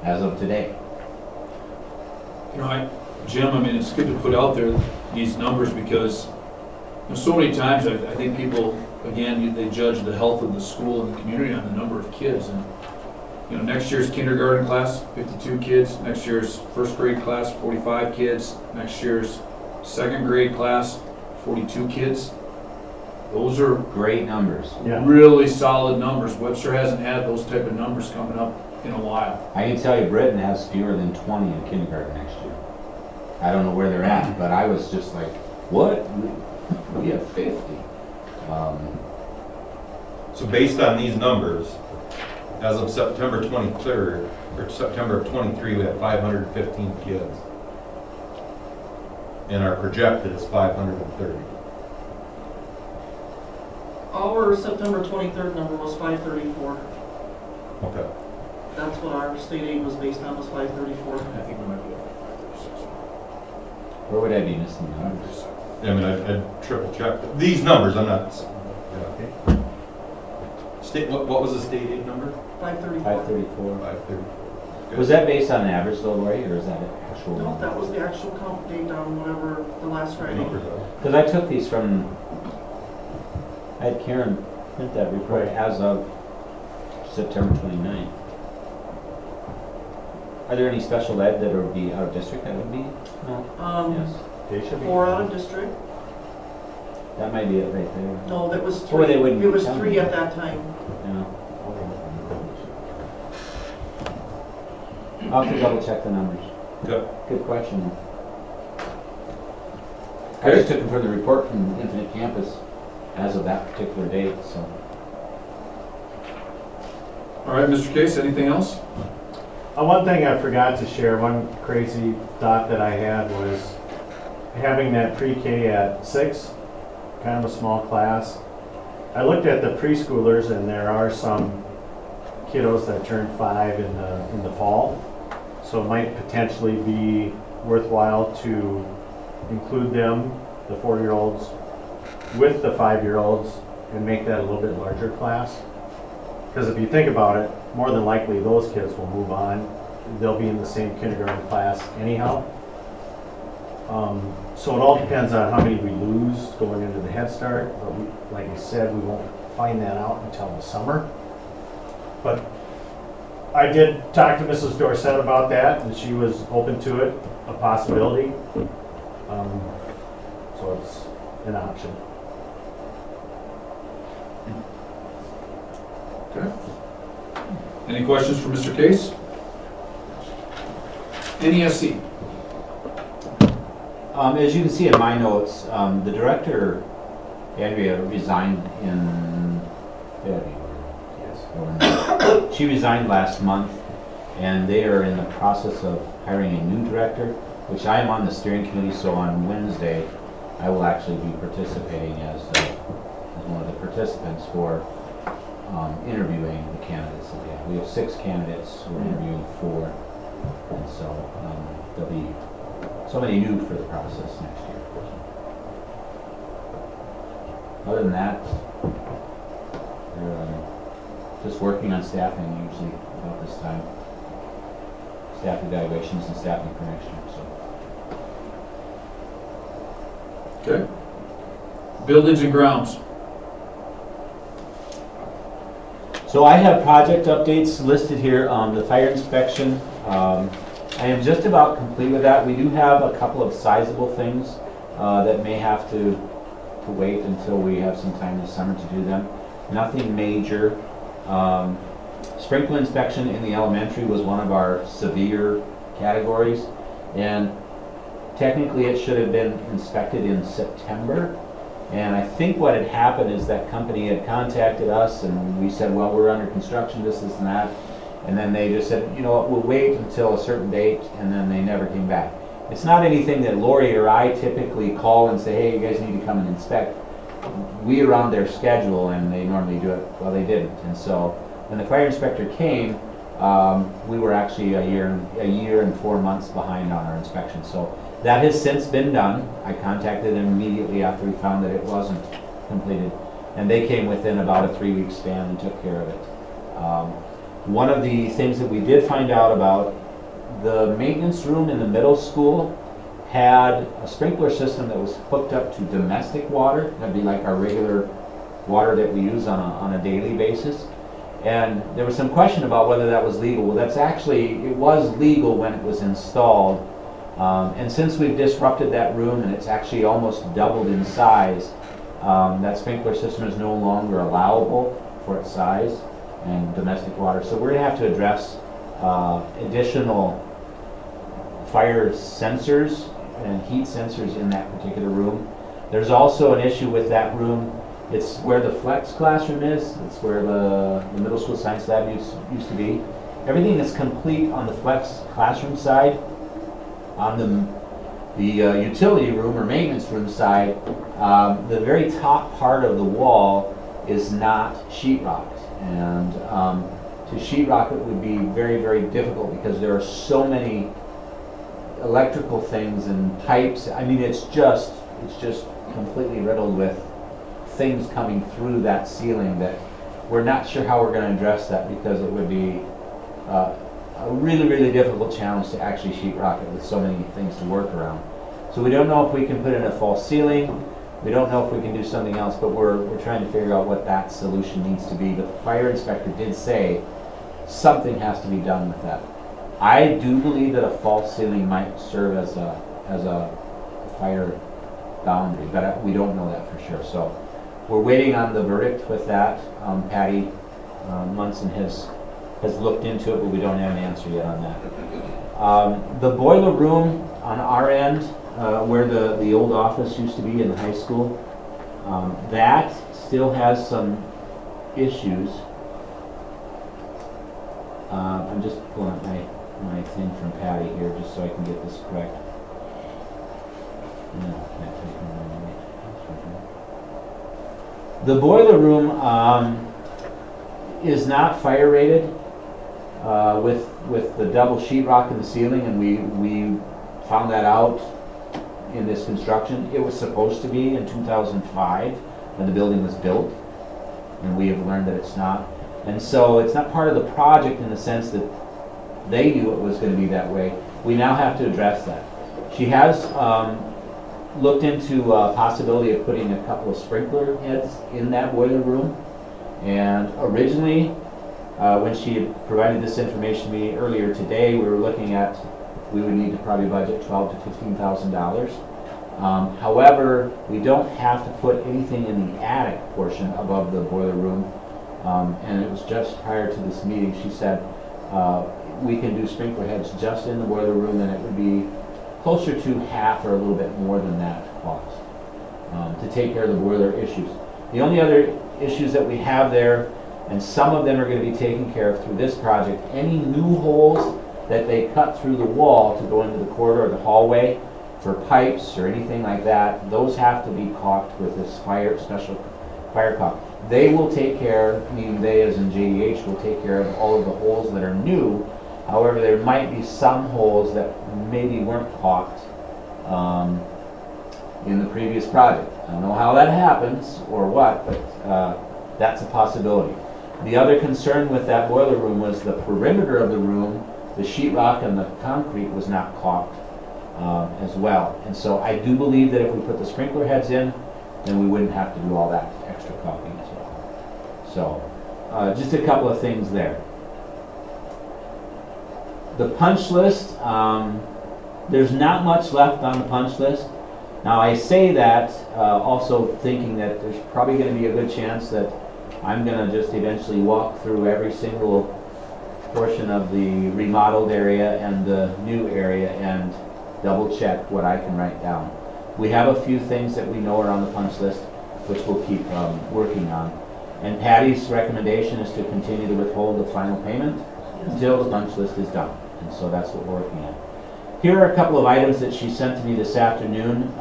as of today. You know, Jim, I mean, it's good to put out there these numbers because so many times I think people, again, they judge the health of the school and the community on the number of kids. And you know, next year's kindergarten class, 52 kids. Next year's 1st grade class, 45 kids. Next year's 2nd grade class, 42 kids. Those are great numbers. Yeah. Really solid numbers. Webster hasn't had those type of numbers coming up in a while. I can tell you Britain has fewer than 20 in kindergarten next year. I don't know where they're at, but I was just like, what? We have 50. So based on these numbers, as of September 23rd, or September of 23, we had 515 kids. And our projected is 530. Our September 23rd number was 534. Okay. That's what our state aid was based on, was 534. I think we might be at 536. Where would I be missing numbers? I mean, I'd triple check these numbers. I'm not. Yeah. State. What was the state aid number? 534. 534. 534. Was that based on average though, Lori, or is that an actual? No, that was the actual count date on whatever the last Friday. Because I took these from. I had Karen print that report as of September 29th. Are there any special ed that would be out of district that would be? No. Yes. They should be 4 out of district. That might be it right there. No, that was 3. Or they wouldn't it was count 3 them. at that time. Yeah. I'll have to double check the numbers. Good question. I just took them from the report from Infinite Campus as of that particular date, so. All right, Mr. Case, anything else? One thing I forgot to share, one crazy thought that I had was having that pre-K at 6, kind of a small class. I looked at the preschoolers, and there are some kiddos that turn 5 in the fall, so it might potentially be worthwhile to include them, the 4-year-olds, with the 5-year-olds, and make that a little bit larger class. Because if you think about it, more than likely those kids will move on. They'll be in the same kindergarten class anyhow. So it all depends on how many we lose going into the Head Start. But we, like I said, we won't find that out until the summer. But I did talk to Mrs. Dorsett about that, and she was open to it, a possibility. So it's an option. Okay. Any questions for Mr. Case? NESC. As you can see in my notes, the director, Andrea, resigned in February. Yes. She resigned last month, and they are in the process of hiring a new director, which I am on the steering committee, so on Wednesday, I will actually be participating as one of the participants for interviewing the candidates that we have. We have 6 candidates, we're interviewing 4, and so there'll be somebody new for the process next year. Other than that, they're just working on staffing usually about this time. Staff evaluations and staffing for next year. So. Okay. Buildings and grounds. So I have project updates listed here on the fire inspection. I am just about complete with that. We do have a couple of sizable things that may have to wait until we have some time this summer to do them. Nothing major. Sprinkler inspection in the elementary was one of our severe categories, and technically it should have been inspected in September. And I think what had happened is that company had contacted us, and we said, well, we're under construction, this and that. And then they just said, you know what, we'll wait until a certain date, and then they never came back. It's not anything that Lori or I typically call and say, hey, you guys need to come and inspect. We are on their schedule, and they normally do it. Well, they didn't. And so when the fire inspector came, we were actually a year and 4 months behind on our inspection. So that has since been done. I contacted them immediately after we found that it wasn't completed. And they came within about a 3-week span and took care of it. One of the things that we did find out about, the maintenance room in the middle school had a sprinkler system that was hooked up to domestic water. That'd be like our regular water that we use on a daily basis. And there was some question about whether that was legal. Well, it was legal when it was installed. And since we've disrupted that room and it's actually almost doubled in size, that sprinkler system is no longer allowable for its size and domestic water. So we're going to have to address additional fire sensors and heat sensors in that particular room. There's also an issue with that room. It's where the flex classroom is. It's where the middle school science lab used to be. Everything is complete on the flex classroom side. On the utility room or maintenance room side, the very top part of the wall is not sheetrocked. And to sheetrock it would be very, very difficult because there are so many electrical things and pipes. I mean, it's just completely riddled with things coming through that ceiling that we're not sure how we're going to address that, because it would be a really, really difficult challenge to actually sheetrock it with so many things to work around. So we don't know if we can put in a false ceiling. We don't know if we can do something else, but we're trying to figure out what that solution needs to be. But the fire inspector did say something has to be done with that. I do believe that a false ceiling might serve as a fire boundary, but we don't know that for sure. So we're waiting on the verdict with that. Patty Munson has looked into it, but we don't have an answer yet on that. The boiler room on our end, where the old office used to be in the high school, that still has some issues. I'm just pulling up my thing from Patty here, just so I can get this correct. The boiler room is not fire rated with the double sheetrock in the ceiling, and we found that out in this construction. It was supposed to be in 2005 when the building was built, and we have learned that it's not. And so it's not part of the project in the sense that they knew it was going to be that way. We now have to address that. She has looked into possibility of putting a couple of sprinkler heads in that boiler room. And originally, when she had provided this information to me earlier today, we were looking at, we would need to probably budget $12,000 to $15,000. However, we don't have to put anything in the attic portion above the boiler room. And it was just prior to this meeting, she said, we can do sprinkler heads just in the boiler room, and it would be closer to half or a little bit more than that cost to take care of the boiler issues. The only other issues that we have there, and some of them are going to be taken care of through this project, any new holes that they cut through the wall to go into the corridor or the hallway for pipes or anything like that, those have to be caulked with this special fire caulk. They will take care, meaning they as in JDH will take care of all of the holes that are new. However, there might be some holes that maybe weren't caulked in the previous project. I don't know how that happens or what, but that's a possibility. The other concern with that boiler room was the perimeter of the room, the sheetrock and the concrete was not caulked as well. And so I do believe that if we put the sprinkler heads in, then we wouldn't have to do all that extra caulking as well. So just a couple of things there. The punch list, there's not much left on the punch list. Now I say that also thinking that there's probably going to be a good chance that I'm going to just eventually walk through every single portion of the remodeled area and the new area and double check what I can write down. We have a few things that we know are on the punch list, which we'll keep working on. And Patty's recommendation is to continue to withhold the final payment until the punch list is done. And so that's what we're working on. Here are a couple of items that she sent to me this afternoon.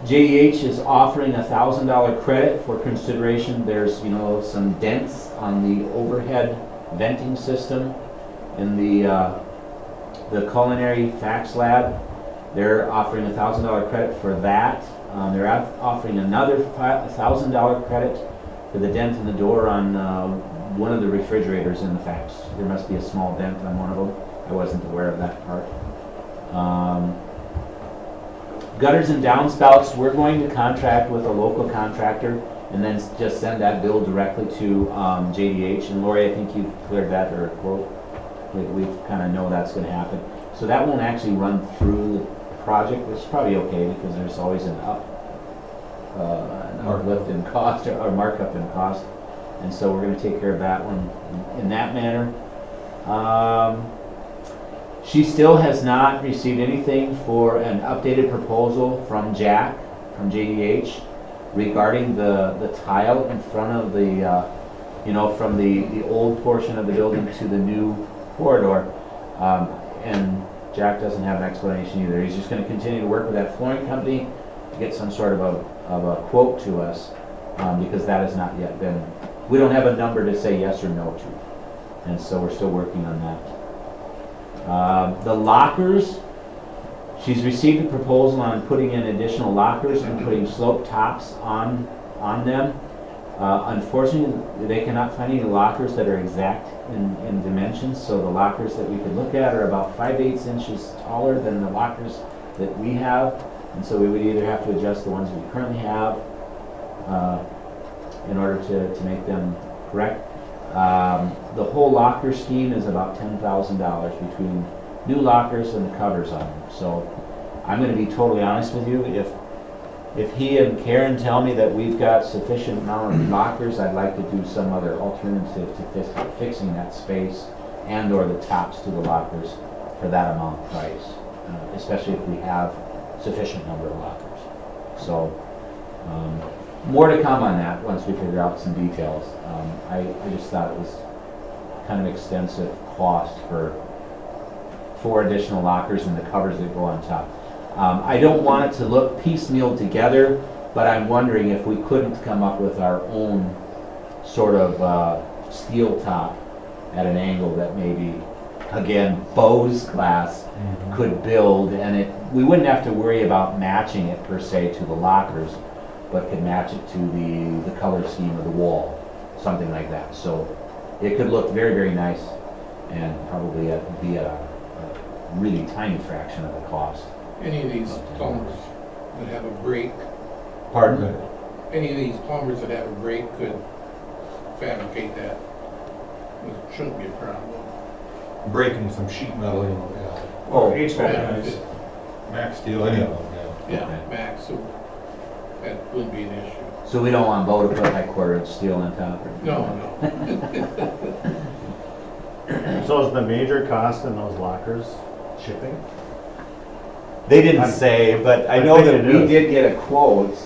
JDH is offering a $1,000 credit for consideration. There's, some dents on the overhead venting system in the culinary fax lab. They're offering a $1,000 credit for that. They're offering another $1,000 credit for the dent in the door on one of the refrigerators in the fax. There must be a small dent on one of them. I wasn't aware of that part. Gutters and downspouts, we're going to contract with a local contractor and then just send that bill directly to JDH. And Lori, I think you've cleared that or a quote. We kind of know that's going to happen. So that won't actually run through the project, which is probably okay because there's always an uplift in cost or markup in cost. And so we're going to take care of that one in that manner. She still has not received anything for an updated proposal from Jack, from JDH, regarding the tile in front of the, from the old portion of the building to the new corridor. And Jack doesn't have an explanation either. He's just going to continue to work with that flooring company to get some sort of a quote to us, because that has not yet been, we don't have a number to say yes or no to. And so we're still working on that. The lockers, she's received a proposal on putting in additional lockers and putting slope tops on them. Unfortunately, they cannot find any lockers that are exact in dimensions, so the lockers that we could look at are about 5/8 inches taller than the lockers that we have, and so we would either have to adjust the ones we currently have in order to make them correct. The whole locker scheme is about $10,000 between new lockers and the covers on them. So I'm going to be totally honest with you. If he and Karen tell me that we've got sufficient amount of lockers, I'd like to do some other alternative to fixing that space and or the tops to the lockers for that amount of price, especially if we have sufficient number of lockers. So more to come on that once we figure out some details. I just thought it was kind of extensive cost for 4 additional lockers and the covers that go on top. I don't want it to look piecemeal together, but I'm wondering if we couldn't come up with our own sort of steel top at an angle that maybe, again, Bose glass could build, and we wouldn't have to worry about matching it per se to the lockers, but could match it to the color scheme of the wall, something like that. So it could look very, very nice, and probably be a really tiny fraction of the cost. Any of these plumbers that have a break, Pardon? any of these plumbers that have a break could fabricate that. It shouldn't be a problem. Breaking some sheet metal, you know, Oh, HVAC guys. Max steel, any of them, yeah. Yeah, max, so that wouldn't be an issue. So we don't want Bo to put like 1/4 steel on top? Or? No. So is the major cost in those lockers shipping? They didn't say, but I know think that it we is. did get a quote,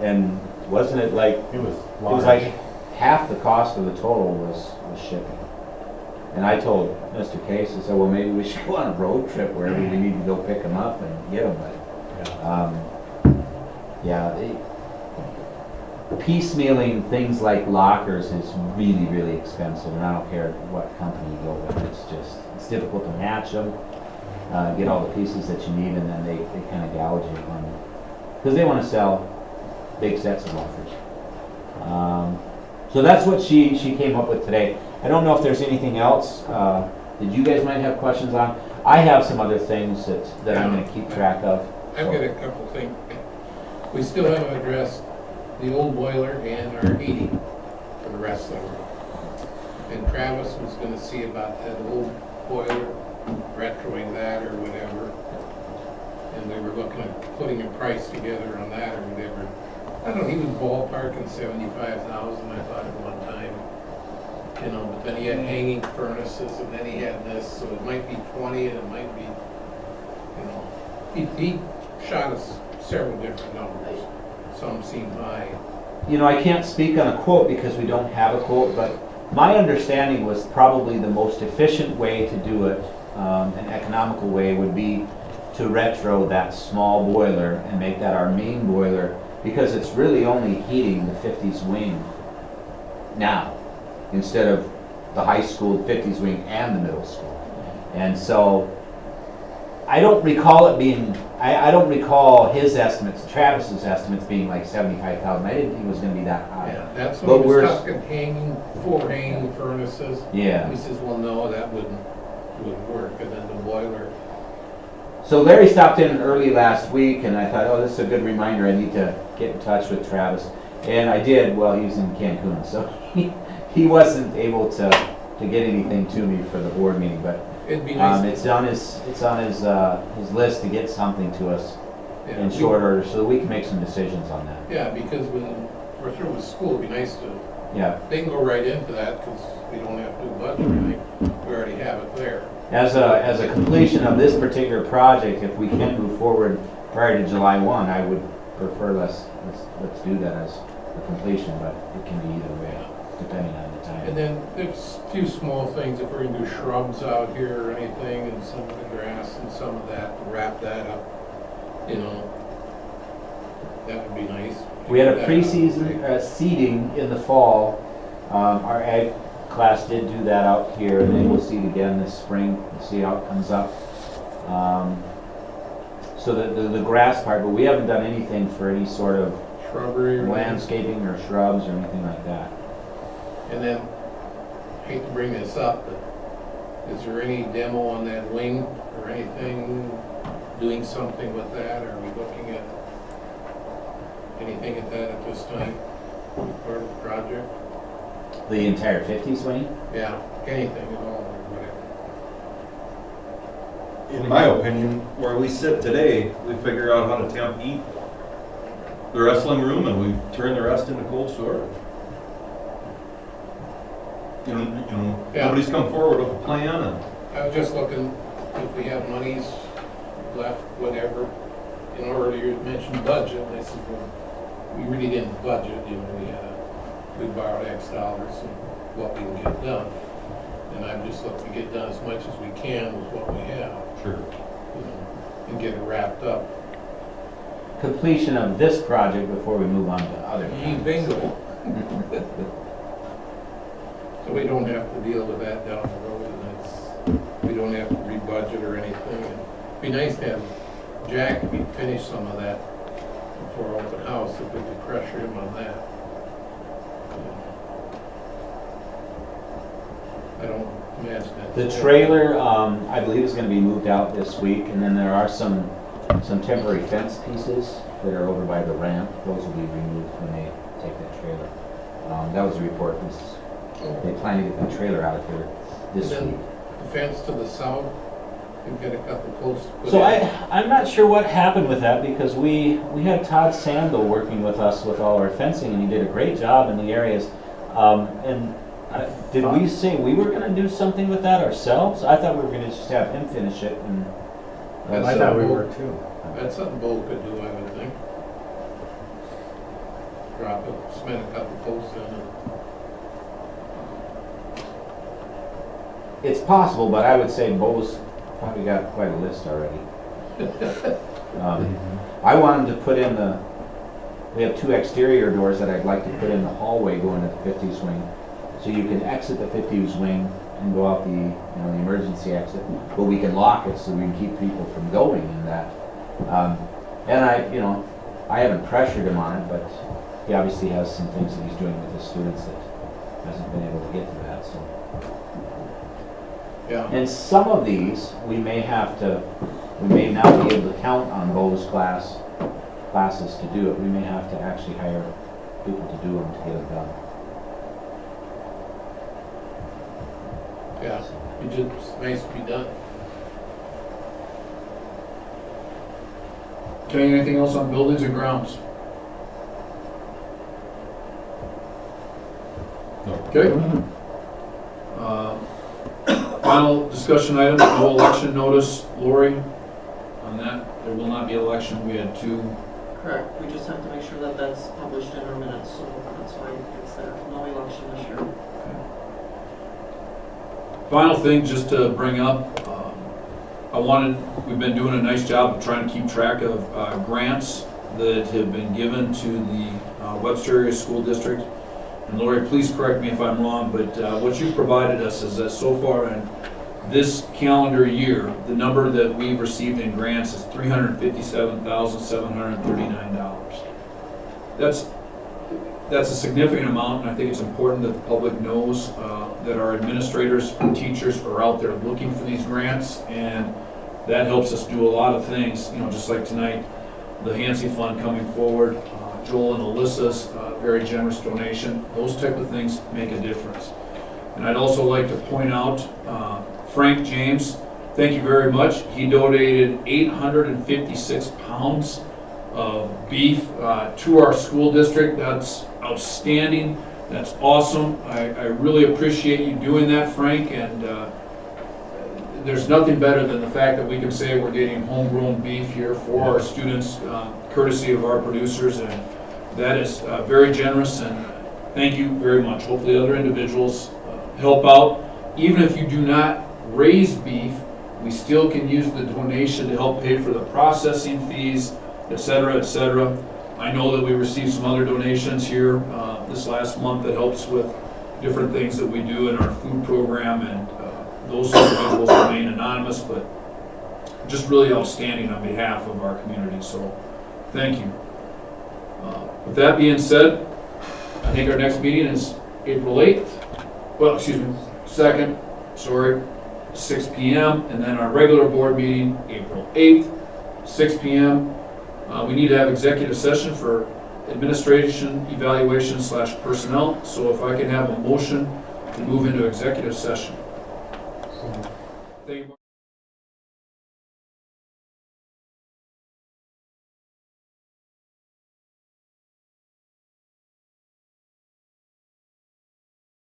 and wasn't it like, It was it large. was like half the cost of the total was shipping. And I told Mr. Case, I said, well, maybe we should go on a road trip wherever we need to go pick them up and get them. But, piecemealing things like lockers is really, really expensive, and I don't care what company you go with. It's difficult to match them, get all the pieces that you need, and then they kind of gouge you on it. Because they want to sell big sets of lockers. So that's what she came up with today. I don't know if there's anything else that you guys might have questions on. I have some other things that I'm going to keep track of. I've got a couple things. We still haven't addressed the old boiler and our heating for the rest of the room. And Travis was gonna see about that old boiler, retroing that or whatever. And we were looking at putting a price together on that or whatever. I don't know, he was ballparking 75,000, I thought at one time. You know, but then he had hanging furnaces and then he had this, so it might be 20 and it might be, you know, he shot us several different numbers. Some seem high. You know, I can't speak on a quote because we don't have a quote, but my understanding was probably the most efficient way to do it, an economical way, would be to retro that small boiler and make that our main boiler, because it's really only heating the 50s wing now, instead of the high school 50s wing and the middle school. And so I don't recall it being, I don't recall his estimates, Travis's estimates being like 75,000. I didn't think it was going to be that high. Yeah, that's But when he was we're- talking hanging, 4 hanging furnaces. Yeah. He says, well, no, that wouldn't work. And then the boiler, So Larry stopped in early last week, and I thought, oh, this is a good reminder. I need to get in touch with Travis. And I did while he was in Cancun. So he wasn't able to get anything to me for the board meeting, but it'd be nice. it's on his list to get something to us Yeah, in short order so that we can make some decisions on that. Yeah, because when we're through with school, it'd be nice to, Yeah. they can go right into that because we don't have to do budget or anything. We already have it there. As a completion of this particular project, if we can move forward prior to July 1, I would prefer let's do that as a completion, but it can be either way, depending on the time. And then there's a few small things, if we're gonna do shrubs out here or anything, and some of the grass and some of that, to wrap that up, you know, that would be nice. We had a That- preseason seeding in the fall. Our ag class did do that out here, and then we'll seed again this spring, we'll see how it comes up. So the grass part, but we haven't done anything for any sort of Shrubbery or landscaping or shrubs or anything like that. And then, hate to bring this up, but is there any demo on that wing or anything, doing something with that? Are we looking at anything at that at this time, part of the project? The entire 50s wing? Yeah, anything at all, or whatever. In my opinion, where we sit today, we figure out how to temp heat the wrestling room and we turn the rest into cold storage. You know, Yeah. nobody's come forward with a plan and I was just looking, if we have monies left, whatever, in order, you mentioned budget, and I said, well, we really didn't budget, you know, we borrowed X dollars and what we can get done. And I'm just looking to get done as much as we can with what we have, Sure. you know, and get it wrapped up. Completion of this project before we move on to other. Bingo. So we don't have to deal with that down the road, and we don't have to rebudget or anything. It'd be nice to have Jack finish some of that before open house, if we could pressure him on that. I don't imagine that. The trailer, I believe, is gonna be moved out this week, and then there are some temporary fence pieces that are over by the ramp. Those will be removed when they take that trailer. That was the report. They plan to get the trailer out of here this And then week. the fence to the south, we've got a couple posts put So in. I'm not sure what happened with that, because we had Todd Sandel working with us with all our fencing, and he did a great job in the areas. Did we say we were gonna do something with that ourselves? I thought we were gonna just have him finish it and. I thought we were too. That's something Bo could do, I would think. Drop it, cement a couple posts in it. It's possible, but I would say Bo's probably got quite a list already. I wanted to put in we have 2 exterior doors that I'd like to put in the hallway going to the 50s wing. So you can exit the 50s wing and go out the emergency exit, but we can lock it so we can keep people from going in that. And I haven't pressured him on it, but he obviously has some things that he's doing with his students that hasn't been able to get to that, so. Yeah. And some of these, we may not be able to count on Bo's classes to do it. We may have to actually hire people to do them to get them done. Yeah, it's nice to be done. Okay, anything else on buildings and grounds? No. Okay. Final discussion item, no election notice. Lori, on that, there will not be election. We had 2. Correct, we just have to make sure that that's published in our minutes, so that's why it's there. No election this year. Final thing just to bring up, we've been doing a nice job of trying to keep track of grants that have been given to the Webster Area School District. And Lori, please correct me if I'm wrong, but what you've provided us is that so far in this calendar year, the number that we've received in grants is $357,739. That's a significant amount, and I think it's important that the public knows that our administrators and teachers are out there looking for these grants, and that helps us do a lot of things, just like tonight, the Hansi Fund coming forward, Joel and Alyssa's very generous donation. Those type of things make a difference. And I'd also like to point out Frank James, thank you very much. He donated 856 pounds of beef to our school district. That's outstanding. That's awesome. I really appreciate you doing that, Frank, and there's nothing better than the fact that we can say we're getting homegrown beef here for our students, courtesy of our producers, and that is very generous, and thank you very much. Hopefully other individuals help out. Even if you do not raise beef, we still can use the donation to help pay for the processing fees, et cetera, et cetera. I know that we received some other donations here this last month that helps with different things that we do in our food program, and those individuals remain anonymous, but just really outstanding on behalf of our community, so thank you. With that being said, I think our next meeting is April 8th, well, excuse me, 2nd, sorry, 6 p.m., and then our regular board meeting, April 8th, 6 p.m. We need to have executive session for administration, evaluation / personnel, so if I can have a motion to move into executive session. Thank you.